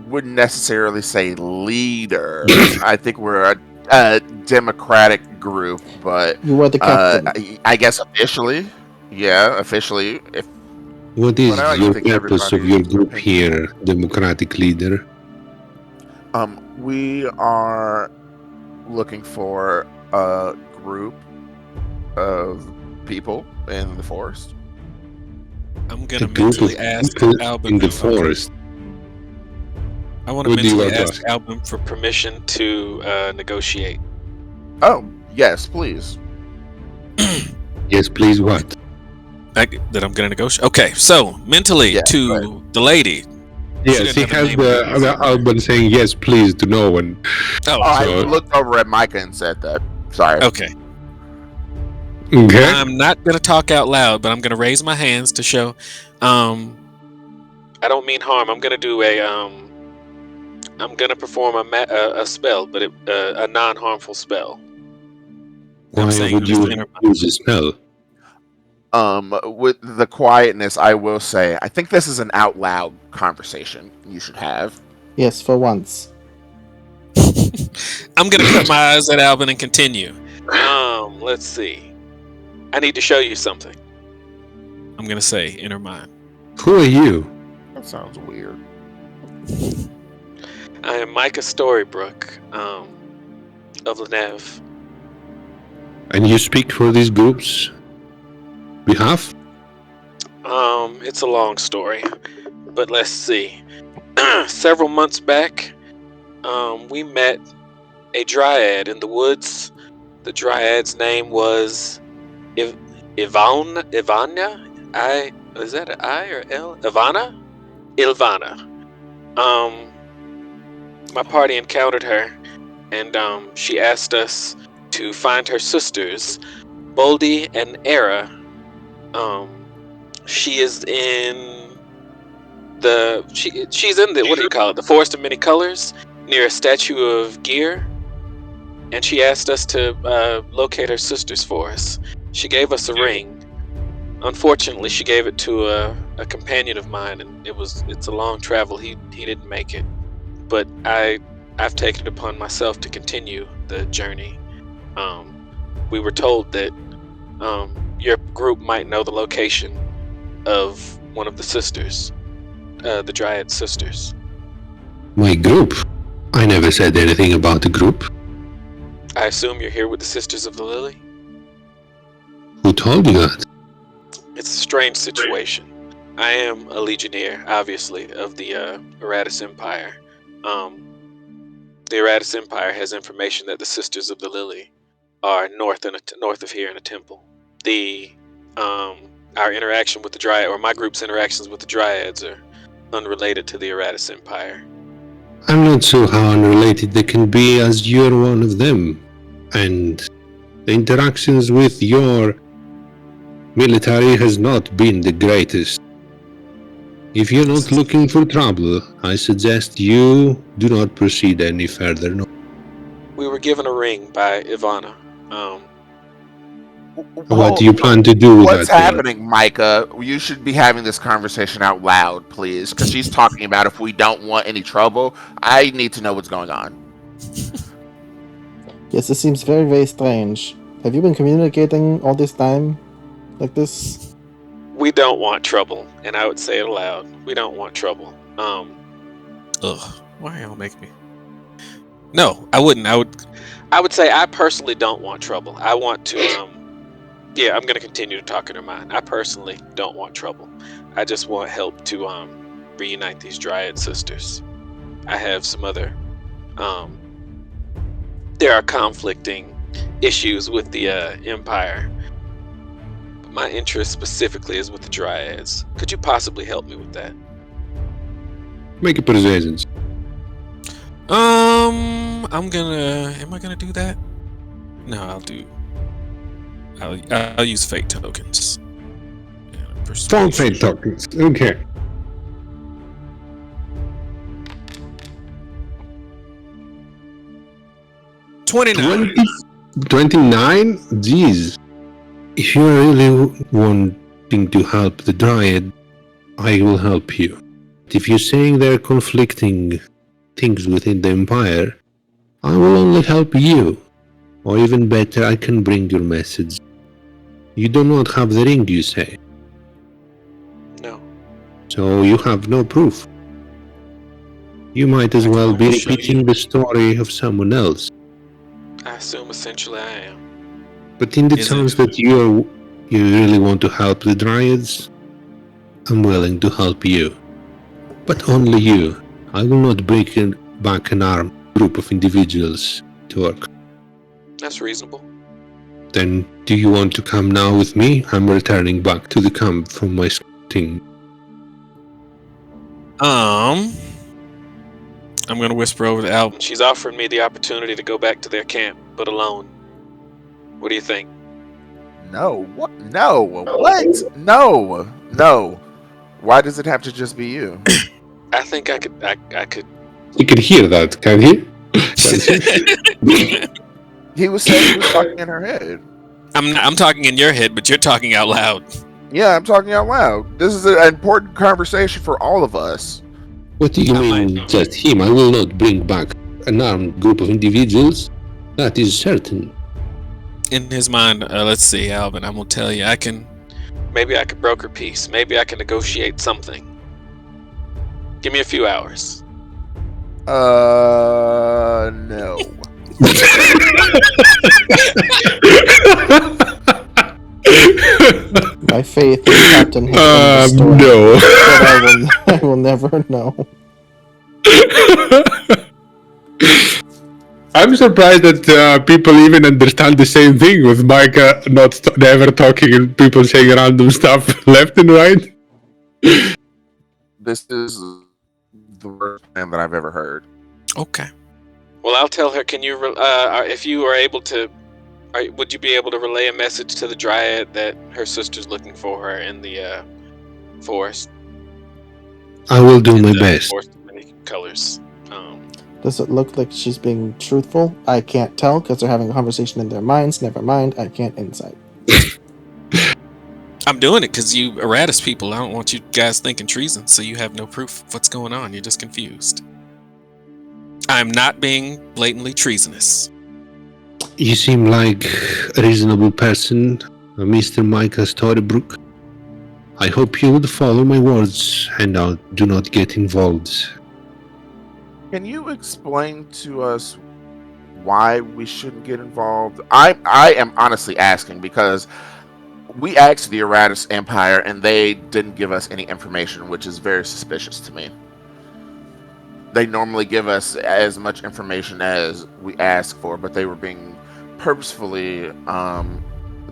Speaker 1: wouldn't necessarily say leader. I think we're a democratic group, but
Speaker 2: you are the captain.
Speaker 1: I guess officially, yeah, officially. If
Speaker 4: What is
Speaker 1: Well, I like to
Speaker 4: your
Speaker 1: think
Speaker 4: purpose of
Speaker 1: everybody
Speaker 4: your
Speaker 1: is
Speaker 4: group
Speaker 1: thinking.
Speaker 4: here, democratic leader?
Speaker 1: we are looking for a group of people in the forest.
Speaker 3: I'm
Speaker 4: A
Speaker 3: gonna
Speaker 4: group of
Speaker 3: mentally ask
Speaker 4: people
Speaker 3: Albin.
Speaker 4: in the forest.
Speaker 3: I want to
Speaker 4: What do you
Speaker 3: mentally
Speaker 4: want to
Speaker 3: ask
Speaker 4: ask?
Speaker 3: Albin for permission to negotiate.
Speaker 1: Oh, yes, please.
Speaker 4: Yes, please. What?
Speaker 3: That I'm gonna negotiate. Okay, so mentally
Speaker 1: Yeah,
Speaker 3: to
Speaker 1: right.
Speaker 3: the lady.
Speaker 4: Yes, he
Speaker 3: didn't have a
Speaker 4: has
Speaker 3: name
Speaker 4: the
Speaker 3: yet.
Speaker 4: Alban saying yes, please to no one.
Speaker 3: Oh,
Speaker 1: I
Speaker 4: So-
Speaker 1: looked over at Micah and said that. Sorry.
Speaker 3: okay.
Speaker 4: Okay.
Speaker 3: I'm not gonna talk out loud, but I'm gonna raise my hands to show. I don't mean harm. I'm gonna do a. I'm gonna perform a spell, but a non-harmful spell.
Speaker 4: Why
Speaker 3: saying
Speaker 4: would
Speaker 3: just
Speaker 4: you
Speaker 3: enter-
Speaker 4: use a spell?
Speaker 1: With the quietness, I will say, I think this is an out loud conversation you should have.
Speaker 2: Yes, for once.
Speaker 3: I'm gonna cut my eyes at Albin and continue. Let's see. I need to show you something. I'm gonna say in her mind.
Speaker 4: Who are you?
Speaker 1: That sounds weird.
Speaker 3: I am Micah Storybrook, of Lenev.
Speaker 4: And you speak for these groups' behalf?
Speaker 3: It's a long story, but let's see. Several months back, we met a dryad in the woods. The dryad's name was Ivana. Is that an I or L? Ivana? Ilvana. My party encountered her, and she asked us to find her sisters, Boldy and Era. She is in she's in the, what do you call it, the Forest of Many Colors, near a statue of Gear, and she asked us to locate her sisters for us. She gave us a ring. Unfortunately, she gave it to a companion of mine, and it's a long travel. He didn't make it, but I've taken it upon myself to continue the journey. We were told that your group might know the location of one of the sisters, the Dryad sisters.
Speaker 4: My group? I never said anything about the group.
Speaker 3: I assume you're here with the Sisters of the Lily?
Speaker 4: Who told you that?
Speaker 3: It's a strange situation. I am a legionnaire, obviously, of the Eratus Empire. The Eratus Empire has information that the Sisters of the Lily are north of here in a temple. Our interaction with the Dryad, or my group's interactions with the Dryads, are unrelated to the Eratus Empire.
Speaker 4: I'm not sure how unrelated they can be, as you're one of them. And the interactions with your military has not been the greatest. If you're not looking for trouble, I suggest you do not proceed any further. No.
Speaker 3: We were given a ring by Ivana.
Speaker 4: What do you plan to do with
Speaker 1: What's
Speaker 4: that
Speaker 1: happening, Micah? You should be having this conversation out loud, please, because she's talking about if we don't want any trouble. I need to know what's going on.
Speaker 2: Yes, this seems very, very strange. Have you been communicating all this time like this?
Speaker 3: We don't want trouble, and I would say it aloud. We don't want trouble. Why y'all make me? No, I wouldn't. I would say I personally don't want trouble. I want to. Yeah, I'm gonna continue to talk in her mind. I personally don't want trouble. I just want help to reunite these Dryad sisters. I have some other. There are conflicting issues with the Empire. But my interest specifically is with the Dryads. Could you possibly help me with that?
Speaker 4: Make a persuasion.
Speaker 3: Am I gonna do that? No, I'll use fate tokens.
Speaker 4: Strong fate tokens. Okay.
Speaker 3: $29.
Speaker 4: 29? Jeez. If you're really wanting to help the Dryad, I will help you. If you're saying there are conflicting things within the Empire, I will only help you. Or even better, I can bring your message. You do not have the ring, you say?
Speaker 3: No.
Speaker 4: So you have no proof. You might as well be repeating the story of someone else.
Speaker 3: I assume essentially I am.
Speaker 4: But in the chance that you really want to help the Dryads, I'm willing to help you. But only you. I will not break back an armed group of individuals to work.
Speaker 3: That's reasonable.
Speaker 4: Then, do you want to come now with me? I'm returning back to the camp from my scouting.
Speaker 3: I'm gonna whisper over to Alvin. She's offering me the opportunity to go back to their camp, but alone. What do you think?
Speaker 1: No. What? No. What? No. Why does it have to just be you?
Speaker 3: I think I could.
Speaker 4: You can hear that, can you?
Speaker 1: He was saying he was talking in her head.
Speaker 3: I'm talking in your head, but you're talking out loud.
Speaker 1: Yeah, I'm talking out loud. This is an important conversation for all of us.
Speaker 4: What do you mean, just him? I will not bring back an armed group of individuals. That is certain.
Speaker 3: In his mind, let's see, Alvin, I'm gonna tell you, maybe I could broker peace. Maybe I can negotiate something. Give me a few hours.
Speaker 1: No.
Speaker 2: My faith in Captain has been restored,
Speaker 4: no.
Speaker 2: but I will never know.
Speaker 4: I'm surprised that people even understand the same thing with Micah never talking and people saying random stuff left and right.
Speaker 1: This is the worst plan that I've ever heard.
Speaker 3: Okay. Well, I'll tell her. Can you, if you are able to Would you be able to relay a message to the Dryad that her sister's looking for her in the forest?
Speaker 4: I will do
Speaker 3: In
Speaker 4: my
Speaker 3: the
Speaker 4: best.
Speaker 3: forest of many colors.
Speaker 2: Does it look like she's being truthful? I can't tell because they're having a conversation in their minds. Never mind, I can't insight.
Speaker 3: I'm doing it because you Erratus people. I don't want you guys thinking treason, so you have no proof of what's going on. You're just confused. I'm not being blatantly treasonous.
Speaker 4: You seem like a reasonable person, Mr. Micah Storybrook. I hope you would follow my words and do not get involved.
Speaker 1: Can you explain to us why we shouldn't get involved? I am honestly asking because we asked the Erratus Empire and they didn't give us any information, which is very suspicious to me. They normally give us as much information as we ask for, but they were being purposefully
Speaker 4: I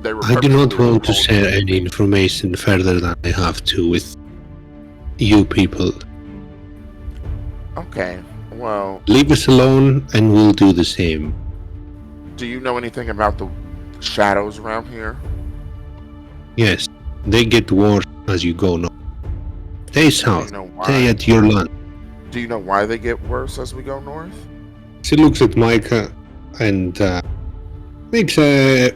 Speaker 4: do not want to
Speaker 1: withholding
Speaker 4: share any information further than I have to with you people.
Speaker 1: Okay, well,
Speaker 4: Leave us alone and we'll do the same.
Speaker 1: do you know anything about the shadows around here?
Speaker 4: Yes, they get worse as you go north. Stay south.
Speaker 1: know why?
Speaker 4: Stay at your land.
Speaker 1: Do you know why they get worse as we go north?
Speaker 4: She looks at Micah and makes a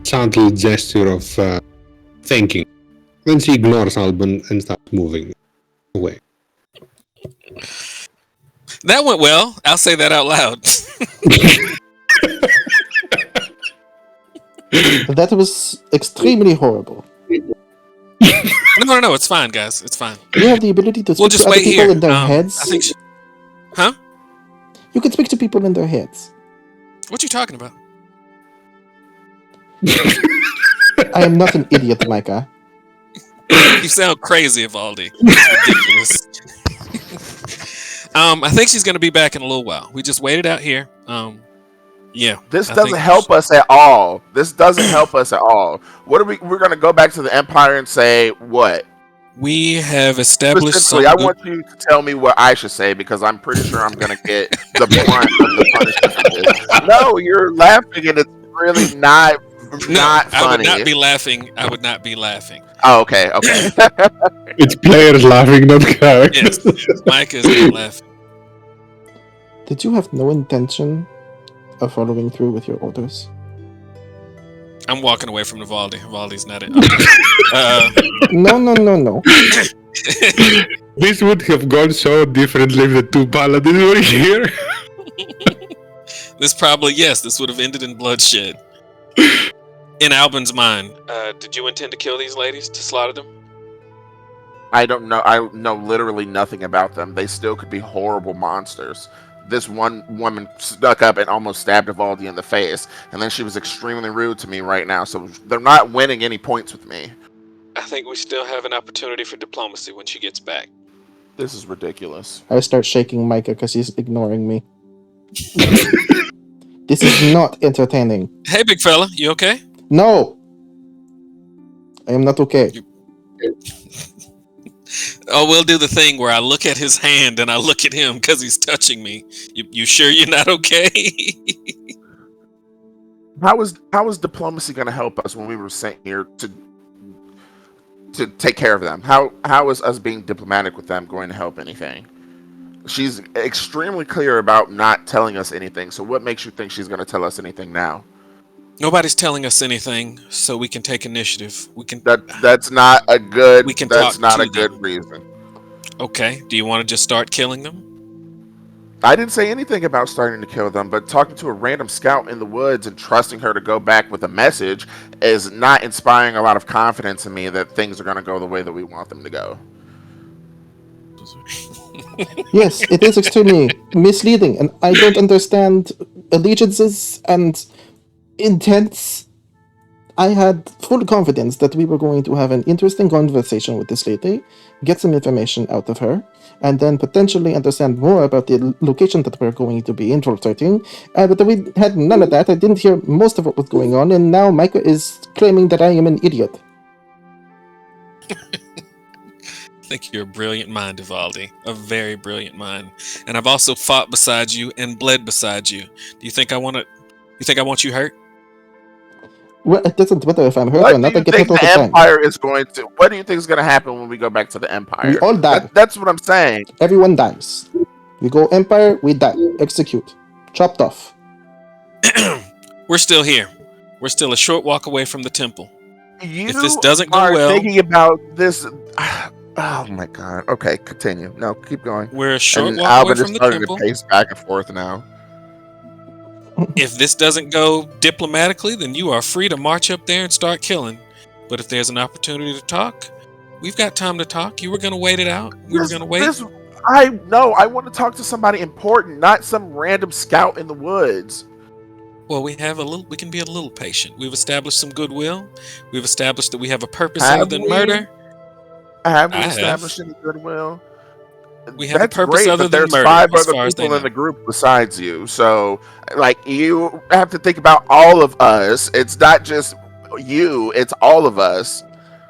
Speaker 4: subtle gesture of thanking. Then she ignores Alban and starts moving away.
Speaker 3: That went well. I'll say that out loud.
Speaker 2: That was extremely horrible.
Speaker 3: No. It's fine, guys. It's fine.
Speaker 2: You have the ability to speak
Speaker 3: We'll just
Speaker 2: to other
Speaker 3: wait
Speaker 2: people
Speaker 3: here.
Speaker 2: in their heads.
Speaker 3: I think. Huh?
Speaker 2: You can speak to people in their heads.
Speaker 3: What you talking about?
Speaker 2: I am not an idiot, Micah.
Speaker 3: You sound crazy, Evaldi. It's ridiculous. I think she's gonna be back in a little while. We just waited out here. Yeah.
Speaker 1: This doesn't help us at all. This doesn't help us at all. What are we're gonna go back to the Empire and say what?
Speaker 3: We have established.
Speaker 1: Specifically, I want you to tell me what I should say because I'm pretty sure I'm gonna get the brunt of the punishment for this. No, you're laughing and it's really not funny.
Speaker 3: I would not be laughing. I would not be laughing.
Speaker 1: Oh, okay.
Speaker 4: It's players laughing, not characters.
Speaker 3: Yes, Micah is not laughing.
Speaker 2: Did you have no intention of following through with your orders?
Speaker 3: I'm walking away from Evaldi. Evaldi's not it.
Speaker 2: No.
Speaker 4: This would have gone so differently if the two paladins were here.
Speaker 3: This would have ended in bloodshed. In Alban's mind, did you intend to kill these ladies, to slaughter them?
Speaker 1: I don't know. I know literally nothing about them. They still could be horrible monsters. This one woman stuck up and almost stabbed Evaldi in the face, and then she was extremely rude to me right now, so they're not winning any points with me.
Speaker 3: I think we still have an opportunity for diplomacy when she gets back.
Speaker 1: This is ridiculous.
Speaker 2: I start shaking Micah because he's ignoring me. This is not entertaining.
Speaker 3: Hey, big fella, you okay?
Speaker 2: No! I am not okay.
Speaker 3: Oh, we'll do the thing where I look at his hand and I look at him because he's touching me. You sure you're not okay?
Speaker 1: How is diplomacy going to help us when we were sent here to take care of them? How is us being diplomatic with them going to help anything? She's extremely clear about not telling us anything. So what makes you think she's going to tell us anything now?
Speaker 3: Nobody's telling us anything, so we can take initiative. We can.
Speaker 1: That's not a good.
Speaker 3: We can
Speaker 1: that's
Speaker 3: talk
Speaker 1: not
Speaker 3: to
Speaker 1: a good
Speaker 3: them.
Speaker 1: reason.
Speaker 3: Okay. Do you want to just start killing them?
Speaker 1: I didn't say anything about starting to kill them, but talking to a random scout in the woods and trusting her to go back with a message is not inspiring a lot of confidence in me that things are going to go the way that we want them to go.
Speaker 2: Yes, it is extremely misleading, and I don't understand allegiances and intents. I had full confidence that we were going to have an interesting conversation with this lady, get some information out of her, and then potentially understand more about the location that we're going to be infiltrating. But we had none of that. I didn't hear most of what was going on, and now Micah is claiming that I am an idiot.
Speaker 3: I think you're a brilliant mind, Evaldi. A very brilliant mind. And I've also fought beside you and bled beside you. Do you think I want to? You think I want you hurt?
Speaker 2: Well, it doesn't matter if I'm hurt
Speaker 1: What
Speaker 2: or
Speaker 1: do
Speaker 2: not. I
Speaker 1: you
Speaker 2: get
Speaker 1: think
Speaker 2: hurt all
Speaker 1: the
Speaker 2: the time.
Speaker 1: Empire is going to? What do you think is going to happen when we go back to the
Speaker 2: We
Speaker 1: Empire?
Speaker 2: all die.
Speaker 1: That's what I'm saying.
Speaker 2: Everyone dies. We go Empire, we die. Execute. Chopped off.
Speaker 3: We're still here. We're still a short walk away from the temple. If this
Speaker 1: You
Speaker 3: doesn't go
Speaker 1: are
Speaker 3: well,
Speaker 1: thinking about this. Oh my god. Okay, continue. No, keep going.
Speaker 3: we're a short
Speaker 1: And
Speaker 3: walk away
Speaker 1: Albert is
Speaker 3: from the
Speaker 1: starting to
Speaker 3: temple.
Speaker 1: pace back and forth now.
Speaker 3: If this doesn't go diplomatically, then you are free to march up there and start killing. But if there's an opportunity to talk, we've got time to talk. You were going to wait it out. We were going to wait.
Speaker 1: I want to talk to somebody important, not some random scout in the woods.
Speaker 3: Well, we can be a little patient. We've established some goodwill. We've established that we have a purpose
Speaker 1: Have
Speaker 3: other than
Speaker 1: we?
Speaker 3: murder.
Speaker 1: Have we
Speaker 3: I have.
Speaker 1: established any goodwill?
Speaker 3: We have
Speaker 1: That's
Speaker 3: a purpose
Speaker 1: great,
Speaker 3: other
Speaker 1: but
Speaker 3: than
Speaker 1: there's
Speaker 3: murder,
Speaker 1: 5
Speaker 3: as
Speaker 1: other
Speaker 3: far as they
Speaker 1: people in
Speaker 3: know.
Speaker 1: the group besides you. So, like, you have to think about all of us. It's not just you, it's all of us.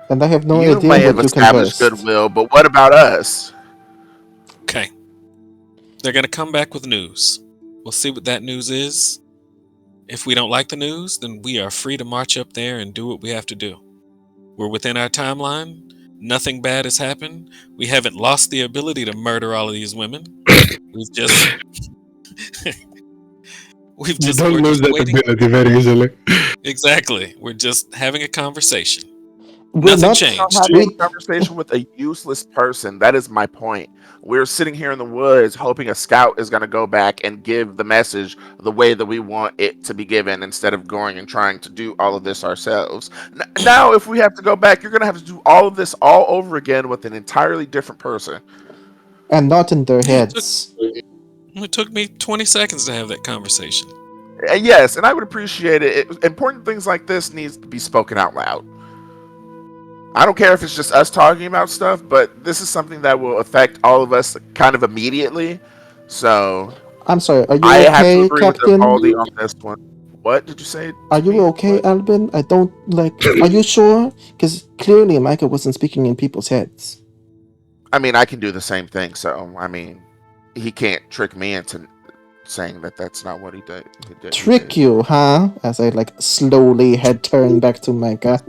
Speaker 2: And I have no
Speaker 1: You
Speaker 2: idea
Speaker 1: may have
Speaker 2: what you can
Speaker 1: established
Speaker 2: burst.
Speaker 1: goodwill, but what about us?
Speaker 3: Okay. They're going to come back with news. We'll see what that news is. If we don't like the news, then we are free to march up there and do what we have to do. We're within our timeline. Nothing bad has happened. We haven't lost the ability to murder all of these women. We've just
Speaker 4: You
Speaker 3: we're
Speaker 4: don't lose
Speaker 3: just
Speaker 4: that
Speaker 3: waiting.
Speaker 4: ability very easily.
Speaker 3: Exactly. We're just having a conversation.
Speaker 2: We're
Speaker 3: Nothing
Speaker 2: not
Speaker 3: changed.
Speaker 1: Having a conversation with a useless person. That is my point. We're sitting here in the woods hoping a scout is going to go back and give the message the way that we want it to be given instead of going and trying to do all of this ourselves. Now, if we have to go back, you're going to have to do all of this all over again with an entirely different person.
Speaker 2: And not in their heads.
Speaker 3: It took me 20 seconds to have that conversation.
Speaker 1: Yes, and I would appreciate it. Important things like this needs to be spoken out loud. I don't care if it's just us talking about stuff, but this is something that will affect all of us kind of immediately. So
Speaker 2: I'm sorry, are you
Speaker 1: I have to
Speaker 2: okay,
Speaker 1: agree with
Speaker 2: Captain?
Speaker 1: Baldy on this one. What did you say?
Speaker 2: Are you okay, Albin? I don't like. Are you sure? Because clearly Micah wasn't speaking in people's heads.
Speaker 1: I mean, I can do the same thing. So I mean, he can't trick me into saying that that's not what he did.
Speaker 2: Trick you, huh? As I like slowly head turn back to Micah.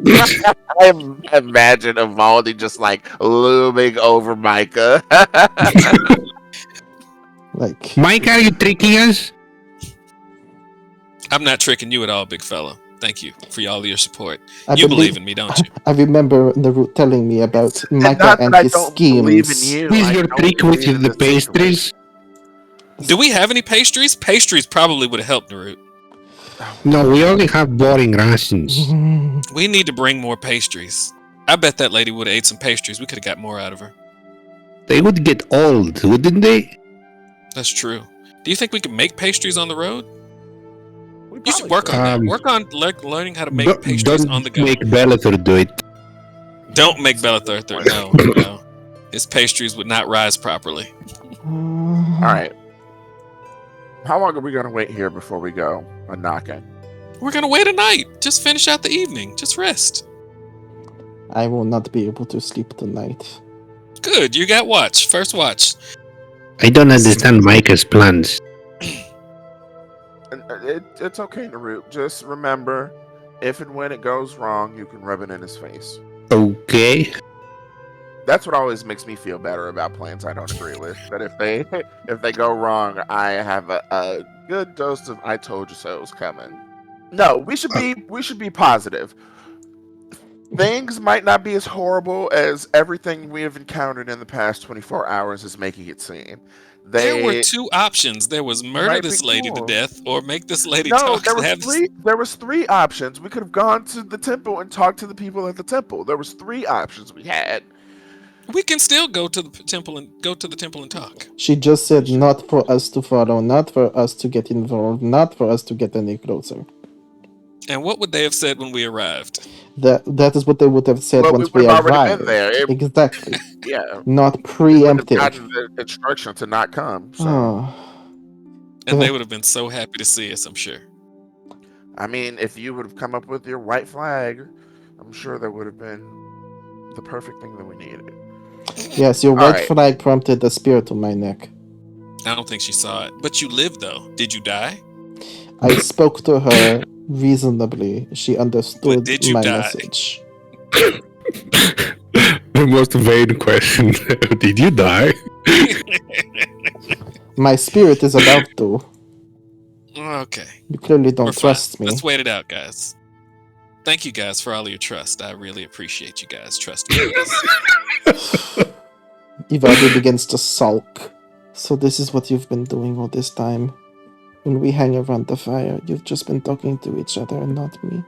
Speaker 1: I imagine Evaldi just like looming over Micah.
Speaker 2: Like,
Speaker 4: Mike, are you tricking us?
Speaker 3: I'm not tricking you at all, big fella. Thank you for all your support.
Speaker 2: I
Speaker 3: You believe in me, don't you?
Speaker 2: I remember Narut telling me about Micah
Speaker 1: Not
Speaker 2: and
Speaker 1: that I
Speaker 2: his
Speaker 1: don't believe in
Speaker 2: schemes.
Speaker 1: you.
Speaker 4: Is
Speaker 1: I
Speaker 4: your
Speaker 1: don't
Speaker 4: trick with
Speaker 1: believe in
Speaker 4: the
Speaker 1: situation.
Speaker 4: pastries?
Speaker 3: Do we have any pastries? Pastries probably would have helped Narut.
Speaker 4: No, we only have boring rations.
Speaker 3: We need to bring more pastries. I bet that lady would have ate some pastries. We could have got more out of her.
Speaker 4: They would get old, wouldn't they?
Speaker 3: That's true. Do you think we can make pastries on the road?
Speaker 1: We
Speaker 3: You should
Speaker 1: probably
Speaker 3: work
Speaker 1: could.
Speaker 3: on that.
Speaker 4: Um,
Speaker 3: Work on learning how to make pastries on the go.
Speaker 4: Don't make Bellator do it.
Speaker 3: Don't make Bellathur. No. His pastries would not rise properly.
Speaker 1: All right. How long are we going to wait here before we go and knocking?
Speaker 3: We're gonna wait a night. Just finish out the evening. Just rest.
Speaker 2: I will not be able to sleep tonight.
Speaker 3: Good. You got watch. First watch.
Speaker 4: I don't understand Micah's plans.
Speaker 1: It's okay, Narut. Just remember, if and when it goes wrong, you can rub it in his face.
Speaker 4: Okay.
Speaker 1: That's what always makes me feel better about plans I don't agree with. That if they go wrong, I have a good dose of "I told you so's" coming. No, we should be positive. Things might not be as horrible as everything we have encountered in the past 24 hours is making it seem.
Speaker 3: There were two options. There was murder
Speaker 1: might
Speaker 3: this
Speaker 1: be
Speaker 3: lady
Speaker 1: cool.
Speaker 3: to death, or make this lady
Speaker 1: No,
Speaker 3: talk.
Speaker 1: there
Speaker 3: to
Speaker 1: was
Speaker 3: have
Speaker 1: three. There was three options. We could have gone to the temple and talked to the people at the temple. There was three options we had.
Speaker 3: We can still go to the temple and talk.
Speaker 2: She just said not for us to follow, not for us to get involved, not for us to get any closer.
Speaker 3: And what would they have said when we arrived?
Speaker 2: That is what they would have said
Speaker 1: Well,
Speaker 2: once
Speaker 1: we've
Speaker 2: we
Speaker 1: already
Speaker 2: arrived.
Speaker 1: been there.
Speaker 2: Exactly.
Speaker 1: Yeah.
Speaker 2: Not
Speaker 1: We would have
Speaker 2: preemptive.
Speaker 1: gotten the instruction to not come. So.
Speaker 2: Oh.
Speaker 3: And they would have been so happy to see us, I'm sure.
Speaker 1: I mean, if you would have come up with your white flag, I'm sure that would have been the perfect thing that we needed.
Speaker 2: Yes, your
Speaker 1: All
Speaker 2: white
Speaker 1: right.
Speaker 2: flag prompted a spear to my neck.
Speaker 3: I don't think she saw it. But you lived, though. Did you die?
Speaker 2: I spoke to her Reasonably, she understood
Speaker 3: did you
Speaker 2: my
Speaker 3: die?
Speaker 2: message.
Speaker 4: The most vain question. Did you die?
Speaker 2: My spirit is about to.
Speaker 3: Okay.
Speaker 2: You clearly
Speaker 3: We're
Speaker 2: don't
Speaker 3: fine.
Speaker 2: trust me.
Speaker 3: Let's wait it out, guys. Thank you guys for all of your trust. I really appreciate you guys trusting me with this.
Speaker 2: Ivaldi begins to sulk. So this is what you've been doing all this time. When we hang around the fire, you've just been talking to each other and not me.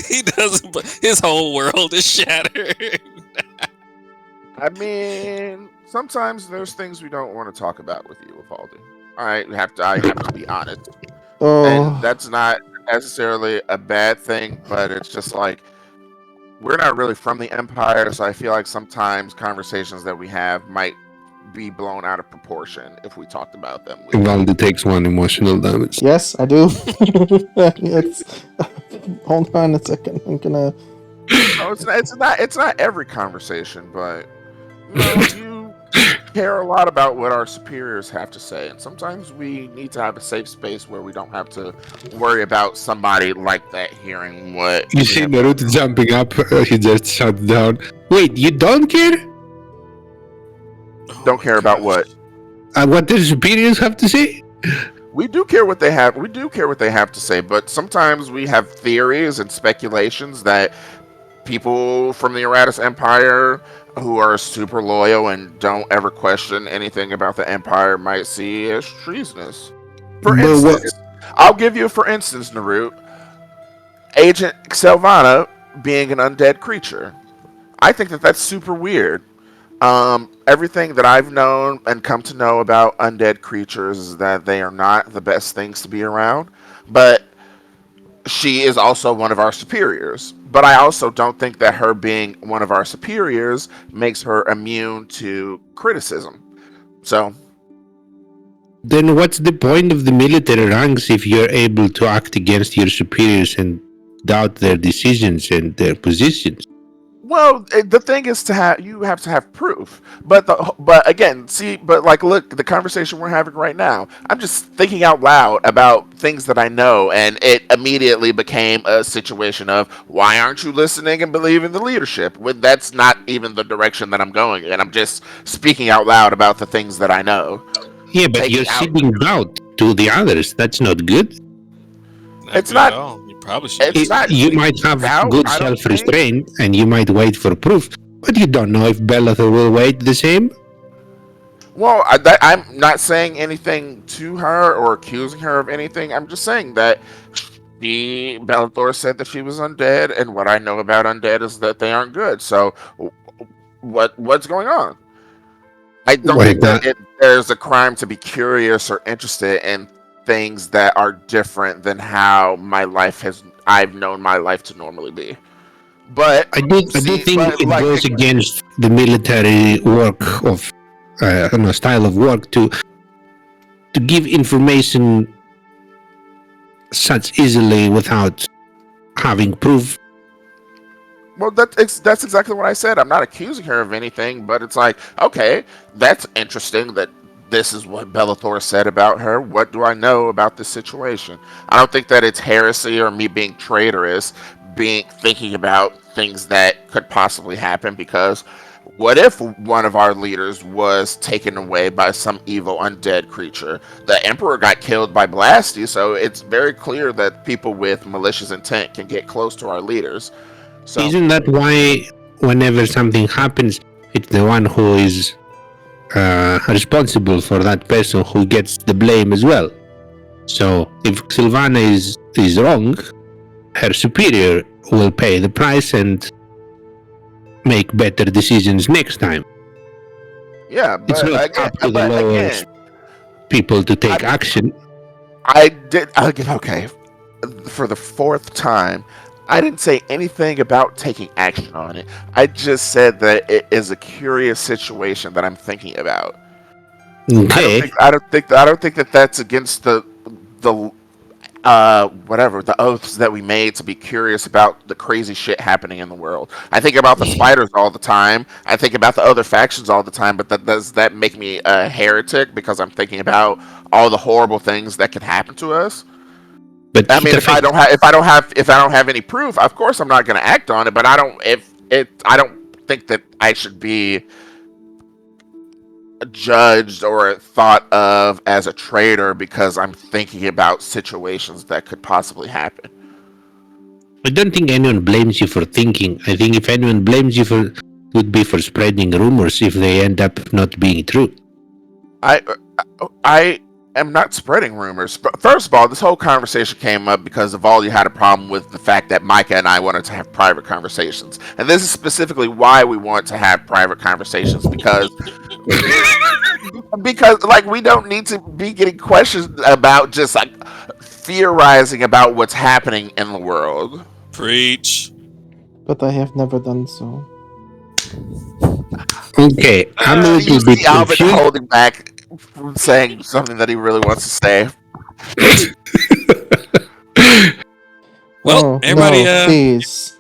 Speaker 3: He doesn't. His whole world is shattered.
Speaker 1: I mean, sometimes there's things we don't want to talk about with you, Evaldi. I have to be honest. And
Speaker 2: Oh,
Speaker 1: that's not necessarily a bad thing, but it's just like we're not really from the Empire, so I feel like sometimes conversations that we have might be blown out of proportion if we talked about them with you.
Speaker 4: Valdi takes 1 emotional damage.
Speaker 2: yes, I do. It's, hold on a second. I'm gonna.
Speaker 1: No, it's not every conversation, but you care a lot about what our superiors have to say, and sometimes we need to have a safe space where we don't have to worry about somebody like that hearing what
Speaker 4: You
Speaker 1: we
Speaker 4: see
Speaker 1: have
Speaker 4: Naruto jumping up, he just shut down. Wait, you don't care?
Speaker 3: Oh
Speaker 1: don't
Speaker 3: my
Speaker 1: care about
Speaker 3: gosh.
Speaker 1: what
Speaker 4: What their superiors have to say?
Speaker 1: we do care what they have. We do care what they have to say, but sometimes we have theories and speculations that people from the Aratus Empire who are super loyal and don't ever question anything about the Empire might see as treasonous. For
Speaker 4: But what?
Speaker 1: instance, I'll give you for instance, Narut, Agent Xelvana being an undead creature. I think that that's super weird. Everything that I've known and come to know about undead creatures is that they are not the best things to be around, but she is also one of our superiors. But I also don't think that her being one of our superiors makes her immune to criticism. So,
Speaker 4: Then what's the point of the military ranks if you're able to act against your superiors and doubt their decisions and their positions?
Speaker 1: well, the thing is you have to have proof. But again, see, but like, look, the conversation we're having right now, I'm just thinking out loud about things that I know, and it immediately became a situation of why aren't you listening and believing the leadership? When that's not even the direction that I'm going in. I'm just speaking out loud about the things that I know.
Speaker 4: Yeah, but
Speaker 1: Taking
Speaker 4: you're
Speaker 1: out,
Speaker 4: seeding doubt to the others. That's not good.
Speaker 3: Not
Speaker 1: it's
Speaker 3: good at
Speaker 1: not.
Speaker 3: all. You probably should.
Speaker 1: It's not
Speaker 4: You might have
Speaker 1: doubt.
Speaker 4: good
Speaker 1: I don't think.
Speaker 4: self-restraint and you might wait for proof, but you don't know if Bellator will wait the same.
Speaker 1: Well, I'm not saying anything to her or accusing her of anything. I'm just saying that Bellator said that she was undead, and what I know about undead is that they aren't good. So, what's going on? I don't
Speaker 4: Wait,
Speaker 1: think that there's a crime to be curious or interested in things that are different than how I've known my life to normally be. But
Speaker 4: I do
Speaker 1: see,
Speaker 4: think
Speaker 1: but
Speaker 4: it
Speaker 1: like
Speaker 4: goes against the military work of style of work to give information such easily without having proof.
Speaker 1: well, that's exactly what I said. I'm not accusing her of anything, but it's like, okay, that's interesting that this is what Bellator said about her. What do I know about this situation? I don't think that it's heresy or me being traitorous, being thinking about things that could possibly happen because what if one of our leaders was taken away by some evil undead creature? The Emperor got killed by Blasty, so it's very clear that people with malicious intent can get close to our leaders. So
Speaker 4: Isn't that why whenever something happens, it's the one who is responsible for that person who gets the blame as well? So if Sylvana is wrong, her superior will pay the price and make better decisions next time.
Speaker 1: yeah,
Speaker 4: It's not up to the
Speaker 1: but
Speaker 4: lowest
Speaker 1: again,
Speaker 4: people to take
Speaker 1: I'm,
Speaker 4: action.
Speaker 1: okay. For the fourth time, I didn't say anything about taking action on it. I just said that it is a curious situation that I'm thinking about.
Speaker 4: Okay.
Speaker 1: I don't think that that's against the whatever, the oaths that we made to be curious about the crazy shit happening in the world. I think about the spiders all the time. I think about the other factions all the time, but does that make me a heretic because I'm thinking about all the horrible things that could happen to us?
Speaker 4: But
Speaker 1: I
Speaker 4: it
Speaker 1: mean,
Speaker 4: affects.
Speaker 1: if I don't have any proof, of course I'm not going to act on it. But I don't think that I should be judged or thought of as a traitor because I'm thinking about situations that could possibly happen.
Speaker 4: I don't think anyone blames you for thinking. I think if anyone blames you for, would be for spreading rumors if they end up not being true.
Speaker 1: I I am not spreading rumors. But first of all, this whole conversation came up because Evaldi had a problem with the fact that Micah and I wanted to have private conversations, and this is specifically why we want to have private conversations because like we don't need to be getting questions about just like theorizing about what's happening in the world.
Speaker 3: Preach.
Speaker 2: But I have never done so.
Speaker 4: Okay, I'm a
Speaker 1: You
Speaker 4: little bit
Speaker 1: see Albert
Speaker 4: confused.
Speaker 1: holding back from saying something that he really wants to say.
Speaker 3: Well,
Speaker 2: Oh,
Speaker 3: everybody,
Speaker 2: no, please.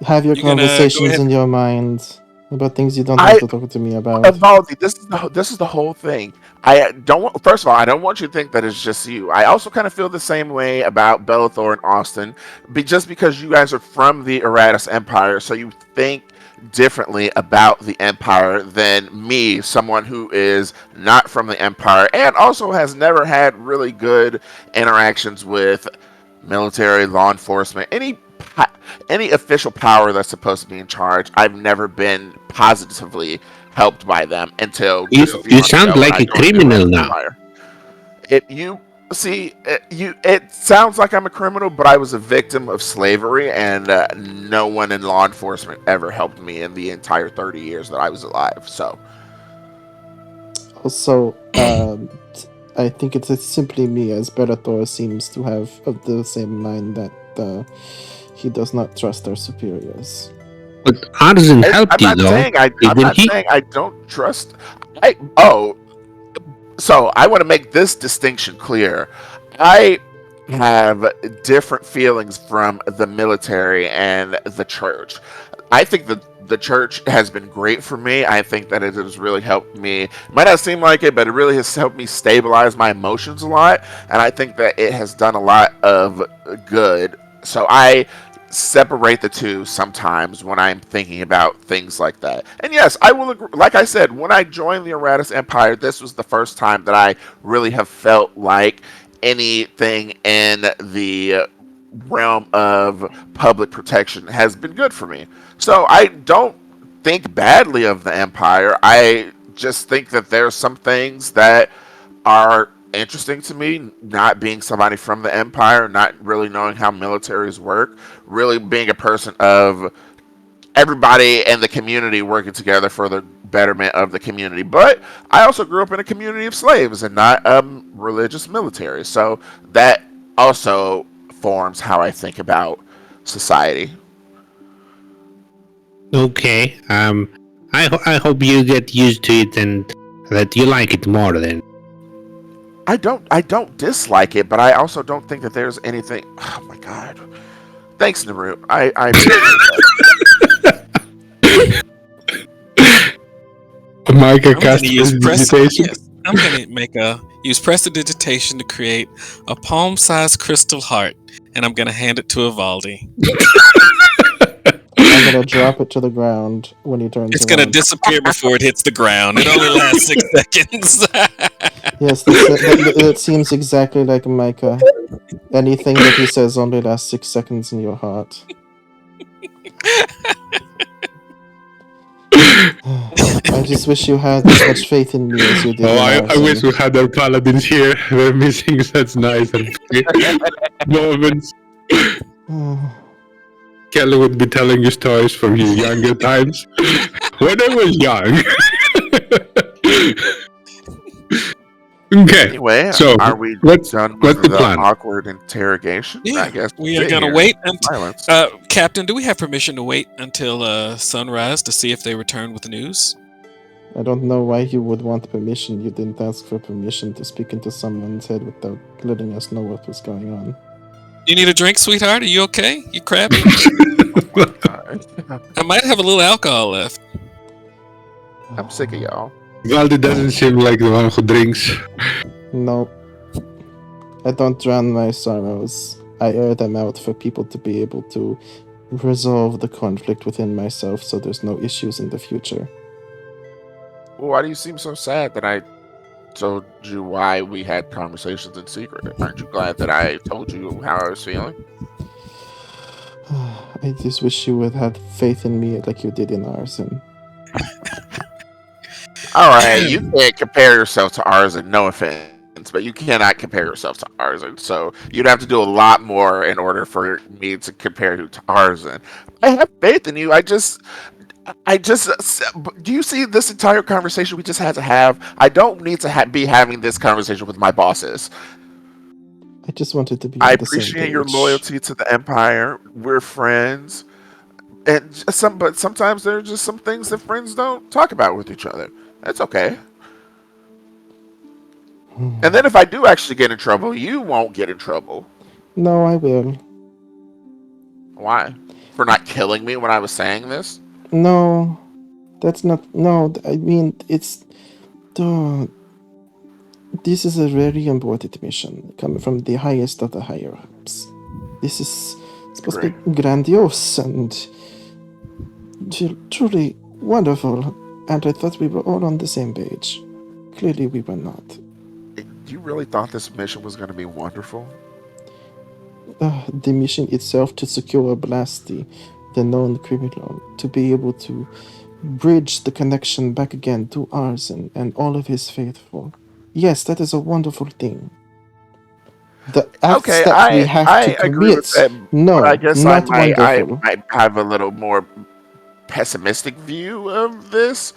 Speaker 2: Have your
Speaker 3: you gonna go
Speaker 2: conversations
Speaker 3: ahead?
Speaker 2: in your mind about things you don't
Speaker 1: I
Speaker 2: have to talk to me about.
Speaker 1: Evaldi, this is the whole thing. I don't want, first of all, I don't want you to think that it's just you. I also kind of feel the same way about Bellathor and Austin, just because you guys are from the Eratus Empire, so you think differently about the Empire than me, someone who is not from the Empire and also has never had really good interactions with military, law enforcement, any official power that's supposed to be in charge. I've never been positively helped by them until just a few
Speaker 4: You
Speaker 1: months
Speaker 4: sound
Speaker 1: ago when
Speaker 4: like
Speaker 1: I
Speaker 4: a
Speaker 1: joined the
Speaker 4: criminal
Speaker 1: Red
Speaker 4: now.
Speaker 1: Empire. It you see it sounds like I'm a criminal, but I was a victim of slavery, and no one in law enforcement ever helped me in the entire 30 years that I was alive. So
Speaker 2: Also, I think it's simply me, as Bellator seems to have of the same mind that he does not trust our superiors.
Speaker 4: But Arzen helped you though,
Speaker 1: I'm
Speaker 4: didn't
Speaker 1: not
Speaker 4: he?
Speaker 1: saying I don't trust. I oh So I want to make this distinction clear. I have different feelings from the military and the church. I think that the church has been great for me. I think that it has really helped me. It might not seem like it, but it really has helped me stabilize my emotions a lot. And I think that it has done a lot of good. So I separate the two sometimes when I'm thinking about things like that. And yes, I will agree. Like I said, when I joined the Eratus Empire, this was the first time that I really have felt like anything in the realm of public protection has been good for me. So I don't think badly of the Empire. I just think that there's some things that are interesting to me, not being somebody from the Empire, not really knowing how militaries work, really being a person of everybody in the community working together for the betterment of the community. But I also grew up in a community of slaves and not religious military. So that also forms how I think about society.
Speaker 4: Okay. I hope you get used to it and that you like it more then.
Speaker 1: I don't dislike it, but I also don't think that there's anything. Oh my god! Thanks, Naru. I
Speaker 4: Micah
Speaker 3: I'm gonna
Speaker 4: cast
Speaker 3: use
Speaker 4: prestidigitation.
Speaker 3: yes. I'm gonna use prestidigitation to create a palm-sized crystal heart, and I'm gonna hand it to Evaldi.
Speaker 2: I'm gonna drop it to the ground when he turns
Speaker 3: It's gonna
Speaker 2: around.
Speaker 3: disappear before it hits the ground. It only lasts 6 seconds.
Speaker 2: Yes, that seems exactly like Micah. Anything that he says only lasts 6 seconds in your heart. I just wish you had as much faith in me as you did in
Speaker 4: I wish we
Speaker 2: Arson.
Speaker 4: had our paladins here. They're missing such nice and moments. Kelly would be telling you stories from your younger times. When I was young. Okay.
Speaker 1: Anyway,
Speaker 4: So
Speaker 1: are we
Speaker 4: what's
Speaker 1: done
Speaker 4: what's
Speaker 1: with
Speaker 4: the
Speaker 1: the
Speaker 4: plan?
Speaker 1: awkward interrogation?
Speaker 3: Yeah,
Speaker 1: I guess
Speaker 3: we are
Speaker 1: sit
Speaker 3: gonna
Speaker 1: here
Speaker 3: wait
Speaker 1: in
Speaker 3: until
Speaker 1: silence.
Speaker 3: Captain. Do we have permission to wait until sunrise to see if they return with the news?
Speaker 2: I don't know why you would want permission. You didn't ask for permission to speak into someone's head without letting us know what was going on.
Speaker 3: You need a drink, sweetheart? Are you okay? You crabby?
Speaker 1: God.
Speaker 3: I might have a little alcohol left.
Speaker 1: I'm sick of y'all.
Speaker 4: Valdi doesn't seem like the one who drinks.
Speaker 2: Nope. I don't drown my sorrows. I air them out for people to be able to resolve the conflict within myself so there's no issues in the future.
Speaker 1: Well, why do you seem so sad that I told you why we had conversations in secret? Aren't you glad that I told you how I was feeling?
Speaker 2: I just wish you would have faith in me like you did in Arson.
Speaker 1: All right, you can't compare yourself to Arson, no offense, but you cannot compare yourself to Arson. So you'd have to do a lot more in order for me to compare you to Arson. I have faith in you. Do you see this entire conversation we just had to have? I don't need to be having this conversation with my bosses.
Speaker 2: I just wanted to be
Speaker 1: I
Speaker 2: on the same
Speaker 1: appreciate your
Speaker 2: page.
Speaker 1: loyalty to the Empire. We're friends. But sometimes there are just some things that friends don't talk about with each other. That's okay. And then if I do actually get in trouble, you won't get in trouble.
Speaker 2: No, I will.
Speaker 1: Why? For not killing me when I was saying this?
Speaker 2: No, that's not. No, I mean, it's. Duh, this is a very important mission coming from the highest of the higher ups. This is supposed to be grandiose and truly wonderful, and I thought we were all on the same page. Clearly, we were not.
Speaker 1: You really thought this mission was going to be wonderful?
Speaker 2: The mission itself to secure Blasty, the known criminal, to be able to bridge the connection back again to Arson and all of his faithful. Yes, that is a wonderful thing. The acts
Speaker 1: Okay,
Speaker 2: that we have
Speaker 1: I
Speaker 2: to
Speaker 1: agree with
Speaker 2: commit,
Speaker 1: that.
Speaker 2: no,
Speaker 1: But I guess
Speaker 2: not
Speaker 1: I
Speaker 2: wonderful.
Speaker 1: might have a little more pessimistic view of this.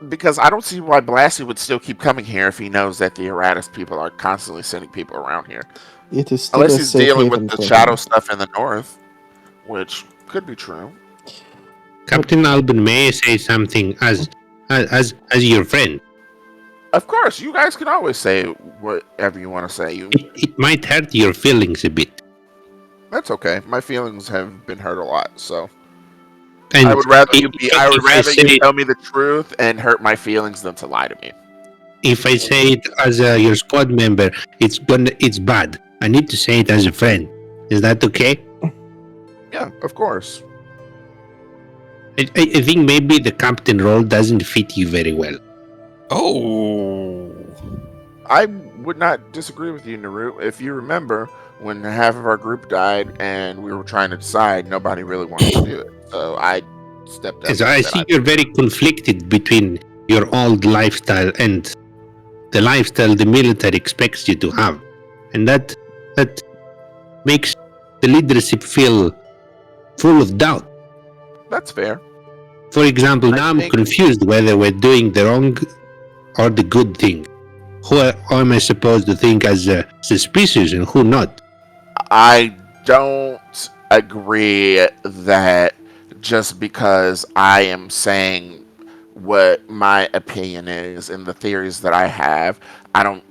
Speaker 1: Because I don't see why Blasty would still keep coming here if he knows that the Erratus people are constantly sending people around here.
Speaker 2: It is still
Speaker 1: Unless
Speaker 2: a
Speaker 1: he's
Speaker 2: safe
Speaker 1: dealing
Speaker 2: haven
Speaker 1: with the
Speaker 2: for
Speaker 1: shadow
Speaker 2: him.
Speaker 1: stuff in the north, which could be true.
Speaker 4: Captain Albin may say something as your friend.
Speaker 1: Of course, you guys can always say whatever you want to say.
Speaker 4: It might hurt your feelings a bit.
Speaker 1: That's okay. My feelings have been hurt a lot, so
Speaker 4: And
Speaker 1: I would rather you
Speaker 4: you
Speaker 1: tell me the truth and hurt my feelings than to lie to me.
Speaker 4: If I say it as your squad member, it's bad. I need to say it as a friend. Is that okay?
Speaker 1: Yeah, of course.
Speaker 4: I think maybe the captain role doesn't fit you very well.
Speaker 3: Oh.
Speaker 1: I would not disagree with you, Naru. If you remember, when half of our group died and we were trying to decide, nobody really wanted to do it. So I stepped up.
Speaker 4: So I see you're very conflicted between your old lifestyle and the lifestyle the military expects you to have. And that makes the leadership feel full of doubt.
Speaker 1: That's fair.
Speaker 4: For example, now I'm confused whether we're doing the wrong or the good thing. Who am I supposed to think as suspicious and who not?
Speaker 1: I don't agree that just because I am saying what my opinion is and the theories that I have, I don't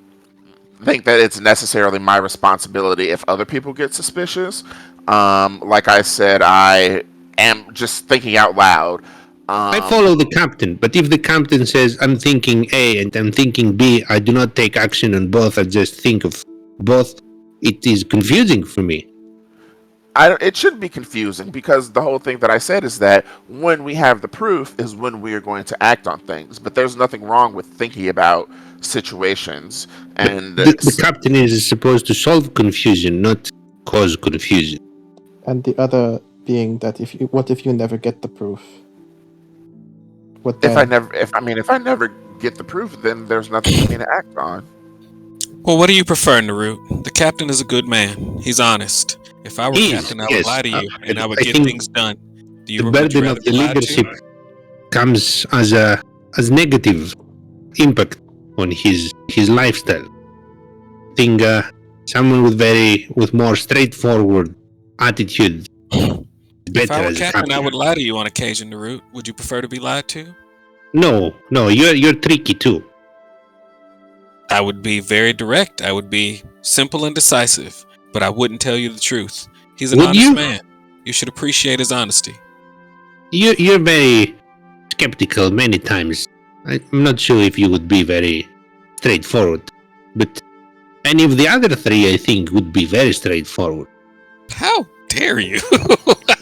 Speaker 1: think that it's necessarily my responsibility if other people get suspicious. Like I said, I am just thinking out loud.
Speaker 4: I follow the captain, but if the captain says I'm thinking A and I'm thinking B, I do not take action on both. I just think of both. It is confusing for me.
Speaker 1: It shouldn't be confusing because the whole thing that I said is that when we have the proof is when we are going to act on things. But there's nothing wrong with thinking about situations. And
Speaker 4: the captain is supposed to solve confusion, not cause confusion.
Speaker 2: And the other being that what if you never get the proof?
Speaker 1: If I never get the proof, then there's nothing for me to act on.
Speaker 3: Well, what do you prefer, Naru? The captain is a good man. He's honest. If I were captain, I would lie to you, and I would get things ding Do you
Speaker 4: the burden of the leadership comes as negative impact on his lifestyle. I think someone with more straightforward attitude.
Speaker 3: If I were captain, I would lie to you on occasion, Naru. Would you prefer to be lied to?
Speaker 4: No, you're tricky too.
Speaker 3: I would be very direct. I would be simple and decisive. but I wouldn't tell you the truth. He's an
Speaker 4: Would
Speaker 3: honest
Speaker 4: you?
Speaker 3: man. You should appreciate his honesty.
Speaker 4: You're very skeptical many times. I'm not sure if you would be very straightforward, but any of the other three, I think, would be very straightforward.
Speaker 3: How dare you?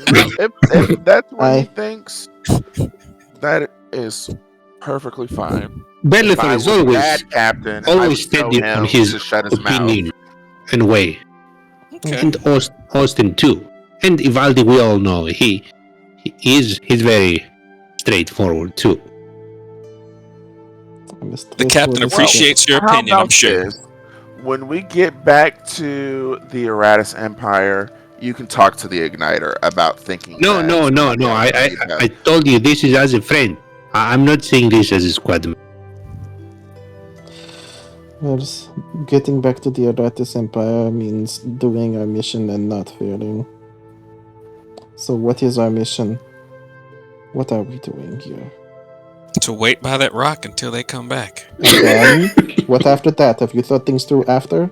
Speaker 1: If that's what he
Speaker 2: I
Speaker 1: thinks, that is perfectly fine. If
Speaker 4: Bellator
Speaker 1: I
Speaker 4: is
Speaker 1: was
Speaker 4: always
Speaker 1: that captain, I
Speaker 4: always
Speaker 1: would tell
Speaker 4: steady on
Speaker 1: him
Speaker 4: his
Speaker 1: to shut his mouth.
Speaker 4: opinion and way,
Speaker 3: Okay.
Speaker 4: and Austin too, and Ivaldi. We all know he's very straightforward too.
Speaker 3: The captain appreciates your
Speaker 1: How
Speaker 3: opinion, I'm
Speaker 1: about
Speaker 3: sure.
Speaker 1: this? When we get back to the Eratus Empire, you can talk to the Igniter about thinking.
Speaker 4: No. I told you this is as a friend. I'm not saying this as a squad.
Speaker 2: Well, getting back to the Eratus Empire means doing our mission and not failing. So what is our mission? What are we doing here?
Speaker 3: To wait by that rock until they come back.
Speaker 2: And then, what after that? Have you thought things through after?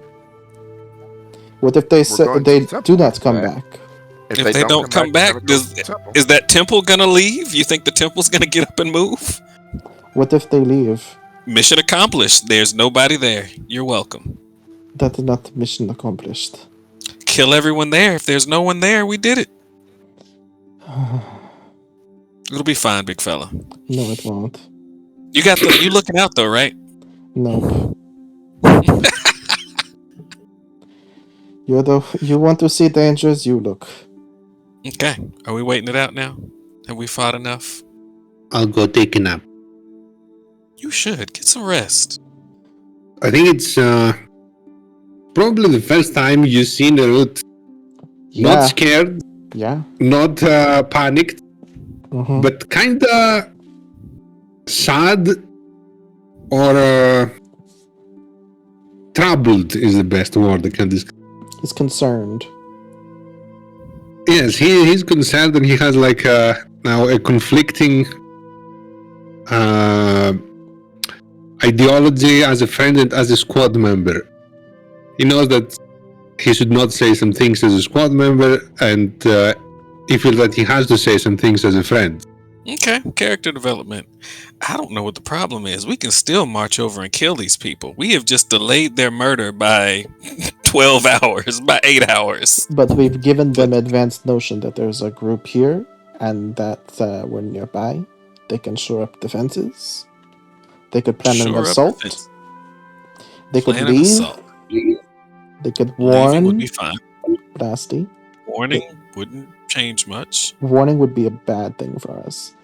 Speaker 2: What if they
Speaker 1: going to
Speaker 2: they
Speaker 1: the temple
Speaker 2: do not
Speaker 1: after
Speaker 2: come
Speaker 1: that.
Speaker 2: back?
Speaker 3: If they don't come back,
Speaker 1: we're gonna go to the temple.
Speaker 3: is that temple gonna leave? You think the temple's gonna get up and move?
Speaker 2: What if they leave?
Speaker 3: Mission accomplished. There's nobody there. You're welcome.
Speaker 2: That is not mission accomplished.
Speaker 3: Kill everyone there. If there's no one there, we did it. It'll be fine, big fella.
Speaker 2: No, it won't.
Speaker 3: You looking out though, right?
Speaker 2: Nope. You want to see dangers, you look.
Speaker 3: Okay. Are we waiting it out now? Have we fought enough?
Speaker 4: I'll go take a nap.
Speaker 3: You should get some rest.
Speaker 4: I think it's probably the first time you've seen the route.
Speaker 2: Yeah.
Speaker 4: Not scared,
Speaker 2: Yeah.
Speaker 4: not panicked,
Speaker 2: Mhm.
Speaker 4: but kinda sad or troubled is the best word I can describe.
Speaker 2: He's concerned.
Speaker 4: Yes, he's concerned and he has like now a conflicting ideology as a friend and as a squad member. He knows that he should not say some things as a squad member, and he feels that he has to say some things as a friend.
Speaker 3: Okay, character development. I don't know what the problem is. We can still march over and kill these people. We have just delayed their murder by 12 hours, by 8 hours.
Speaker 2: But we've given them advanced notion that there's a group here and that we're nearby. They can shore up defenses. They could plan an
Speaker 3: Shore up
Speaker 2: assault.
Speaker 3: defense.
Speaker 2: They could
Speaker 3: Plan an
Speaker 2: leave.
Speaker 3: assault.
Speaker 2: They could
Speaker 3: Leaving would
Speaker 2: warn
Speaker 3: be fine.
Speaker 2: Blasty.
Speaker 3: Warning wouldn't change much.
Speaker 2: Warning would be a bad thing for us.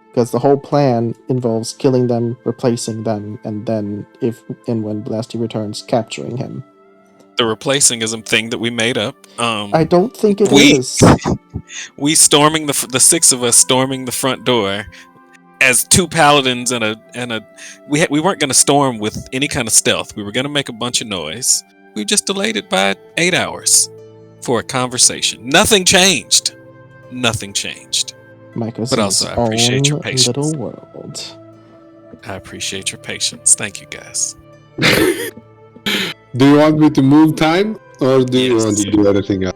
Speaker 2: Because the whole plan involves killing them, replacing them, and then, if and when Blasty returns, capturing him.
Speaker 3: The replacing is a thing that we made up.
Speaker 2: I don't think it
Speaker 3: we-
Speaker 2: is.
Speaker 3: We storming the six of us storming the front door as two paladins and a we weren't going to storm with any kind of stealth. We were going to make a bunch of noise. We just delayed it by 8 hours for a conversation. Nothing changed. Nothing changed.
Speaker 2: Micah's
Speaker 3: But also, I appreciate your patience.
Speaker 2: little world.
Speaker 3: I appreciate your patience. Thank you, guys.
Speaker 4: Do you want me to move time, or do you
Speaker 3: Yes.
Speaker 4: want to do anything else?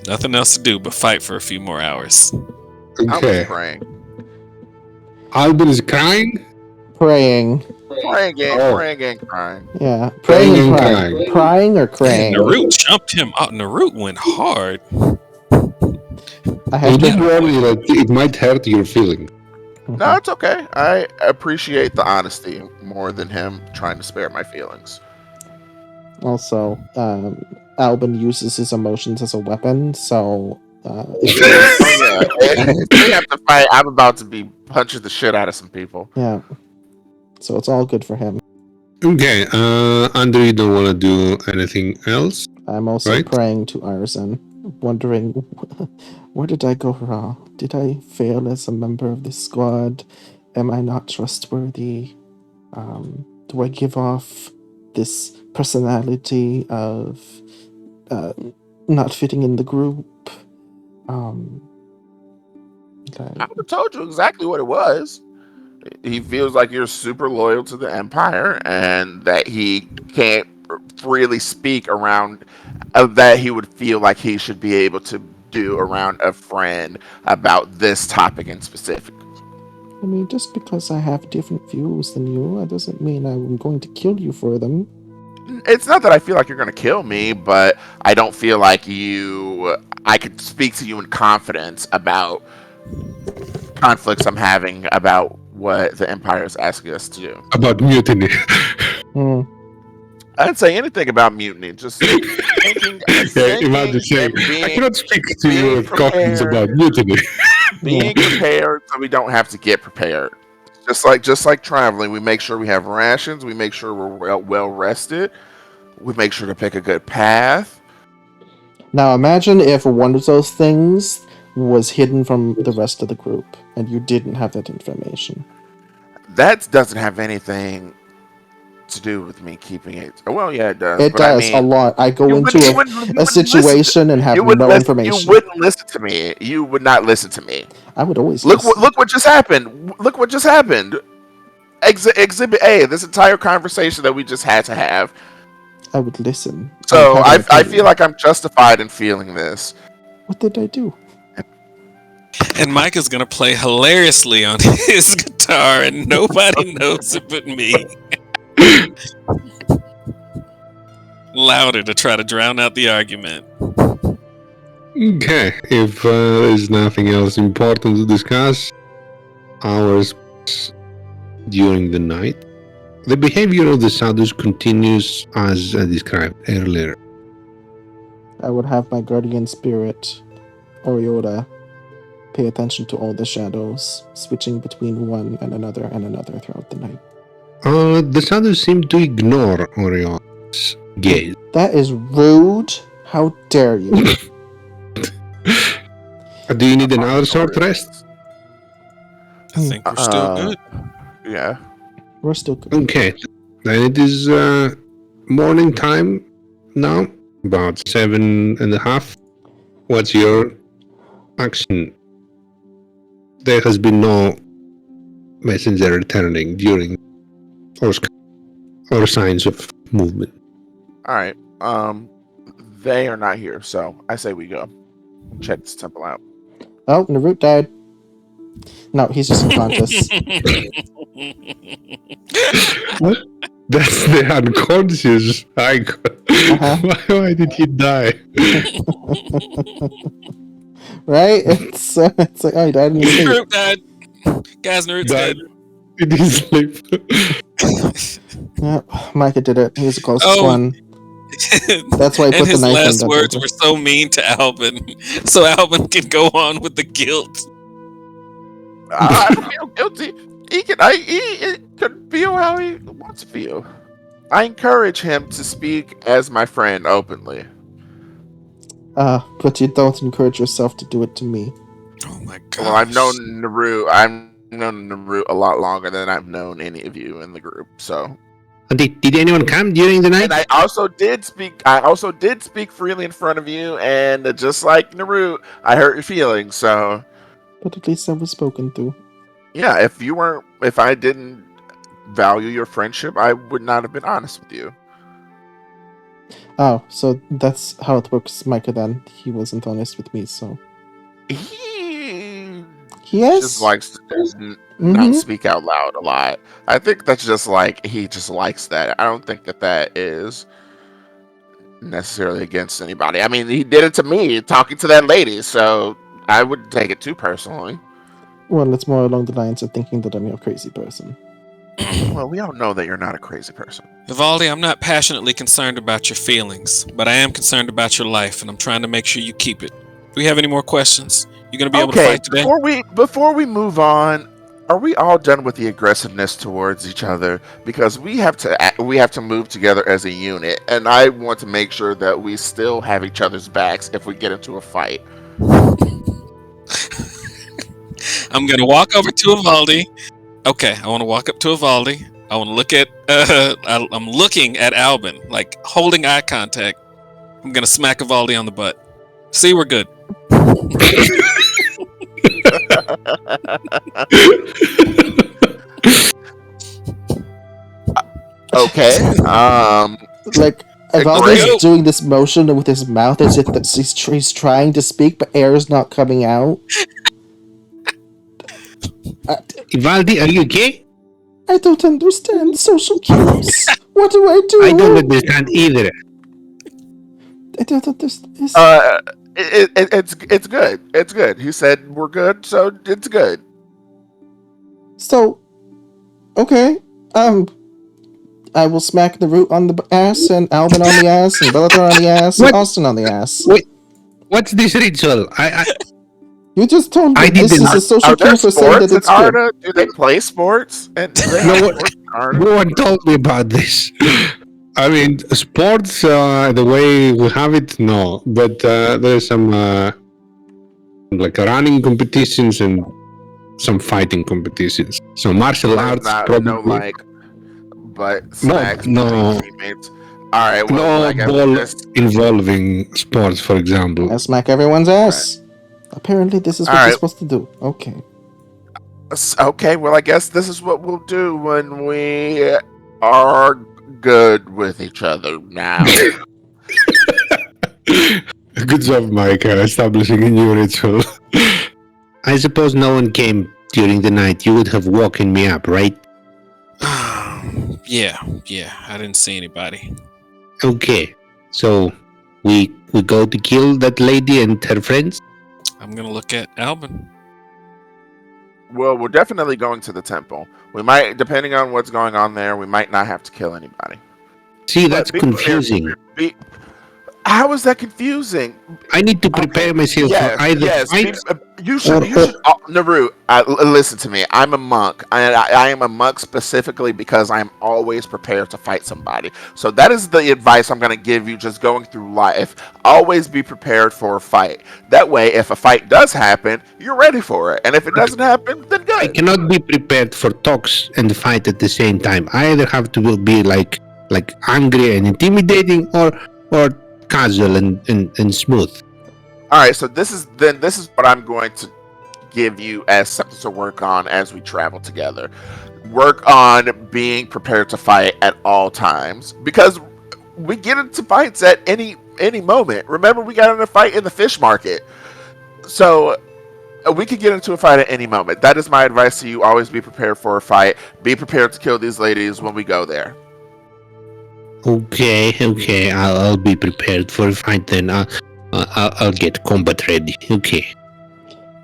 Speaker 3: Nothing else to do but fight for a few more hours.
Speaker 1: I was
Speaker 4: Okay.
Speaker 1: praying.
Speaker 4: Albin is crying.
Speaker 2: Praying.
Speaker 1: Praying and crying.
Speaker 2: Yeah.
Speaker 4: Praying
Speaker 2: Praying and
Speaker 4: and
Speaker 2: crying.
Speaker 4: crying.
Speaker 2: Crying or craying?
Speaker 3: Narut jumped him out. Narut went hard.
Speaker 2: I
Speaker 4: I
Speaker 2: have
Speaker 4: just
Speaker 2: to.
Speaker 4: worry that it might hurt your feeling.
Speaker 1: No, it's okay. I appreciate the honesty more than him trying to spare my feelings.
Speaker 2: Also, Albin uses his emotions as a weapon, so
Speaker 1: Oh, yeah. If we have to fight, I'm about to be punching the shit out of some people.
Speaker 2: yeah. So it's all good for him.
Speaker 4: Okay, Andrew, you don't want to do anything else?
Speaker 2: I'm also
Speaker 4: Right.
Speaker 2: praying to Arzen, wondering where did I go wrong? Did I fail as a member of this squad? Am I not trustworthy? Do I give off this personality of not fitting in the group?
Speaker 1: I would have told you exactly what it was. He feels like you're super loyal to the Empire and that he can't freely speak around that he would feel like he should be able to do around a friend about this topic in specific.
Speaker 2: I mean, just because I have different views than you, that doesn't mean I'm going to kill you for them.
Speaker 1: It's not that I feel like you're going to kill me, but I don't feel like I could speak to you in confidence about conflicts I'm having about what the Empire is asking us to do.
Speaker 4: About mutiny.
Speaker 2: Hmm.
Speaker 1: I didn't say anything about mutiny. Just thinking,
Speaker 4: Yeah, imagine saying,
Speaker 1: and
Speaker 4: I cannot speak to you
Speaker 1: being
Speaker 4: with confidence about
Speaker 1: prepared.
Speaker 4: mutiny.
Speaker 1: Being prepared so we don't have to get prepared. Just like traveling, we make sure we have rations. We make sure we're well rested. We make sure to pick a good path.
Speaker 2: Now imagine if one of those things was hidden from the rest of the group, and you didn't have that information.
Speaker 1: That doesn't have anything to do with me keeping it. Well, yeah, it does.
Speaker 2: It
Speaker 1: But I
Speaker 2: does a
Speaker 1: mean,
Speaker 2: lot. I go
Speaker 1: you
Speaker 2: into
Speaker 1: wouldn't
Speaker 2: a situation and have
Speaker 1: you would
Speaker 2: no
Speaker 1: listen.
Speaker 2: information.
Speaker 1: You wouldn't listen to me. You would not listen to me.
Speaker 2: I would always
Speaker 1: Look
Speaker 2: listen.
Speaker 1: what just happened. Look what just happened. Exhibit A. This entire conversation that we just had to have.
Speaker 2: I would listen.
Speaker 1: So
Speaker 2: would have an
Speaker 1: I
Speaker 2: opinion.
Speaker 1: feel like I'm justified in feeling this.
Speaker 2: What did I do?
Speaker 3: And Mike is gonna play hilariously on his guitar, and nobody knows it but me. Louder to try to drown out the argument.
Speaker 4: Okay, if there's nothing else important to discuss, hours during the night. The behavior of the shadows continues as I described earlier.
Speaker 2: I would have my guardian spirit, Oriota, pay attention to all the shadows, switching between one and another throughout the night.
Speaker 4: The shadows seem to ignore Orion's gaze.
Speaker 2: That is rude. How dare you?
Speaker 4: Do you need another short rest?
Speaker 3: I think we're still good.
Speaker 1: Yeah.
Speaker 2: We're still good.
Speaker 4: Okay, then it is morning time now, about 7:30. What's your action? There has been no messenger returning during or signs of movement.
Speaker 1: All right. They are not here, so I say we go check this temple out.
Speaker 2: Oh, Narut died. No, he's just unconscious.
Speaker 4: What? That's the unconscious icon. Why did he die?
Speaker 2: Right? It's like, oh, he died in his sleep.
Speaker 3: Naruto died. Guys, Naruto's
Speaker 4: Died
Speaker 3: dead.
Speaker 4: in his sleep.
Speaker 2: Yep, Micah did it. He was the closest
Speaker 3: Oh.
Speaker 2: one. That's why I
Speaker 3: And
Speaker 2: put the
Speaker 3: his
Speaker 2: knife in.
Speaker 3: last
Speaker 2: that
Speaker 3: words
Speaker 2: way.
Speaker 3: were so mean to Albin, so Albin can go on with the guilt.
Speaker 1: I feel guilty. He can feel how he wants to feel. I encourage him to speak as my friend openly.
Speaker 2: But you don't encourage yourself to do it to me.
Speaker 3: Oh my god.
Speaker 1: Well, I've known Naru a lot longer than I've known any of you in the group. So,
Speaker 4: Did anyone come during the night?
Speaker 1: and I also did speak freely in front of you, and just like Naru, I hurt your feelings. So,
Speaker 2: But at least I was spoken to.
Speaker 1: yeah, if I didn't value your friendship, I would not have been honest with you.
Speaker 2: Oh, so that's how it works, Micah, then. He wasn't honest with me, so...
Speaker 1: He
Speaker 2: Yes?
Speaker 1: just likes to
Speaker 2: Mhm.
Speaker 1: not speak out loud a lot. I think that's just like he just likes that. I don't think that is necessarily against anybody. I mean, he did it to me talking to that lady, so I wouldn't take it too personally.
Speaker 2: Well, it's more along the lines of thinking that I'm a crazy person.
Speaker 1: Well, we all know that you're not a crazy person.
Speaker 3: Vivaldi, I'm not passionately concerned about your feelings, but I am concerned about your life, and I'm trying to make sure you keep it. Do we have any more questions? You gonna be able to
Speaker 1: Okay,
Speaker 3: fight today?
Speaker 1: before we move on, are we all done with the aggressiveness towards each other? Because we have to move together as a unit, and I want to make sure that we still have each other's backs if we get into a fight.
Speaker 3: I'm gonna walk over to Vivaldi. Okay, I want to walk up to Vivaldi. I want to look at. I'm looking at Albin, like holding eye contact. I'm gonna smack Vivaldi on the butt. See, we're good.
Speaker 1: Okay.
Speaker 2: Like, Evaldo's
Speaker 1: Great.
Speaker 2: doing this motion with his mouth as if that he's trying to speak, but air is not coming out.
Speaker 4: Ivaldi, are you okay?
Speaker 2: I don't understand social cues. What do I do?
Speaker 4: I don't understand either.
Speaker 2: I don't understand.
Speaker 1: It's good. It's good. He said we're good, so it's good.
Speaker 2: So, okay. I will smack the root on the ass, and Alvin on the ass, and Bellator on the ass, and
Speaker 4: What?
Speaker 2: Austin on the ass.
Speaker 4: Wait, what's this ritual?
Speaker 2: You just told me
Speaker 4: I
Speaker 2: this
Speaker 4: didn't-
Speaker 2: is a social
Speaker 1: Are there
Speaker 2: cue for saying that
Speaker 1: sports in
Speaker 2: it's good.
Speaker 1: Arda? Do they play sports? And do they have
Speaker 4: No,
Speaker 1: sports in Arda?
Speaker 4: No one told me about this. I mean, sports, the way we have it, no. But there's some like running competitions and some fighting competitions. So martial arts,
Speaker 1: Not,
Speaker 4: probably.
Speaker 1: no, like, but smacks
Speaker 4: no.
Speaker 1: between teammates. All right, well,
Speaker 4: No
Speaker 1: I guess
Speaker 4: ball
Speaker 1: this.
Speaker 4: involving sports, for example.
Speaker 2: I smack everyone's ass. Apparently, this is what you're
Speaker 1: Alright.
Speaker 2: supposed to do. Okay.
Speaker 1: Okay, well, I guess this is what we'll do when we are good with each other now.
Speaker 4: Good job, Mike, establishing a new ritual. I suppose no one came during the night. You would have woken me up, right?
Speaker 3: Yeah. I didn't see anybody.
Speaker 4: Okay, so we go to kill that lady and her friends?
Speaker 3: I'm gonna look at Albin.
Speaker 1: Well, we're definitely going to the temple. We might, depending on what's going on there, we might not have to kill anybody.
Speaker 4: See, that's
Speaker 1: But be prepared.
Speaker 4: confusing.
Speaker 1: How is that confusing?
Speaker 4: I need to prepare myself for either fight.
Speaker 1: You should. Naru, listen to me. I'm a monk. I am a monk specifically because I'm always prepared to fight somebody. So that is the advice I'm going to give you. Just going through life, always be prepared for a fight. That way, if a fight does happen, you're ready for it. And if it doesn't happen, then good.
Speaker 4: I cannot be prepared for talks and fight at the same time. I either have to be like angry and intimidating, or casual and smooth.
Speaker 1: All right. So this is what I'm going to give you as something to work on as we travel together. Work on being prepared to fight at all times, because we get into fights at any moment. Remember, we got in a fight in the fish market, so we could get into a fight at any moment. That is my advice to you. Always be prepared for a fight. Be prepared to kill these ladies when we go there.
Speaker 4: Okay. I'll be prepared for a fight then. I'll get combat ready. Okay.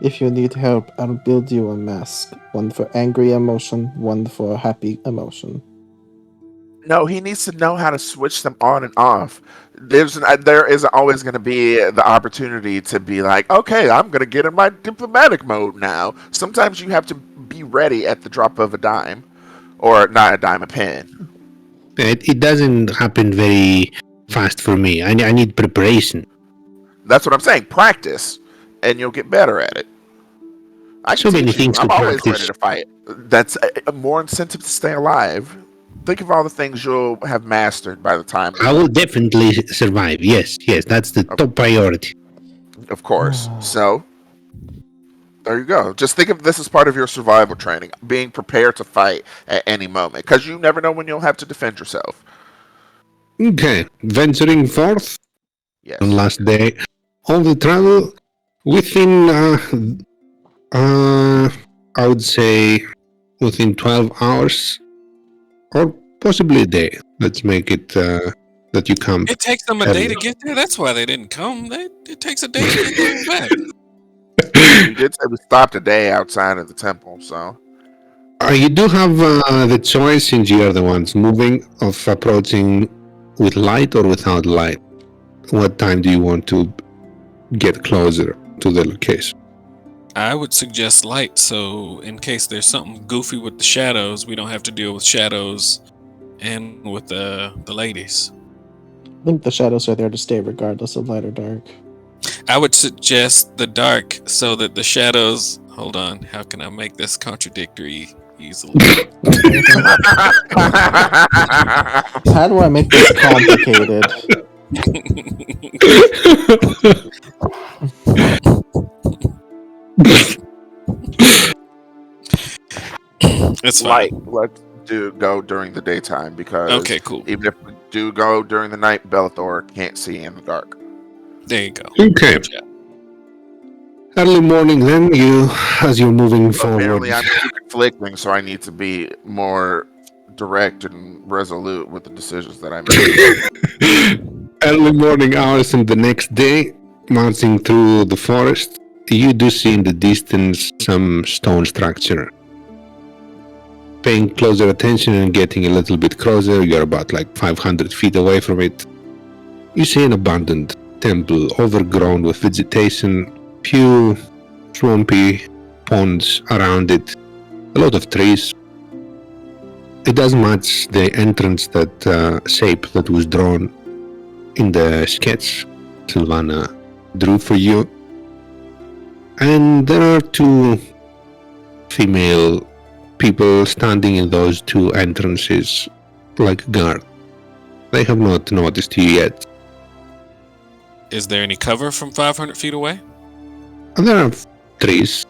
Speaker 2: If you need help, I'll build you a mask. One for angry emotion, one for happy emotion.
Speaker 1: No, he needs to know how to switch them on and off. There is always going to be the opportunity to be like, okay, I'm going to get in my diplomatic mode now. Sometimes you have to be ready at the drop of a dime, or not a dime, a pen.
Speaker 4: It doesn't happen very fast for me. I need preparation.
Speaker 1: That's what I'm saying. Practice, and you'll get better at it. I
Speaker 4: So
Speaker 1: can
Speaker 4: many
Speaker 1: teach you.
Speaker 4: things
Speaker 1: I'm
Speaker 4: to
Speaker 1: always
Speaker 4: practice.
Speaker 1: ready to fight. That's a more incentive to stay alive. Think of all the things you'll have mastered by the time.
Speaker 4: I will definitely survive. Yes, that's the top priority.
Speaker 1: Of course. So, there you go. Just think of this as part of your survival training, being prepared to fight at any moment, because you never know when you'll have to defend yourself.
Speaker 4: Okay, venturing forth
Speaker 1: Yes.
Speaker 4: on last day of the travel within, I would say, within 12 hours or possibly a day. Let's make it that you come.
Speaker 3: It takes them a day to get there. That's why they didn't come. It takes a day to get there and back.
Speaker 1: We did say we stopped a day outside of the temple, so.
Speaker 4: You do have the choice, since you are the ones moving, of approaching with light or without light. What time do you want to get closer to the location?
Speaker 3: I would suggest light, so in case there's something goofy with the shadows, we don't have to deal with shadows and with the ladies.
Speaker 2: I think the shadows are there to stay regardless of light or dark.
Speaker 3: I would suggest the dark so that the shadows... Hold on, how can I make this contradictory easily?
Speaker 2: How do I make this complicated?
Speaker 3: It's fine.
Speaker 1: Light. do go during the daytime because
Speaker 3: Okay, cool.
Speaker 1: even if we do go during the night, Bellathor can't see in the dark.
Speaker 3: There you go.
Speaker 4: Okay.
Speaker 3: Good job.
Speaker 4: Early morning, then as you're moving forward.
Speaker 1: Apparently, I'm too conflicting, so I need to be more direct and resolute with the decisions that I make.
Speaker 4: Early morning hours and the next day, marching through the forest, you do see in the distance some stone structure. Paying closer attention and getting a little bit closer, you're about like 500 feet away from it. You see an abandoned temple overgrown with vegetation, few swampy ponds around it, a lot of trees. It does match the entrance shape that was drawn in the sketch Xelvana drew for you. And there are two female people standing in those two entrances like guard. They have not noticed you yet.
Speaker 3: Is there any cover from 500 feet away?
Speaker 4: And there are trees.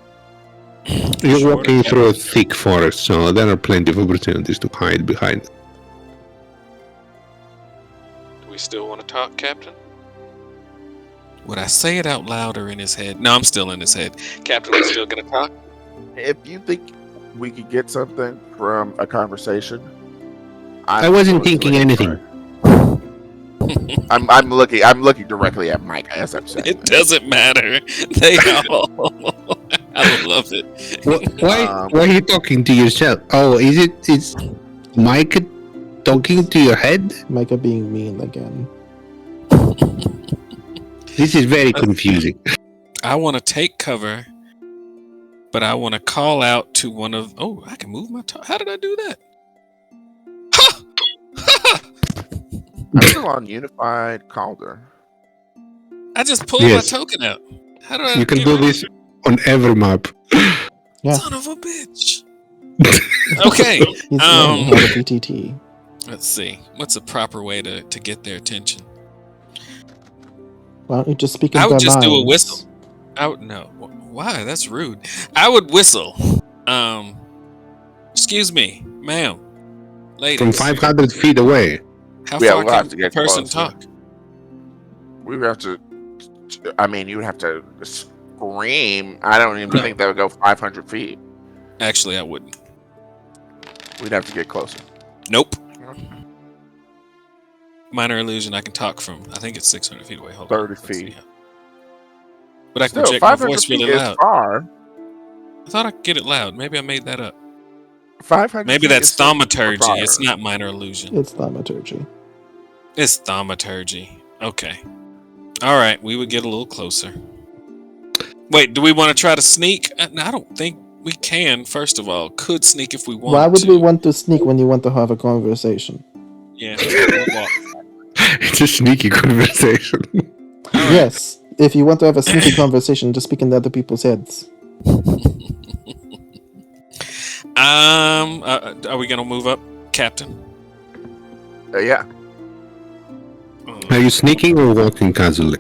Speaker 4: You're
Speaker 3: Sure.
Speaker 4: walking through a thick forest, so there are plenty of opportunities to hide behind.
Speaker 3: Do we still want to talk, Captain? Would I say it out loud or in his head? No, I'm still in his head. Captain, we still gonna talk?
Speaker 1: If you think we could get something from a conversation,
Speaker 4: I wasn't thinking anything.
Speaker 1: I'm looking directly at Mike as I'm saying.
Speaker 3: It doesn't matter. They all. I love it.
Speaker 4: Why are you talking to yourself? Oh, is Micah talking to your head?
Speaker 2: Micah being mean again.
Speaker 4: This is very confusing.
Speaker 3: I want to take cover, but I want to call out to one of. Oh, I can move my. How did I do that? Ha! Ha!
Speaker 1: I'm still on Unified Calder.
Speaker 3: I just pulled
Speaker 4: Yes.
Speaker 3: my token out. How do I?
Speaker 4: You can
Speaker 3: get
Speaker 4: do
Speaker 3: my-
Speaker 4: this on every map.
Speaker 2: Yeah.
Speaker 3: Son of a bitch. Okay.
Speaker 2: He's learning how to PTT.
Speaker 3: Let's see. What's a proper way to get their attention?
Speaker 2: Why don't you just speak in
Speaker 3: I would
Speaker 2: their
Speaker 3: just do a
Speaker 2: minds?
Speaker 3: whistle. No. Why? That's rude. I would whistle. Excuse me, ma'am, ladies.
Speaker 4: From 500 feet away.
Speaker 3: How
Speaker 1: Yeah,
Speaker 3: far
Speaker 1: we'll have
Speaker 3: can
Speaker 1: to
Speaker 3: a
Speaker 1: get
Speaker 3: person
Speaker 1: closer.
Speaker 3: talk?
Speaker 1: We would have to. I mean, you would have to scream. I don't even think that would go 500 feet.
Speaker 3: Actually, I wouldn't.
Speaker 1: We'd have to get closer.
Speaker 3: Nope. Minor illusion. I can talk from. I think it's 600 feet away. Hold
Speaker 1: 30
Speaker 3: on. Let's see
Speaker 1: feet.
Speaker 3: how- But I can
Speaker 1: Still,
Speaker 3: project my
Speaker 1: 500
Speaker 3: voice
Speaker 1: feet
Speaker 3: really
Speaker 1: is
Speaker 3: loud.
Speaker 1: far.
Speaker 3: I thaught I could get it loud. Maybe I made that up.
Speaker 1: 500.
Speaker 3: Maybe
Speaker 1: feet
Speaker 3: that's
Speaker 1: is still
Speaker 3: thaumaturgy.
Speaker 1: far.
Speaker 3: It's not minor illusion.
Speaker 2: It's thaumaturgy.
Speaker 3: It's thaumaturgy. Okay. All right. We would get a little closer. Wait, do we want to try to sneak? I don't think we can. First of all, could sneak if we want.
Speaker 2: Why would
Speaker 3: to.
Speaker 2: we want to sneak when you want to have a conversation?
Speaker 3: Yeah. we'll walk.
Speaker 4: It's a sneaky conversation.
Speaker 3: All right.
Speaker 2: Yes, if you want to have a sneaky conversation, just speak in other people's heads.
Speaker 3: Are we gonna move up, Captain?
Speaker 1: Yeah.
Speaker 4: Are you sneaking or walking casually?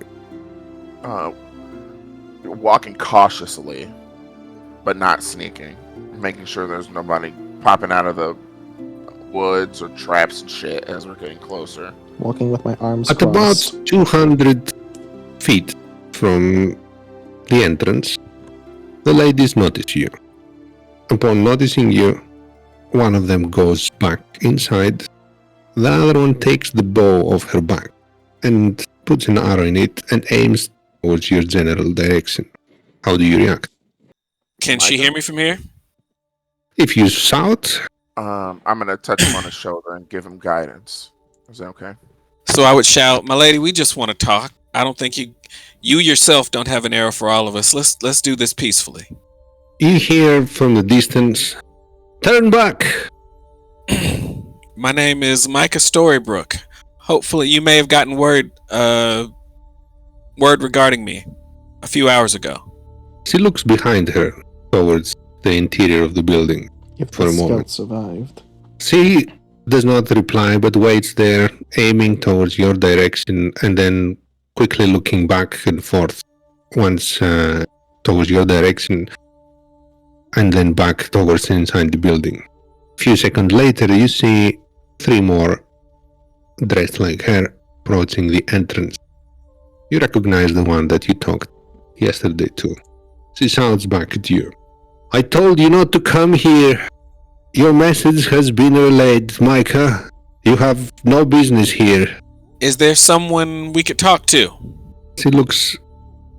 Speaker 1: Walking cautiously, but not sneaking. Making sure there's nobody popping out of the woods or traps and shit as we're getting closer.
Speaker 2: Walking with my arms
Speaker 4: At about
Speaker 2: crossed.
Speaker 4: 200 feet from the entrance, the ladies notice you. Upon noticing you, one of them goes back inside. The other one takes the bow off her back and puts an arrow in it and aims towards your general direction. How do you react?
Speaker 3: Can she hear me from here?
Speaker 4: If you shout,
Speaker 1: I'm gonna touch him on the shoulder and give him guidance. Is that okay?
Speaker 3: So I would shout, "My lady, we just want to talk. I don't think you yourself don't have an arrow for all of us. Let's do this peacefully."
Speaker 4: you hear from the distance, "Turn back!"
Speaker 3: My name is Micah Storybrook. Hopefully, you may have gotten word regarding me a few hours ago.
Speaker 4: She looks behind her towards the interior of the building.
Speaker 2: If
Speaker 4: for
Speaker 2: the
Speaker 4: a moment.
Speaker 2: scout survived.
Speaker 4: She does not reply but waits there, aiming towards your direction and then quickly looking back and forth once towards your direction and then back towards inside the building. A few seconds later, you see 3 more dressed like her approaching the entrance. You recognize the one that you talked yesterday to. She shouts back at you. I told you not to come here. Your message has been relayed, Micah. You have no business here.
Speaker 3: Is there someone we could talk to?
Speaker 4: She looks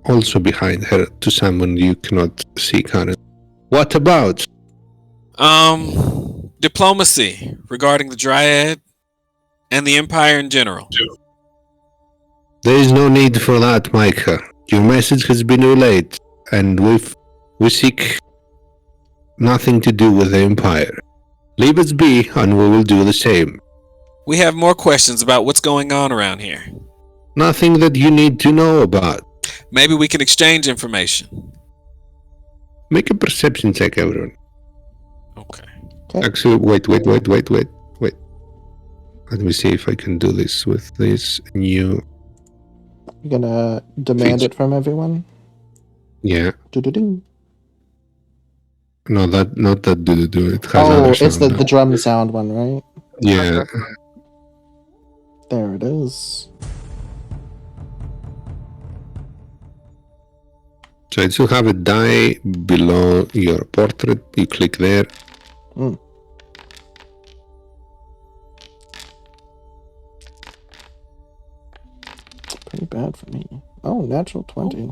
Speaker 4: also behind her to someone you cannot see currently. What about?
Speaker 3: Diplomacy regarding the Dryad and the Empire in general.
Speaker 4: There is no need for that, Micah. Your message has been relayed, and we seek nothing to do with the Empire. Leave us be, and we will do the same.
Speaker 3: We have more questions about what's going on around here.
Speaker 4: Nothing that you need to know about.
Speaker 3: Maybe we can exchange information.
Speaker 4: Make a perception check, everyone.
Speaker 3: Okay.
Speaker 4: Actually, wait. Let me see if I can do this with this new...
Speaker 2: You're gonna demand it from everyone?
Speaker 4: Yeah.
Speaker 2: Do-do-do.
Speaker 4: No, not that do. It has other
Speaker 2: it's
Speaker 4: sound.
Speaker 2: the drum sound one, right?
Speaker 4: Yeah.
Speaker 2: There it is.
Speaker 4: So it should have a die below your portrait. You click there.
Speaker 2: Mm. Pretty bad for me. Oh, natural 20.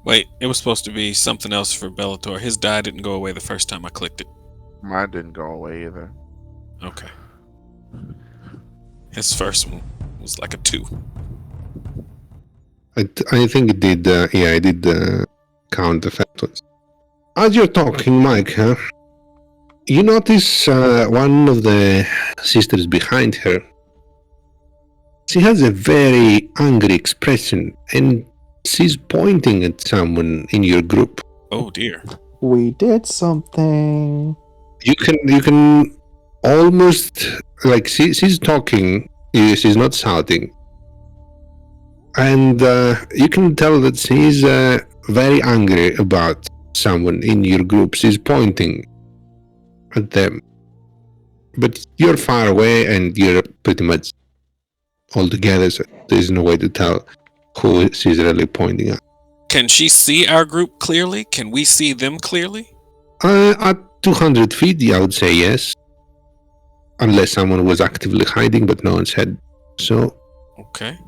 Speaker 3: Wait, it was supposed to be something else for Bellator. His die didn't go away the first time I clicked it.
Speaker 1: Mine didn't go away either.
Speaker 3: Okay. His first one was like a 2.
Speaker 4: I think it did. I did count the factors. As you're talking, Mike, you notice one of the sisters behind her. She has a very angry expression, and she's pointing at someone in your group.
Speaker 3: Oh dear.
Speaker 2: We did something.
Speaker 4: You can almost, like, she's talking. She's not shouting. And you can tell that she's very angry about someone in your group. She's pointing at them. But you're far away and you're pretty much all together, so there's no way to tell who she's really pointing at.
Speaker 3: Can she see our group clearly? Can we see them clearly?
Speaker 4: At 200 feet, I would say yes. Unless someone was actively hiding, but no one said so.
Speaker 3: Okay.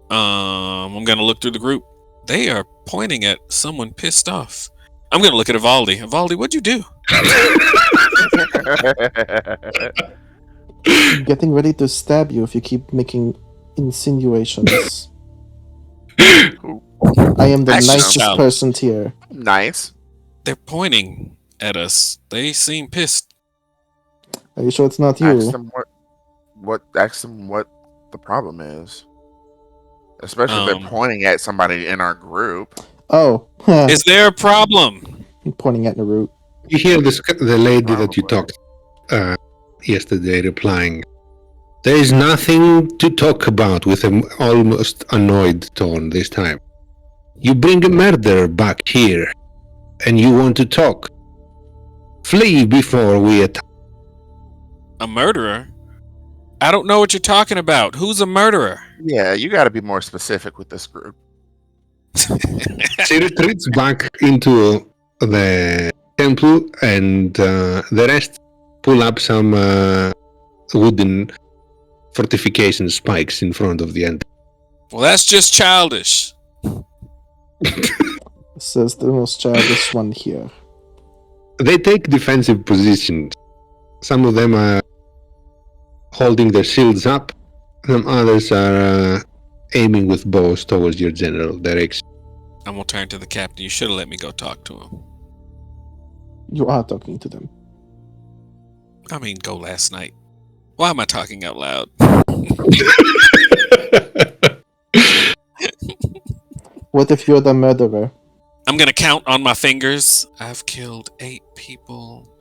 Speaker 3: I'm gonna look through the group. They are pointing at someone pissed off. I'm gonna look at Evaldi. Evaldi, what'd you do?
Speaker 2: Getting ready to stab you if you keep making insinuations. I am the
Speaker 3: That's just
Speaker 2: nicest
Speaker 3: childish.
Speaker 2: person here.
Speaker 1: Nice.
Speaker 3: They're pointing at us. They seem pissed.
Speaker 2: Are you sure it's not
Speaker 1: Ask
Speaker 2: you?
Speaker 1: them ask them what the problem is. Especially if they're pointing at somebody in our group.
Speaker 2: Oh,
Speaker 3: Is there a problem?
Speaker 2: pointing at Narut.
Speaker 4: You hear the lady that you
Speaker 1: Probably.
Speaker 4: talked yesterday replying, "There is nothing to talk about," with an almost annoyed tone this time. "You bring a murderer back here, and you want to talk. Flee before we attack."
Speaker 3: A murderer? I don't know what you're talking about. Who's a murderer?
Speaker 1: Yeah, you got to be more specific with this group.
Speaker 4: She retreats back into the temple, and the rest pull up some wooden fortification spikes in front of the entrance.
Speaker 3: Well, that's just childish.
Speaker 2: Says the most childish one here.
Speaker 4: They take defensive positions. Some of them are holding their shields up, some others are aiming with bows towards your general direction.
Speaker 3: I'm gonna turn to the captain. You should have let me go talk to him.
Speaker 2: You are talking to them.
Speaker 3: I mean, go last night. Why am I talking out loud?
Speaker 2: What if you're the murderer?
Speaker 3: I'm gonna count on my fingers. I've killed 8 people.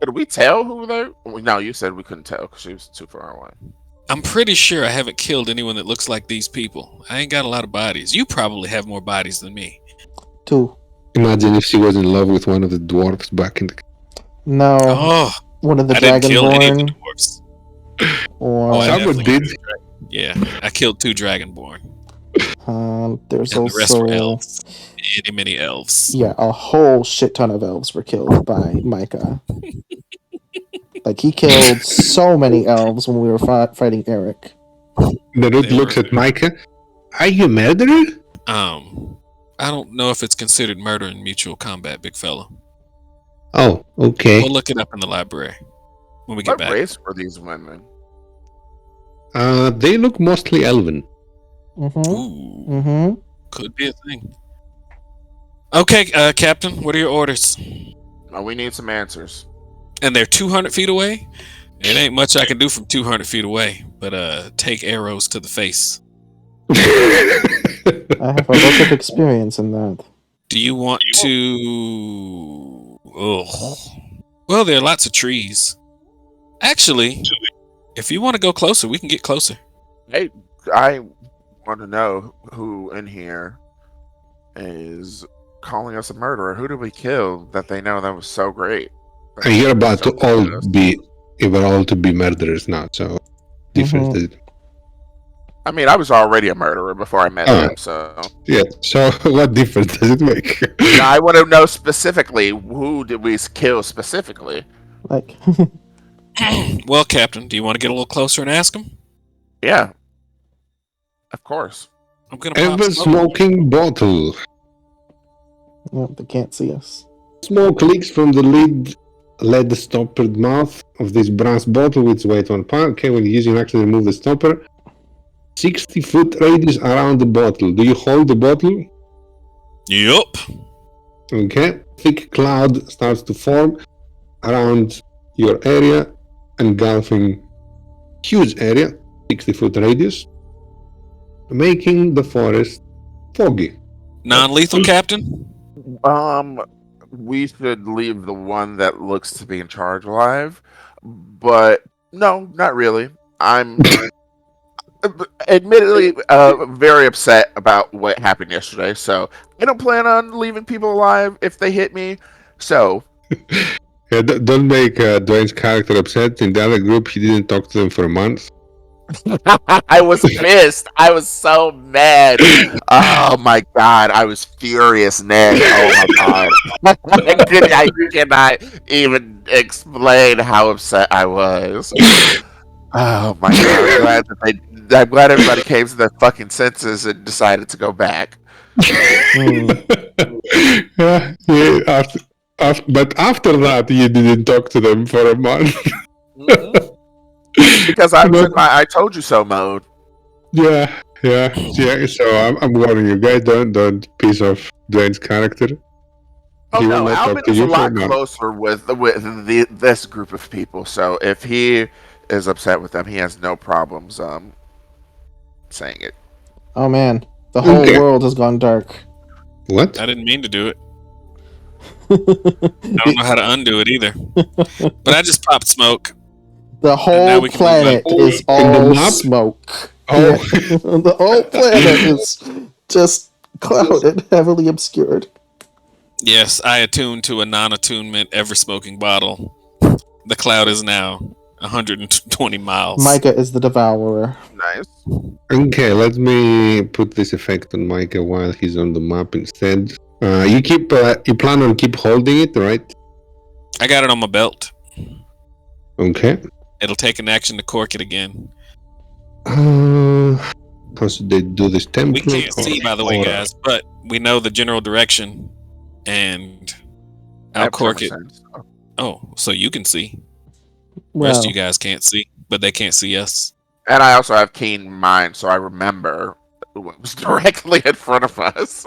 Speaker 1: Could we tell who they? No, you said we couldn't tell because she was too far away.
Speaker 3: I'm pretty sure I haven't killed anyone that looks like these people. I ain't got a lot of bodies. You probably have more bodies than me.
Speaker 2: 2.
Speaker 4: Imagine if she was in love with one of the dwarfs back in the.
Speaker 2: No,
Speaker 3: Oh,
Speaker 2: one of the
Speaker 3: I didn't kill any of the
Speaker 2: Dragonborn,
Speaker 3: dwarfs.
Speaker 2: or
Speaker 3: Oh, I
Speaker 4: Someone
Speaker 3: definitely
Speaker 4: did.
Speaker 3: killed two yeah, I killed 2 dragonborn,
Speaker 2: there's
Speaker 3: and the rest were
Speaker 2: also
Speaker 3: elves. Many elves.
Speaker 2: yeah, a whole shit ton of elves were killed by Micah. Like he killed so many elves when we were fighting Eric.
Speaker 4: Narut
Speaker 3: They
Speaker 4: looks
Speaker 3: were-
Speaker 4: at Micah. Are you a murderer?
Speaker 3: I don't know if it's considered murder in mutual combat, big fella.
Speaker 4: Oh, okay.
Speaker 3: We'll look it up in the library when we get
Speaker 1: What
Speaker 3: back.
Speaker 1: race were these women?
Speaker 4: They look mostly elven.
Speaker 2: Mm-hmm.
Speaker 3: Ooh,
Speaker 2: Mm-hmm.
Speaker 3: could be a thing. Okay, Captain, what are your orders?
Speaker 1: We need some answers.
Speaker 3: And they're 200 feet away? It ain't much I can do from 200 feet away, but take arrows to the face.
Speaker 2: I have a lot of experience in that.
Speaker 3: Do you want to... Ugh. Well, there are lots of trees. Actually, if you want to go closer, we can get closer.
Speaker 1: Hey, I want to know who in here is calling us a murderer. Who did we kill that they know that was so great?
Speaker 4: And you're about to
Speaker 1: So
Speaker 4: all
Speaker 1: good.
Speaker 4: be, you were all to be murderers now, so different.
Speaker 1: I mean, I was already a murderer before I met
Speaker 4: Oh.
Speaker 1: him, so
Speaker 4: Yeah. So what difference does it make?
Speaker 1: now I want to know specifically who did we kill specifically.
Speaker 2: Like,
Speaker 3: Well, Captain, do you want to get a little closer and ask him?
Speaker 1: Yeah, of course.
Speaker 3: I'm gonna pop
Speaker 4: Ever
Speaker 3: smoke.
Speaker 4: smoking bottle.
Speaker 2: no, they can't see us.
Speaker 4: Smoke leaks from the lead stoppered mouth of this brass bottle, which weighs 1 pound. Okay, when using action, remove the stopper. 60-foot radius around the bottle. Do you hold the bottle?
Speaker 3: Yup.
Speaker 4: Okay. Thick cloud starts to form around your area, engulfing huge area, 60-foot radius, making the forest foggy.
Speaker 3: Non-lethal, Captain?
Speaker 1: We should leave the one that looks to be in charge alive, but no, not really. I'm admittedly very upset about what happened yesterday, so I don't plan on leaving people alive if they hit me. So
Speaker 4: Yeah, don't make Dwayne's character upset. In the other group, he didn't talk to them for a month.
Speaker 1: I was pissed. I was so mad. Oh my god, I was furious, Nick. Oh my god. I cannot even explain how upset I was. Oh my god, I'm glad everybody came to their fucking senses and decided to go back.
Speaker 4: Yeah, but after that, you didn't talk to them for a month.
Speaker 1: Because I was in my I told you so mode.
Speaker 4: Yeah. So I'm warning you guys, don't piss off Dwayne's character.
Speaker 1: Oh
Speaker 4: He will
Speaker 1: no,
Speaker 4: not talk
Speaker 1: Alvin
Speaker 4: to
Speaker 1: is
Speaker 4: you
Speaker 1: a
Speaker 4: for a
Speaker 1: lot
Speaker 4: month.
Speaker 1: closer with this group of people. So if he is upset with them, he has no problems saying it.
Speaker 2: Oh man, the whole
Speaker 4: Okay.
Speaker 2: world has gone dark.
Speaker 4: What?
Speaker 3: I didn't mean to do it. I don't know how to undo it either. But I just popped smoke.
Speaker 2: The
Speaker 3: now
Speaker 2: whole
Speaker 3: we can move on.
Speaker 2: planet is
Speaker 4: In the
Speaker 2: all
Speaker 4: map?
Speaker 2: smoke.
Speaker 4: Oh.
Speaker 2: Yeah. The whole planet is just clouded, heavily obscured.
Speaker 3: Yes, I attuned to a non-attunement ever-smoking bottle. The cloud is now 120 miles.
Speaker 2: Micah is the devourer.
Speaker 1: Nice.
Speaker 4: Okay, let me put this effect on Micah while he's on the map instead. You plan on keep holding it, right?
Speaker 3: I got it on my belt.
Speaker 4: Okay.
Speaker 3: It'll take an action to cork it again.
Speaker 4: How should they do this? Template?
Speaker 3: We can't see, by the way,
Speaker 4: or-
Speaker 3: guys, but we know the general direction, and
Speaker 1: I
Speaker 3: I'll
Speaker 1: have
Speaker 3: cork it.
Speaker 1: common sense.
Speaker 3: Oh, so you can see. Rest
Speaker 2: Well,
Speaker 3: of you guys can't see, but they can't see us.
Speaker 1: And I also have keen mind, so I remember what was directly in front of us.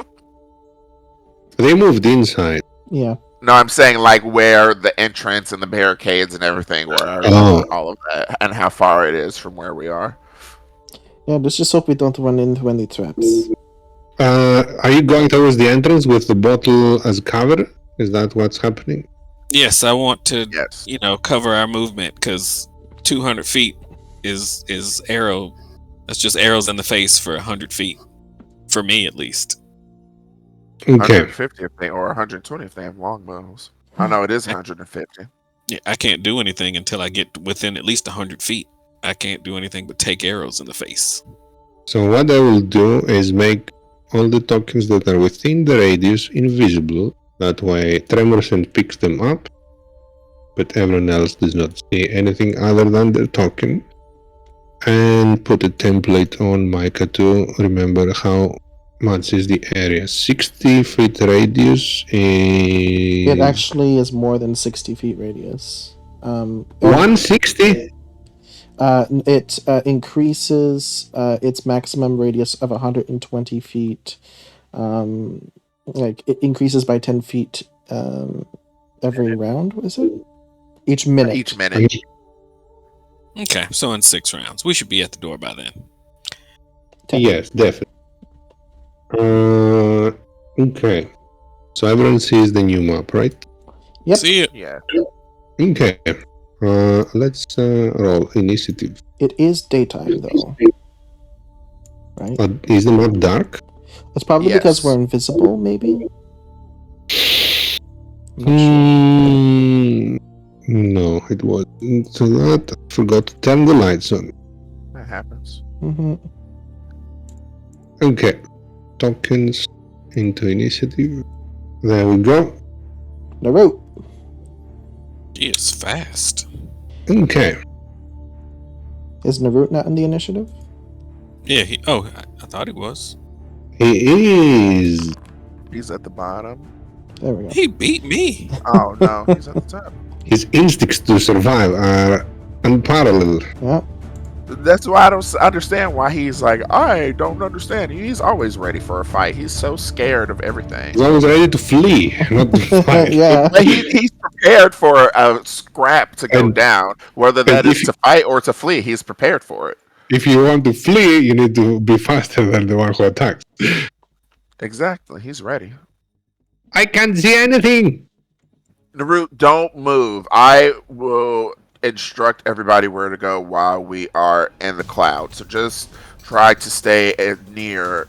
Speaker 4: They moved inside.
Speaker 2: yeah.
Speaker 1: No, I'm saying like where the entrance and the barricades and everything were. I remember all of that and how far it is from where we are.
Speaker 2: Yeah, let's just hope we don't run into any traps.
Speaker 4: Are you going towards the entrance with the bottle as cover? Is that what's happening?
Speaker 3: Yes, I want to,
Speaker 1: Yes.
Speaker 3: cover our movement because 200 feet is arrow. That's just arrows in the face for 100 feet, for me at least.
Speaker 4: Okay.
Speaker 1: 150 if they, or 120 if they have longbows. Oh no, it is 150.
Speaker 3: Yeah, I can't do anything until I get within at least 100 feet. I can't do anything but take arrows in the face.
Speaker 4: So what I will do is make all the tokens that are within the radius invisible. That way Tremorsen picks them up, but everyone else does not see anything other than their token. And put a template on Micah to remember how much is the area. 60 feet radius is...
Speaker 2: It actually is more than 60 feet radius.
Speaker 4: 160?
Speaker 2: It increases its maximum radius of 120 feet. Like it increases by 10 feet every round. Was it? Each minute.
Speaker 1: Each minute.
Speaker 3: Okay, so in 6 rounds. We should be at the door by then.
Speaker 2: 10.
Speaker 4: Yes, definitely. Okay. So everyone sees the new map, right?
Speaker 2: Yep.
Speaker 3: See it.
Speaker 1: Yeah.
Speaker 4: Okay. Let's roll initiative.
Speaker 2: It is daytime though. Right?
Speaker 4: Is the map dark?
Speaker 2: It's probably
Speaker 1: Yes.
Speaker 2: because we're invisible, maybe? I'm not sure.
Speaker 4: No, it wasn't. So that I forgot to turn the lights on.
Speaker 1: That happens.
Speaker 2: Mhm.
Speaker 4: Okay. Tokens into initiative. There we go.
Speaker 2: Naru.
Speaker 3: He is fast.
Speaker 4: Okay.
Speaker 2: Is Naru not in the initiative?
Speaker 3: Yeah, I thought he was.
Speaker 4: He is.
Speaker 1: He's at the bottom.
Speaker 2: There we go.
Speaker 3: He beat me.
Speaker 1: Oh no, he's at the top.
Speaker 4: His instincts to survive are unparalleled.
Speaker 2: Yeah.
Speaker 1: That's why I don't understand why he's like, I don't understand. He's always ready for a fight. He's so scared of everything.
Speaker 4: He's always ready to flee, not to fight.
Speaker 2: Yeah.
Speaker 1: But he's prepared for a scrap to go
Speaker 4: And-
Speaker 1: down, whether that
Speaker 4: and
Speaker 1: is
Speaker 4: if-
Speaker 1: to fight or to flee. He's prepared for it.
Speaker 4: If you want to flee, you need to be faster than the one who attacks.
Speaker 1: Exactly. He's ready.
Speaker 4: I can't see anything.
Speaker 1: Naru, don't move. I will instruct everybody where to go while we are in the cloud. So just try to stay near.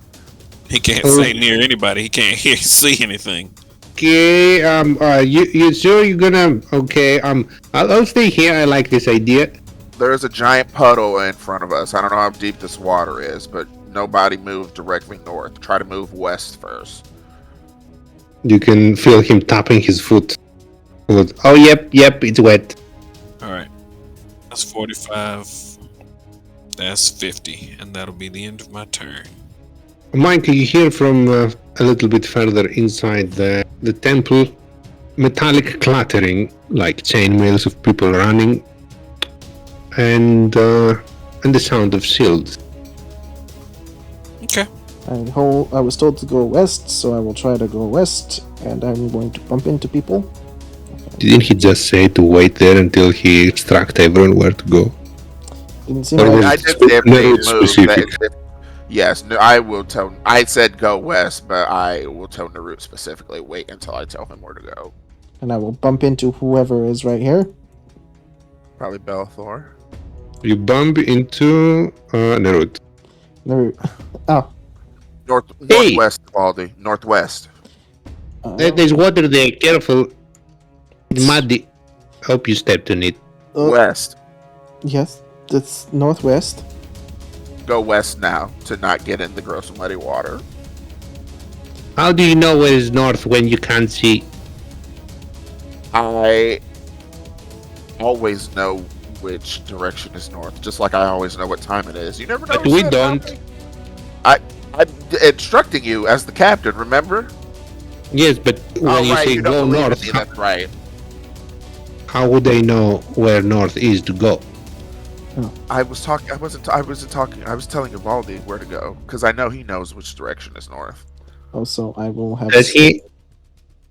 Speaker 3: He can't say near anybody. He can't hear, see anything.
Speaker 4: Okay, you sure you're gonna? Okay, I'll stay here. I like this idea.
Speaker 1: There's a giant puddle in front of us. I don't know how deep this water is, but nobody move directly north. Try to move west first.
Speaker 4: You can feel him tapping his foot. Oh, yep, it's wet.
Speaker 3: All right. That's 45. That's 50. And that'll be the end of my turn.
Speaker 4: Mike, you hear from a little bit further inside the temple metallic clattering, like chainmails of people running, and the sound of shields.
Speaker 3: Okay.
Speaker 2: I was told to go west, so I will try to go west, and I'm going to bump into people.
Speaker 4: Didn't he just say to wait there until he instruct everyone where to go?
Speaker 2: Didn't seem
Speaker 4: Or
Speaker 2: like
Speaker 4: was
Speaker 1: I
Speaker 4: it
Speaker 1: did say if they
Speaker 4: very
Speaker 1: move.
Speaker 4: specific?
Speaker 1: Yes, no, I will tell. I said go west, but I will tell Naru specifically wait until I tell him where to go.
Speaker 2: and I will bump into whoever is right here.
Speaker 1: Probably Belthor.
Speaker 4: You bump into Nerud.
Speaker 2: Naru. Oh.
Speaker 1: Northwest, Baldy. Northwest.
Speaker 4: There's water there. Careful. It's muddy. Hope you stepped on it.
Speaker 1: West.
Speaker 2: Yes, that's northwest.
Speaker 1: Go west now to not get in the gross muddy water.
Speaker 4: How do you know where is north when you can't see?
Speaker 1: I always know which direction is north, just like I always know what time it is. You never know.
Speaker 4: But we don't.
Speaker 1: I'm instructing you as the captain, remember?
Speaker 4: Yes, but when you say
Speaker 1: don't
Speaker 4: go
Speaker 1: believe
Speaker 4: north,
Speaker 1: me, that's right.
Speaker 4: how would they know where north is to go?
Speaker 1: I was talking. I wasn't talking. I was telling Ivaldi where to go because I know he knows which direction is north.
Speaker 2: Also, I will have.
Speaker 4: Does he?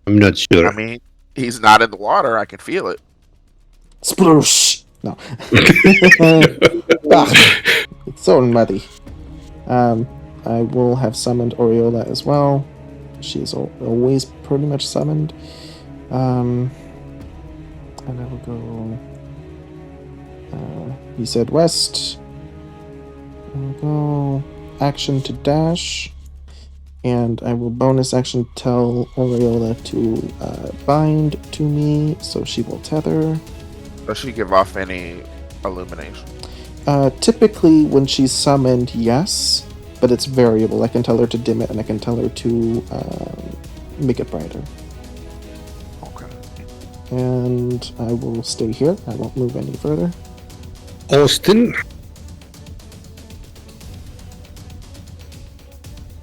Speaker 4: I'm not sure.
Speaker 1: I mean, he's not in the water. I can feel it.
Speaker 2: Sploosh! No. It's so muddy. I will have summoned Oriola as well. She's always pretty much summoned. And I will go. He said west. I'll go action to dash. And I will bonus action tell Aureola to bind to me, so she will tether.
Speaker 1: Does she give off any illumination?
Speaker 2: Typically, when she's summoned, yes, but it's variable. I can tell her to dim it, and I can tell her to make it brighter.
Speaker 1: Okay.
Speaker 2: And I will stay here. I won't move any further.
Speaker 4: Austin,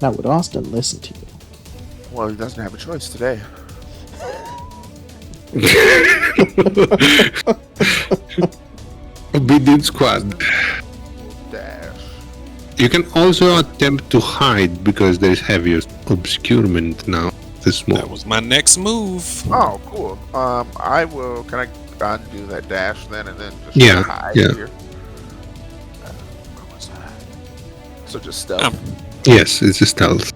Speaker 2: Now, would Austin listen to you?
Speaker 1: Well, he doesn't have a choice today.
Speaker 4: obedient squad.
Speaker 1: Dash.
Speaker 4: You can also attempt to hide because there's heavier obscurement now. The
Speaker 3: That
Speaker 4: smoke.
Speaker 3: was my next move.
Speaker 1: Oh, cool. I will. Can I undo that dash then, and then just
Speaker 4: Yeah,
Speaker 1: hide
Speaker 4: yeah.
Speaker 1: here? What was that? So just stealth.
Speaker 3: Um,
Speaker 4: Yes, it's a stealth.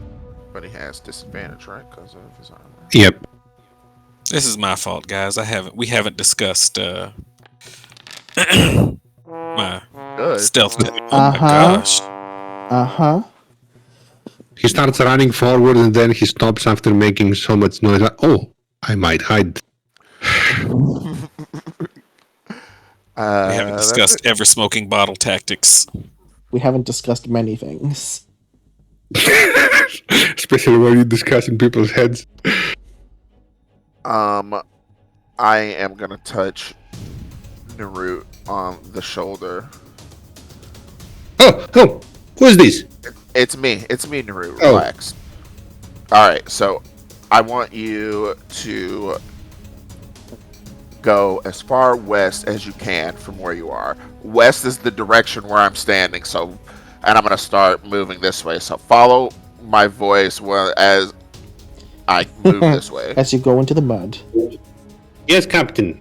Speaker 1: But he has disadvantage, right? Because of his armor.
Speaker 4: Yep.
Speaker 3: This is my fault, guys. We haven't discussed my
Speaker 1: Good.
Speaker 3: stealth. Oh my
Speaker 2: Uh-huh.
Speaker 3: gosh.
Speaker 2: Uh-huh.
Speaker 4: He starts running forward and then he stops after making so much noise. Like, oh, I might hide.
Speaker 3: We haven't
Speaker 1: That's
Speaker 3: discussed
Speaker 1: it.
Speaker 3: ever smoking bottle tactics.
Speaker 2: We haven't discussed many things.
Speaker 4: Especially when you discuss in people's heads.
Speaker 1: I am gonna touch Narut on the shoulder.
Speaker 4: Oh, who is this?
Speaker 1: It's me, Narut.
Speaker 4: Oh.
Speaker 1: Relax. All right, so I want you to go as far west as you can from where you are. West is the direction where I'm standing, so, and I'm gonna start moving this way. So follow my voice as I move this way.
Speaker 2: As you go into the mud.
Speaker 4: Yes, Captain.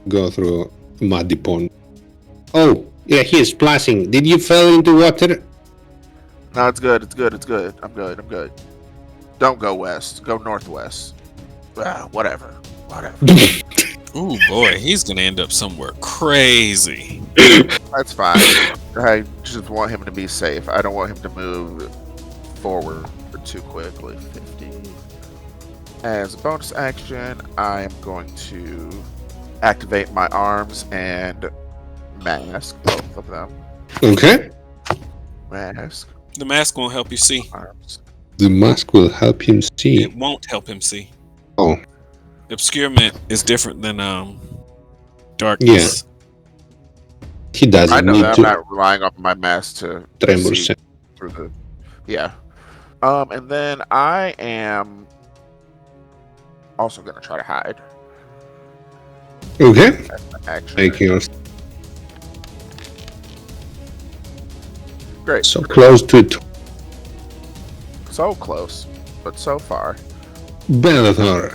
Speaker 4: Go through a muddy pond. Oh, yeah, he is splashing. Did you fall into water?
Speaker 1: No, it's good. I'm good. Don't go west. Go northwest. Whatever.
Speaker 3: Ooh boy, he's gonna end up somewhere crazy.
Speaker 1: That's fine. I just want him to be safe. I don't want him to move forward too quickly. 50. As a bonus action, I am going to activate my arms and mask both of them.
Speaker 4: Okay.
Speaker 1: Mask,
Speaker 3: The mask won't help you see.
Speaker 1: arms.
Speaker 4: The mask will help him see.
Speaker 3: It won't help him see.
Speaker 4: Oh,
Speaker 3: Obscurement is different than darkness.
Speaker 4: he
Speaker 1: I
Speaker 4: doesn't
Speaker 1: know
Speaker 4: need
Speaker 1: that I'm
Speaker 4: to.
Speaker 1: not relying on my mask to
Speaker 4: Tremor
Speaker 1: see
Speaker 4: sense.
Speaker 1: through the. Yeah. And then I am also gonna try to hide.
Speaker 4: Okay.
Speaker 1: That's my action.
Speaker 4: Make yours
Speaker 1: Great.
Speaker 4: so close to it.
Speaker 1: So close, but so far.
Speaker 4: Bellathor.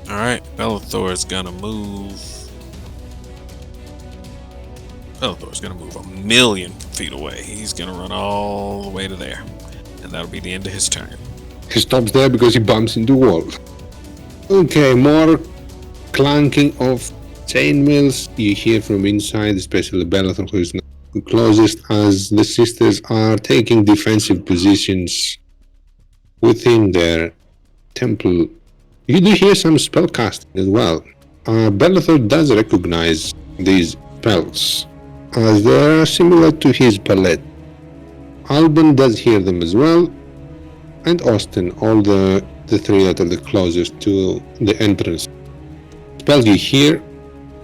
Speaker 3: All right, Bellathor is gonna move. Bellathor's gonna move 1,000,000 feet away. He's gonna run all the way to there, and that'll be the end of his turn.
Speaker 4: He stops there because he bumps into wall. Okay, more clanking of chainmails. You hear from inside, especially Bellathor, who is now the closest, as the sisters are taking defensive positions within their temple. You do hear some spellcasting as well. Bellathor does recognize these spells, as they are similar to his palette. Alban does hear them as well, and Austin, all the three that are the closest to the entrance. Spells you hear,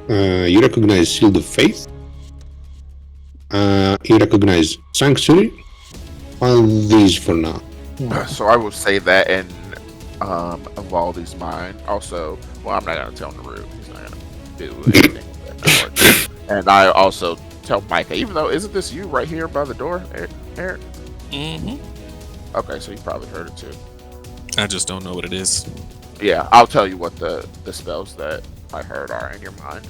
Speaker 4: you recognize Shield of Faith, you recognize Sanctuary, all these for now.
Speaker 1: So I will say that in Evaldi's mind. Also, well, I'm not gonna tell Naru. He's not gonna do anything with that knowledge. And I also tell Micah, even though isn't this you right here by the door, Eric?
Speaker 3: Mm-hmm.
Speaker 1: Okay, so you probably heard it too.
Speaker 3: I just don't know what it is.
Speaker 1: Yeah, I'll tell you what the spells that I heard are in your mind.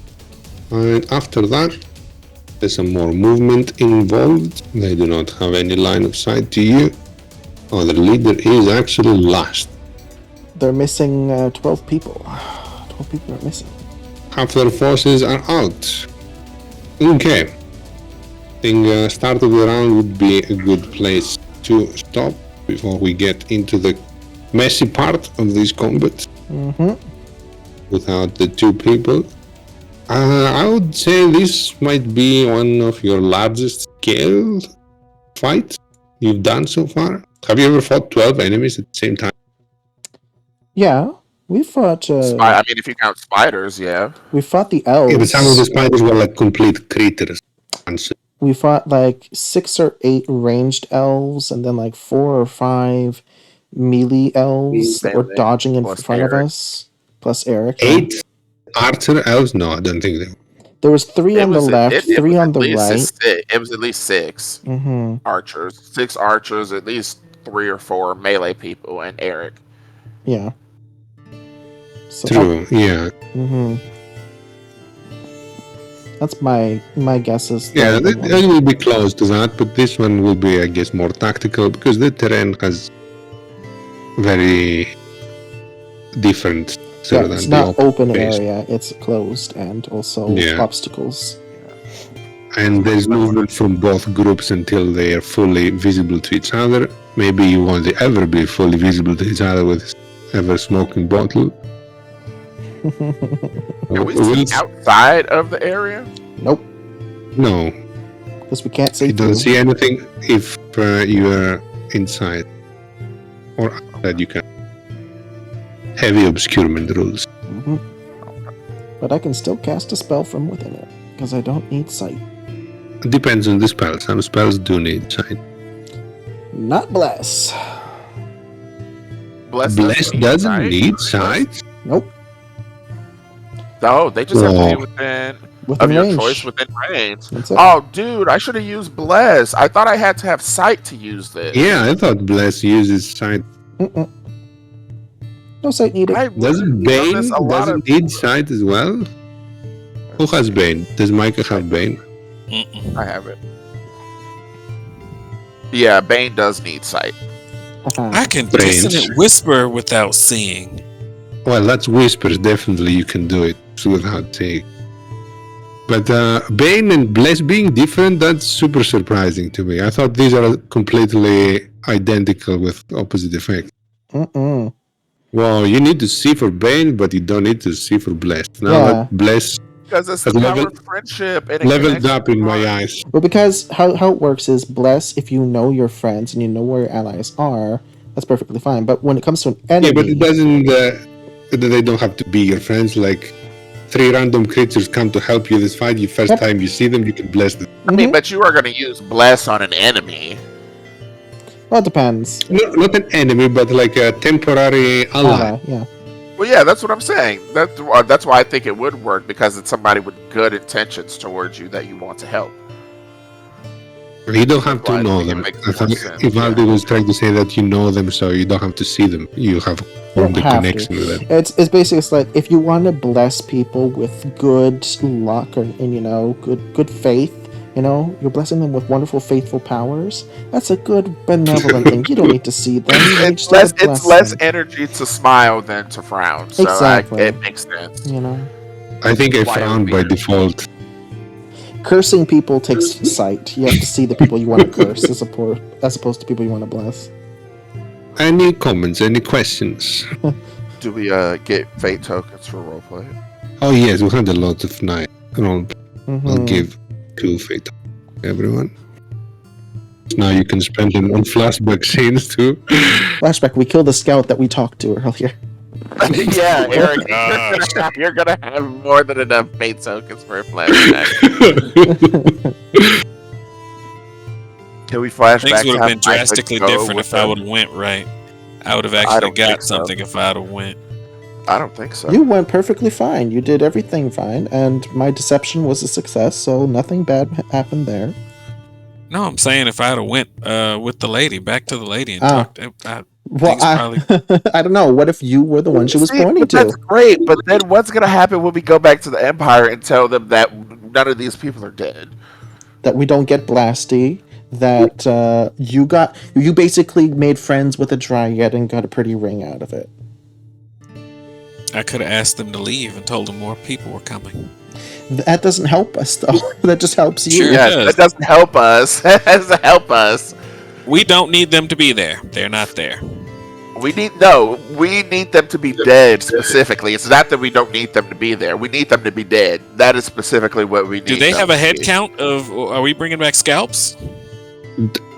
Speaker 4: And after that, there's some more movement involved. They do not have any line of sight to you. Oh, the leader is actually last.
Speaker 2: They're missing 12 people. 12 people are missing.
Speaker 4: Half their forces are out. Okay. I think start of the round would be a good place to stop. before we get into the messy part of this combat without the two people. I would say this might be one of your largest scale fights you've done so far. Have you ever fought 12 enemies at the same time?
Speaker 2: Yeah, we fought.
Speaker 1: I mean, if you count spiders, yeah.
Speaker 2: We fought the elves.
Speaker 4: Yeah, but some of the spiders were like complete critters.
Speaker 2: We fought like 6 or 8 ranged elves, and then like 4 or 5 melee elves that were dodging in front of us. Plus Eric.
Speaker 4: 8 archer elves? No, I don't think they were.
Speaker 2: There was 3 on the left, 3 on the right.
Speaker 1: It was at least 6 archers. 6 archers, at least 3 or 4 melee people, and Eric.
Speaker 2: Yeah. So
Speaker 4: True, yeah.
Speaker 2: That's my guesses.
Speaker 4: Yeah, it will be close to that, but this one will be, I guess, more tactical because the terrain has very different.
Speaker 2: Yeah, it's not open area; it's closed and also obstacles.
Speaker 4: And there's movement from both groups until they are fully visible to each other. Maybe you won't ever be fully visible to each other with ever smoking bottle.
Speaker 1: Can we see outside of the area?
Speaker 2: Nope.
Speaker 4: No.
Speaker 2: Because we can't see.
Speaker 4: You don't see anything if you are inside. Or outside you can. Heavy obscurement rules.
Speaker 2: But I can still cast a spell from within it, because I don't need sight.
Speaker 4: It depends on the spell. Some spells do need sight.
Speaker 2: Not Bless.
Speaker 4: Bless doesn't need sight?
Speaker 2: Nope.
Speaker 1: No, they just have to be within your
Speaker 2: range.
Speaker 1: choice within range. Oh, dude, I should have used Bless. I thought I had to have sight to use this.
Speaker 4: Yeah, I thought Bless uses sight.
Speaker 2: No sight needed.
Speaker 4: Doesn't Bane doesn't need sight as well? Who has Bane? Does Micah have Bane?
Speaker 1: I have it. Yeah, Bane does need sight.
Speaker 3: I can dissonant whisper without seeing.
Speaker 4: Well, that's whispers. Definitely, you can do it without seeing. But Bane and Bless being different, that's super surprising to me. I thought these are completely identical with opposite effects. Well, you need to see for Bane, but you don't need to see for Bless. Now that Bless
Speaker 1: because it's the power of friendship and
Speaker 4: leveled up in my eyes.
Speaker 2: Well, because how it works is Bless, if you know your friends and you know where your allies are, that's perfectly fine. But when it comes to an enemy...
Speaker 4: Yeah, but it doesn't... they don't have to be your friends. Like, 3 random creatures come to help you this fight. The first time you see them, you can bless them.
Speaker 1: I mean, but you are going to use Bless on an enemy.
Speaker 2: Well, it depends.
Speaker 4: No, not an enemy, but like a temporary ally.
Speaker 2: Yeah.
Speaker 1: Well, yeah, that's what I'm saying. That's why I think it would work, because it's somebody with good intentions towards you that you want to help.
Speaker 4: You don't have to know them. Ivaldi was trying to say that you know them, so you don't have to see them. You have formed a connection with them.
Speaker 2: It's basically like if you want to bless people with good luck and good faith. You're blessing them with wonderful, faithful powers. That's a good, benevolent thing. You don't need to see them.
Speaker 1: It's less energy to smile than to frown. So
Speaker 2: exactly.
Speaker 1: It makes sense.
Speaker 4: I think I frowned by default.
Speaker 2: Cursing people takes sight. You have to see the people you want to curse as opposed to people you want to bless.
Speaker 4: Any comments? Any questions?
Speaker 1: Do we get fate tokens for roleplay?
Speaker 4: Oh yes, we had a lot of night roleplay. I'll give 2 fate everyone. Now you can spend them on flashback scenes too.
Speaker 2: Flashback, we killed the scout that we talked to earlier.
Speaker 1: Yeah, Eric, you're gonna have more than enough fate tokens for a flashback. Can we flashback?
Speaker 3: Things would have been drastically different if I would have went right. I would have actually got something if I would have went.
Speaker 1: I don't think so.
Speaker 2: You went perfectly fine. You did everything fine, and my deception was a success, so nothing bad happened there.
Speaker 3: No, I'm saying if I had went with the lady, back to the lady, and talked.
Speaker 2: I don't know. What if you were the one she was pointing to?
Speaker 1: That's great, but then what's going to happen when we go back to the Empire and tell them that none of these people are dead?
Speaker 2: That we don't get Blasty. That you basically made friends with a dryad and got a pretty ring out of it.
Speaker 3: I could have asked them to leave and told them more people were coming.
Speaker 2: That doesn't help us, though. That just helps you.
Speaker 3: Sure
Speaker 1: that doesn't help us. That doesn't help us.
Speaker 3: We don't need them to be there. They're not there.
Speaker 1: We need them to be dead specifically. It's not that we don't need them to be there. We need them to be dead. That is specifically what we need.
Speaker 3: Do they
Speaker 1: them
Speaker 3: have a
Speaker 1: to
Speaker 3: head
Speaker 1: be.
Speaker 3: count of? Are we bringing back scalps?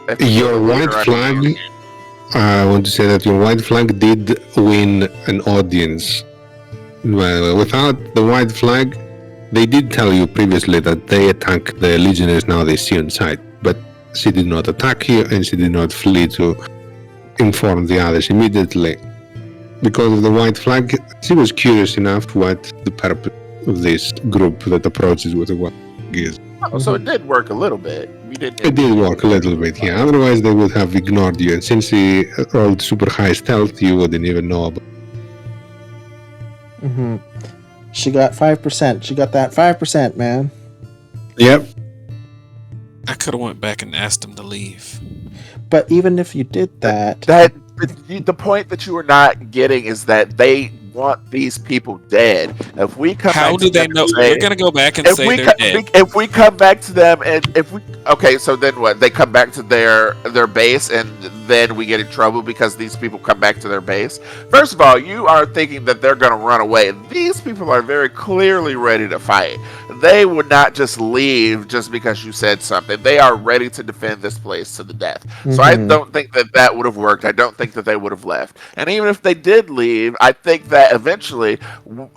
Speaker 1: If you
Speaker 4: Your
Speaker 1: put a
Speaker 4: white
Speaker 1: leader
Speaker 4: flag. I want to say that your white flag did win an audience. Well, without the white flag, they did tell you previously that they attack the legionnaires now they see on sight, but she did not attack you and she did not flee to inform the others immediately. Because of the white flag, she was curious enough what the purpose of this group that approaches with the white flag is.
Speaker 1: Oh, so it did work a little bit. We didn't.
Speaker 4: It did work a little bit, yeah. Otherwise, they would have ignored you. And since she rolled super high stealth, you wouldn't even know about it.
Speaker 2: Mm-hmm. She got 5%. She got that 5%, man.
Speaker 4: Yep.
Speaker 3: I could have went back and asked them to leave.
Speaker 2: But even if you did that,
Speaker 1: The point that you are not getting is that they want these people dead. If we come,
Speaker 3: How
Speaker 1: back
Speaker 3: do
Speaker 1: to
Speaker 3: they
Speaker 1: them
Speaker 3: know?
Speaker 1: and say-
Speaker 3: We're gonna go back and
Speaker 1: if
Speaker 3: say
Speaker 1: we
Speaker 3: they're dead.
Speaker 1: if we come back to them and if we so then what? They come back to their base and then we get in trouble because these people come back to their base. First of all, you are thinking that they're going to run away. These people are very clearly ready to fight. They would not just leave just because you said something. They are ready to defend this place to the death. So I don't think that would have worked. I don't think that they would have left. And even if they did leave, I think that eventually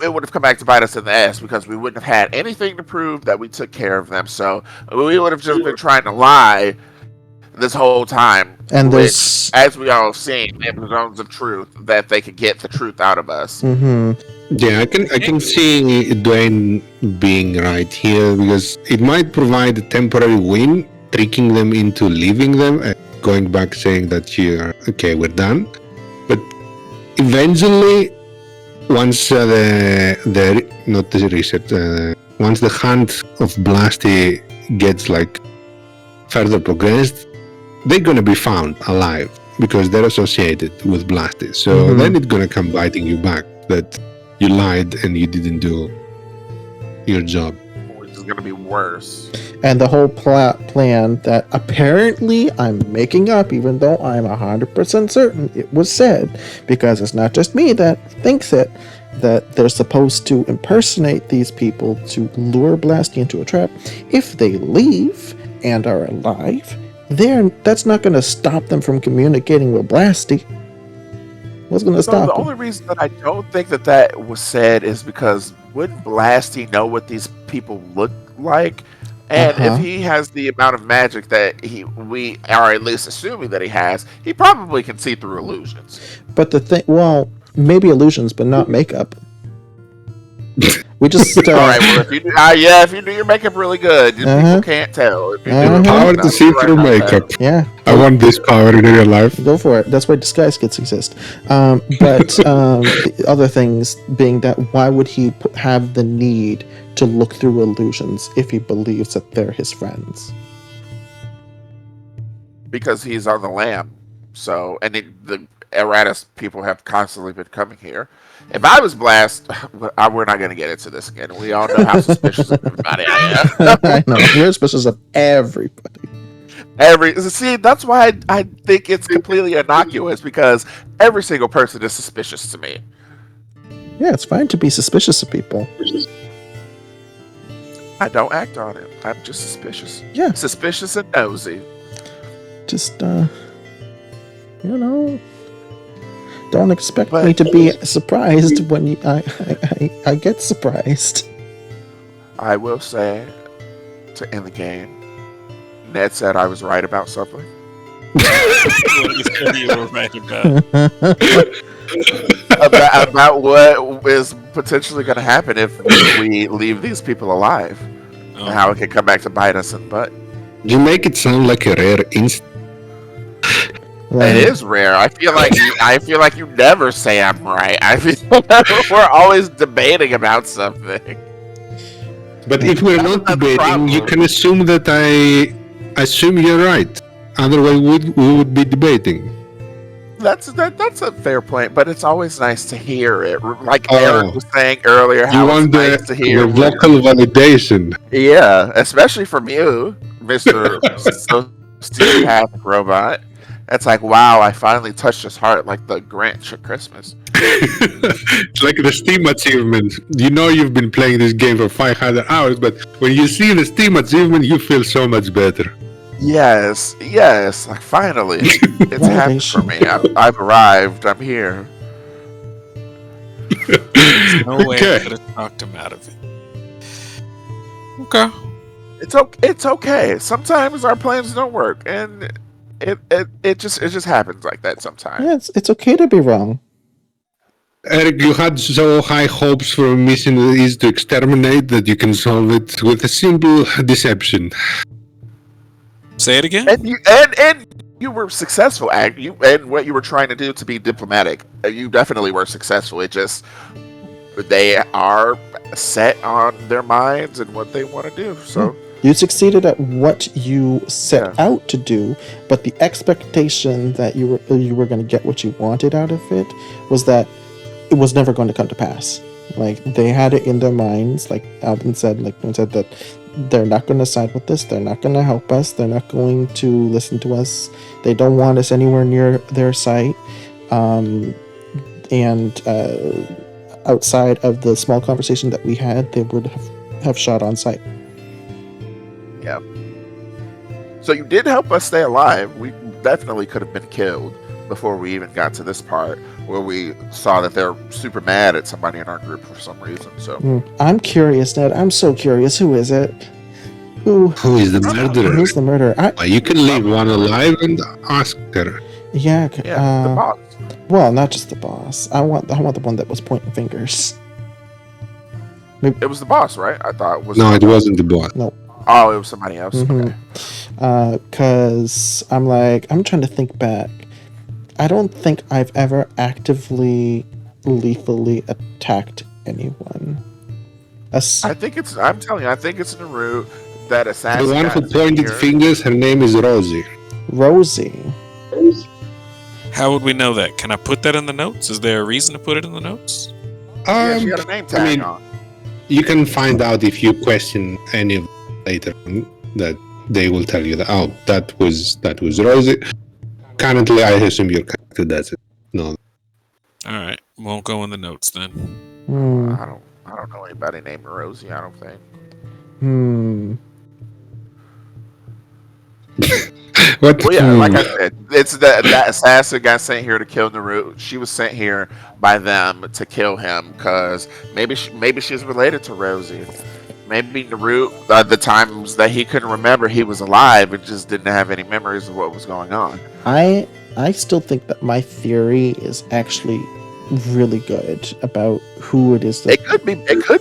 Speaker 1: it would have come back to bite us in the ass because we wouldn't have had anything to prove that we took care of them. So we would have just been trying to lie this whole time.
Speaker 2: and
Speaker 1: which,
Speaker 2: there's
Speaker 1: as we all have seen, in zones of truth, that they could get the truth out of us.
Speaker 4: Yeah, I can see Dwayne being right here because it might provide a temporary win, tricking them into leaving them and going back saying that you're okay, we're done. But eventually, once the not the research, once the hunt of Blasty gets like further progressed, they're gonna be found alive because they're associated with Blasty. So then it's gonna come biting you back that you lied and you didn't do your job.
Speaker 1: Which is going to be worse.
Speaker 2: and the whole plan that apparently I'm making up, even though I'm 100% certain it was said, because it's not just me that thinks it, that they're supposed to impersonate these people to lure Blasty into a trap. If they leave and are alive, that's not going to stop them from communicating with Blasty. What's going to
Speaker 1: So
Speaker 2: stop
Speaker 1: the
Speaker 2: them?
Speaker 1: only reason that I don't think that was said is because wouldn't Blasty know what these people look like? And if he has the amount of magic that we are at least assuming that he has, he probably can see through illusions.
Speaker 2: But the thing, well, maybe illusions, but not makeup. We just
Speaker 1: All right, well, if you do, if you do your makeup really good, people can't tell. If you do it
Speaker 4: Power
Speaker 1: well,
Speaker 4: to see through
Speaker 1: right,
Speaker 4: makeup.
Speaker 2: yeah,
Speaker 4: I want this power in real life.
Speaker 2: go for it. That's why disguise kits exist. But the other things being that why would he have the need to look through illusions if he believes that they're his friends?
Speaker 1: because he's on the lam. So, and the Eratus people have constantly been coming here. If I was Blast, we're not going to get into this again. We all know how suspicious of everybody I am.
Speaker 2: I know, you're suspicious of everybody.
Speaker 1: See, that's why I think it's completely innocuous, because every single person is suspicious to me.
Speaker 2: Yeah, it's fine to be suspicious of people.
Speaker 1: I don't act on it. I'm just suspicious.
Speaker 2: Yeah.
Speaker 1: Suspicious and nosy.
Speaker 2: Just, don't expect me to be surprised when I get surprised.
Speaker 1: I will say, to end the game, Ned said I was right about something.
Speaker 3: What you said you were right about.
Speaker 1: about what is potentially going to happen if we leave these people alive, and how it can come back to bite us in the butt.
Speaker 4: You make it sound like a rare instant.
Speaker 1: It is rare. I feel like you never say I'm right. I feel like we're always debating about something.
Speaker 4: But if we're not
Speaker 1: That's the
Speaker 4: debating, you
Speaker 1: problem.
Speaker 4: can assume that I assume you're right. Otherwise, we would be debating.
Speaker 1: That's a fair point, but it's always nice to hear it. Like
Speaker 4: Oh.
Speaker 1: Aaron was saying earlier,
Speaker 4: You
Speaker 1: how it's
Speaker 4: want
Speaker 1: nice to
Speaker 4: the
Speaker 1: hear.
Speaker 4: vocal validation.
Speaker 1: Yeah, especially from you, Mr. Sociopathic Robot. It's like, wow, I finally touched his heart like the Grinch at Christmas.
Speaker 4: It's like the Steam achievement. You know you've been playing this game for 500 hours, but when you see the Steam achievement, you feel so much better.
Speaker 1: Yes, yes, like finally, it's happened for me. I've arrived. I'm here.
Speaker 3: There's no way I
Speaker 4: Okay.
Speaker 3: could have talked him out of it. Okay.
Speaker 1: It's okay. It's okay. Sometimes our plans don't work, and it just happens like that sometimes.
Speaker 2: Yeah, it's okay to be wrong.
Speaker 4: Eric, you had so high hopes for a mission that is to exterminate that you can solve it with a simple deception.
Speaker 3: Say it again.
Speaker 1: And you were successful at and what you were trying to do to be diplomatic. You definitely were successful. It just they are set on their minds and what they want to do. So
Speaker 2: You succeeded at what you set
Speaker 1: Yeah.
Speaker 2: out to do, but the expectation that you were going to get what you wanted out of it was that it was never going to come to pass. Like they had it in their minds, like Alvin said, that they're not going to side with us. They're not going to help us. They're not going to listen to us. They don't want us anywhere near their site. And outside of the small conversation that we had, they would have shot on sight.
Speaker 1: Yeah. So you did help us stay alive. We definitely could have been killed before we even got to this part where we saw that they're super mad at somebody in our group for some reason. So
Speaker 2: I'm curious, Ned. I'm so curious. Who is it? Who
Speaker 4: is the murderer?
Speaker 2: Who's the murderer?
Speaker 4: You can leave one alive and ask her.
Speaker 2: Yeah.
Speaker 1: the boss.
Speaker 2: Well, not just the boss. I want the one that was pointing fingers.
Speaker 1: It was the boss, right? I thought it was.
Speaker 4: No, it wasn't the boss.
Speaker 2: No.
Speaker 1: Oh, it was somebody else.
Speaker 2: Mhm.
Speaker 1: Okay.
Speaker 2: Because I'm trying to think back. I don't think I've ever actively, lethally attacked anyone.
Speaker 1: I think it's. I'm telling you, I think it's Naru that assassin.
Speaker 4: The one who
Speaker 1: got
Speaker 4: pointed
Speaker 1: here.
Speaker 4: fingers, her name is Rosie.
Speaker 2: Rosie.
Speaker 3: How would we know that? Can I put that in the notes? Is there a reason to put it in the notes?
Speaker 1: Yeah, she got a name tag
Speaker 4: mean,
Speaker 1: on.
Speaker 4: You can find out if you question any of them later on, that they will tell you that that was Rosie. Currently, I assume your character does it. No.
Speaker 3: All right, won't go in the notes then.
Speaker 1: I don't know anybody named Rosie. I don't think.
Speaker 4: What?
Speaker 1: Well, yeah, like I said, it's that assassin got sent here to kill Naru. She was sent here by them to kill him because maybe she's related to Rosie. Maybe Naru, the times that he couldn't remember he was alive and just didn't have any memories of what was going on.
Speaker 2: I still think that my theory is actually really good about who it is.
Speaker 1: It could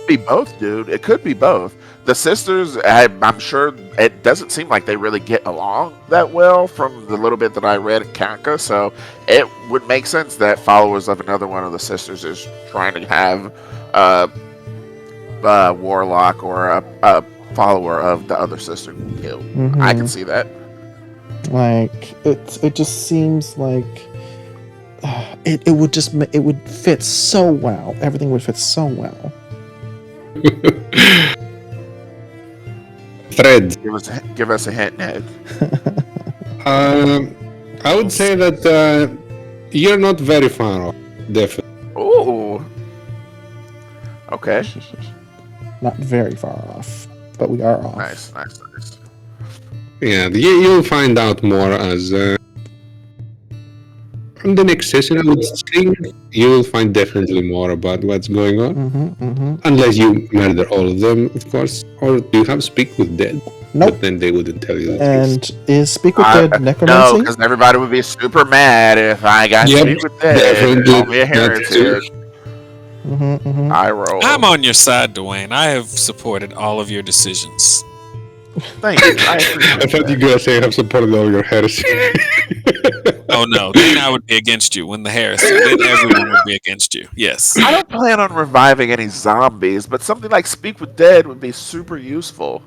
Speaker 1: be both, dude. It could be both. The sisters, I'm sure it doesn't seem like they really get along that well from the little bit that I read in Kanka, so it would make sense that followers of another one of the sisters is trying to have a warlock or a follower of the other sister killed. I can see that.
Speaker 2: Like it just seems like it would fit so well. Everything would fit so well.
Speaker 4: Fred.
Speaker 1: Give us a hint, Ned.
Speaker 4: I would say that you're not very far off. Definitely.
Speaker 1: Ooh. Okay.
Speaker 2: Not very far off, but we are off.
Speaker 1: Nice.
Speaker 4: Yeah, you'll find out more as from the next session. I would say you will find definitely more about what's going on. Unless you murder all of them, of course, or you have Speak with Dead.
Speaker 2: Nope.
Speaker 4: But then they wouldn't tell you that.
Speaker 2: And is Speak with Dead necromancy?
Speaker 1: No, because everybody would be super mad if I got Speak with Dead and called me a heretic. I roll.
Speaker 3: I'm on your side, Dwayne. I have supported all of your decisions.
Speaker 1: Thank you. I appreciate
Speaker 4: I thought you were going to say I have supported all your heresy.
Speaker 3: Oh no, then I would be against you. When the heresy, then everyone would be against you. Yes.
Speaker 1: I don't plan on reviving any zombies, but something like Speak with Dead would be super useful.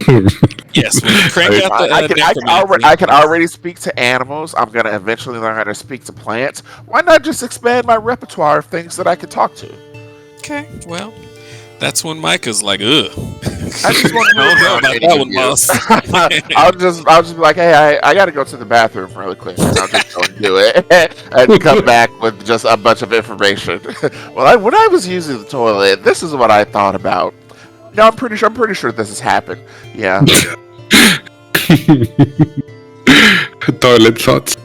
Speaker 3: Yes, when you crank out the
Speaker 1: I can already speak to animals. I'm going to eventually learn how to speak to plants. Why not just expand my repertoire of things that I can talk to?
Speaker 3: Okay, well, That's when Micah's like, ugh.
Speaker 1: I just want to
Speaker 3: I don't
Speaker 1: move
Speaker 3: know
Speaker 1: around
Speaker 3: about
Speaker 1: any
Speaker 3: that
Speaker 1: of
Speaker 3: one,
Speaker 1: you.
Speaker 3: boss.
Speaker 1: I'll just be like, hey, I got to go to the bathroom really quick, and I'll just go and do it, and come back with just a bunch of information. When I was using the toilet, this is what I thought about. No, I'm pretty sure this has happened. Yeah.
Speaker 4: Toilet thoughts.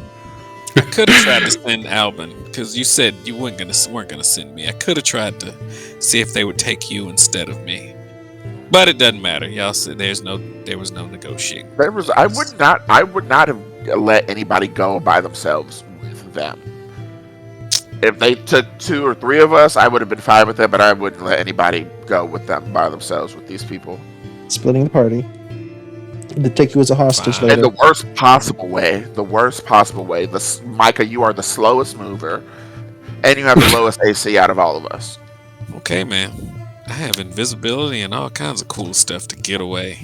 Speaker 3: I could have tried to send Albin because you said you weren't gonna send me. I could have tried to see if they would take you instead of me, but it doesn't matter. Y'all said there was no negotiating.
Speaker 1: I would not have let anybody go by themselves with them. If they took 2 or 3 of us, I would have been fine with it, but I wouldn't let anybody go with them by themselves with these people.
Speaker 2: Splitting the party. They take you as a hostage
Speaker 3: Fine.
Speaker 1: In
Speaker 2: later.
Speaker 1: the worst possible way. Micah, you are the slowest mover, and you have the lowest AC out of all of us.
Speaker 3: Okay, man. I have invisibility and all kinds of cool stuff to get away.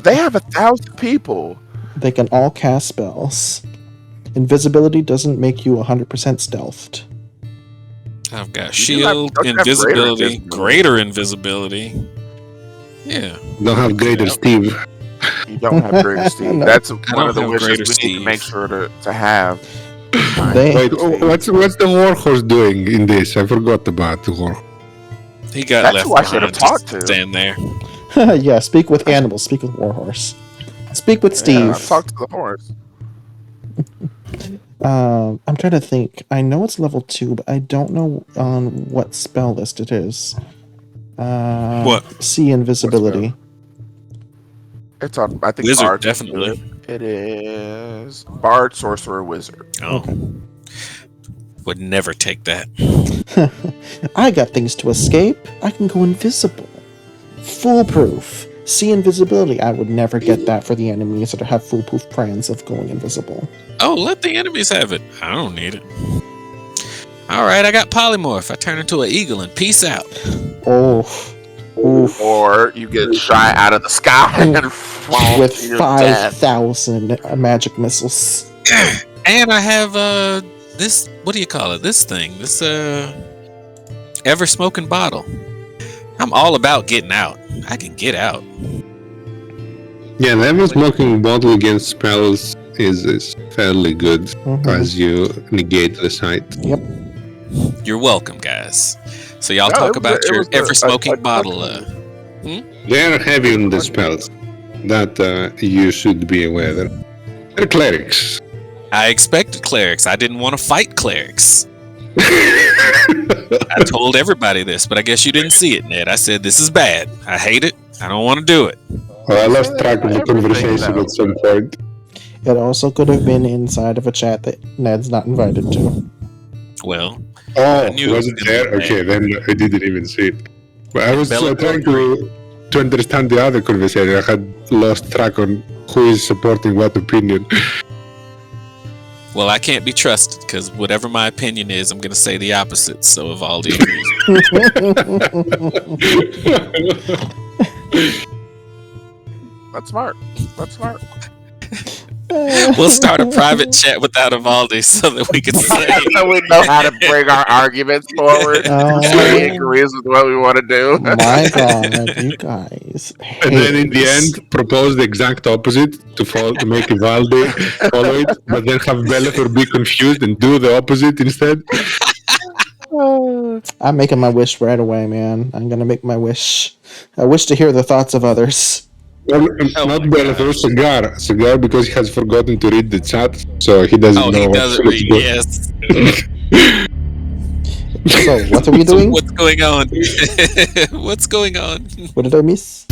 Speaker 1: They have 1,000 people.
Speaker 2: They can all cast spells. Invisibility doesn't make you 100% stealthed.
Speaker 3: I've got
Speaker 1: You do have-
Speaker 3: shield,
Speaker 1: don't you have
Speaker 3: invisibility,
Speaker 1: greater
Speaker 3: invisibility. Yeah.
Speaker 4: Don't have greater Steve.
Speaker 1: You don't have greater Steve.
Speaker 2: No.
Speaker 1: That's
Speaker 3: don't
Speaker 1: one of the
Speaker 3: have
Speaker 1: wishes
Speaker 3: greater
Speaker 1: we need
Speaker 3: Steve.
Speaker 1: to make sure to have.
Speaker 2: They-
Speaker 4: Wait, what's the warhorse doing in this? I forgot about the warhorse.
Speaker 3: He got
Speaker 1: That's
Speaker 3: left
Speaker 1: who I should have
Speaker 3: behind.
Speaker 1: talked
Speaker 3: Just
Speaker 1: to.
Speaker 3: stand there.
Speaker 2: Yeah, speak with animals. Speak with Warhorse. Speak with Steve.
Speaker 1: Yeah, talk to the horse.
Speaker 2: I'm trying to think. I know it's level 2, but I don't know on what spell list it is.
Speaker 3: What?
Speaker 2: See invisibility.
Speaker 1: It's on. I think
Speaker 3: Wizard,
Speaker 1: Bard
Speaker 3: definitely.
Speaker 1: It is Bard, Sorcerer, Wizard.
Speaker 3: Oh.
Speaker 2: Okay.
Speaker 3: Would never take that.
Speaker 2: I got things to escape. I can go invisible. Foolproof. See invisibility. I would never get that for the enemies that have foolproof plans of going invisible.
Speaker 3: Oh, let the enemies have it. I don't need it. All right, I got polymorph. I turn into an eagle and peace out.
Speaker 2: Oh. Oof.
Speaker 1: Or you get shot out of the sky and fall
Speaker 2: With
Speaker 1: to your death.
Speaker 2: 5,000 magic missiles.
Speaker 3: And I have this. What do you call it? This thing. This ever smoking bottle. I'm all about getting out. I can get out.
Speaker 4: Yeah, the ever smoking bottle against spells is fairly good
Speaker 2: Mhm.
Speaker 4: as you negate the sight.
Speaker 2: Yep.
Speaker 3: You're welcome, guys. So y'all
Speaker 1: No,
Speaker 3: talk
Speaker 1: it was
Speaker 3: about
Speaker 1: a- it
Speaker 3: your
Speaker 1: was a-
Speaker 3: ever smoking
Speaker 1: a-
Speaker 3: bottle.
Speaker 4: They're heavy on the spells that you should be aware of. They're clerics.
Speaker 3: I expected clerics. I didn't want to fight clerics. I told everybody this, but I guess you didn't see it, Ned. I said this is bad. I hate it. I don't want to do it.
Speaker 4: Well, I lost track of the conversation at some point.
Speaker 2: It also could have been inside of a chat that Ned's not invited to.
Speaker 3: Well,
Speaker 4: Oh,
Speaker 3: knew it
Speaker 4: was
Speaker 3: was
Speaker 4: it
Speaker 3: gonna
Speaker 4: there?
Speaker 3: be bad.
Speaker 4: Okay, then I didn't even see it. But I was
Speaker 3: Bella
Speaker 4: trying to understand the other conversation. I had lost track on who is supporting what opinion.
Speaker 3: well, I can't be trusted because whatever my opinion is, I'm going to say the opposite. So Evaldi agrees.
Speaker 1: That's smart. That's smart.
Speaker 3: We'll start a private chat without Evaldi so that we can say.
Speaker 1: We know how to bring our arguments forward.
Speaker 2: Oh.
Speaker 1: So he agrees with what we want to do.
Speaker 2: My God, you guys.
Speaker 4: And then in the end, propose the exact opposite to make Ivaldi follow it, but then have Bellator be confused and do the opposite instead.
Speaker 2: I'm making my wish right away, man. I'm gonna make my wish. I wish to hear the thoughts of others.
Speaker 4: Well, not Bellator, Cigar, because he has forgotten to read the chat, so he doesn't
Speaker 3: Oh,
Speaker 4: know
Speaker 3: he
Speaker 4: what's
Speaker 3: doesn't
Speaker 4: what's
Speaker 3: read.
Speaker 4: going-
Speaker 3: Yes.
Speaker 2: So, what are we doing?
Speaker 3: What's going on? What's going on?
Speaker 2: What did I miss?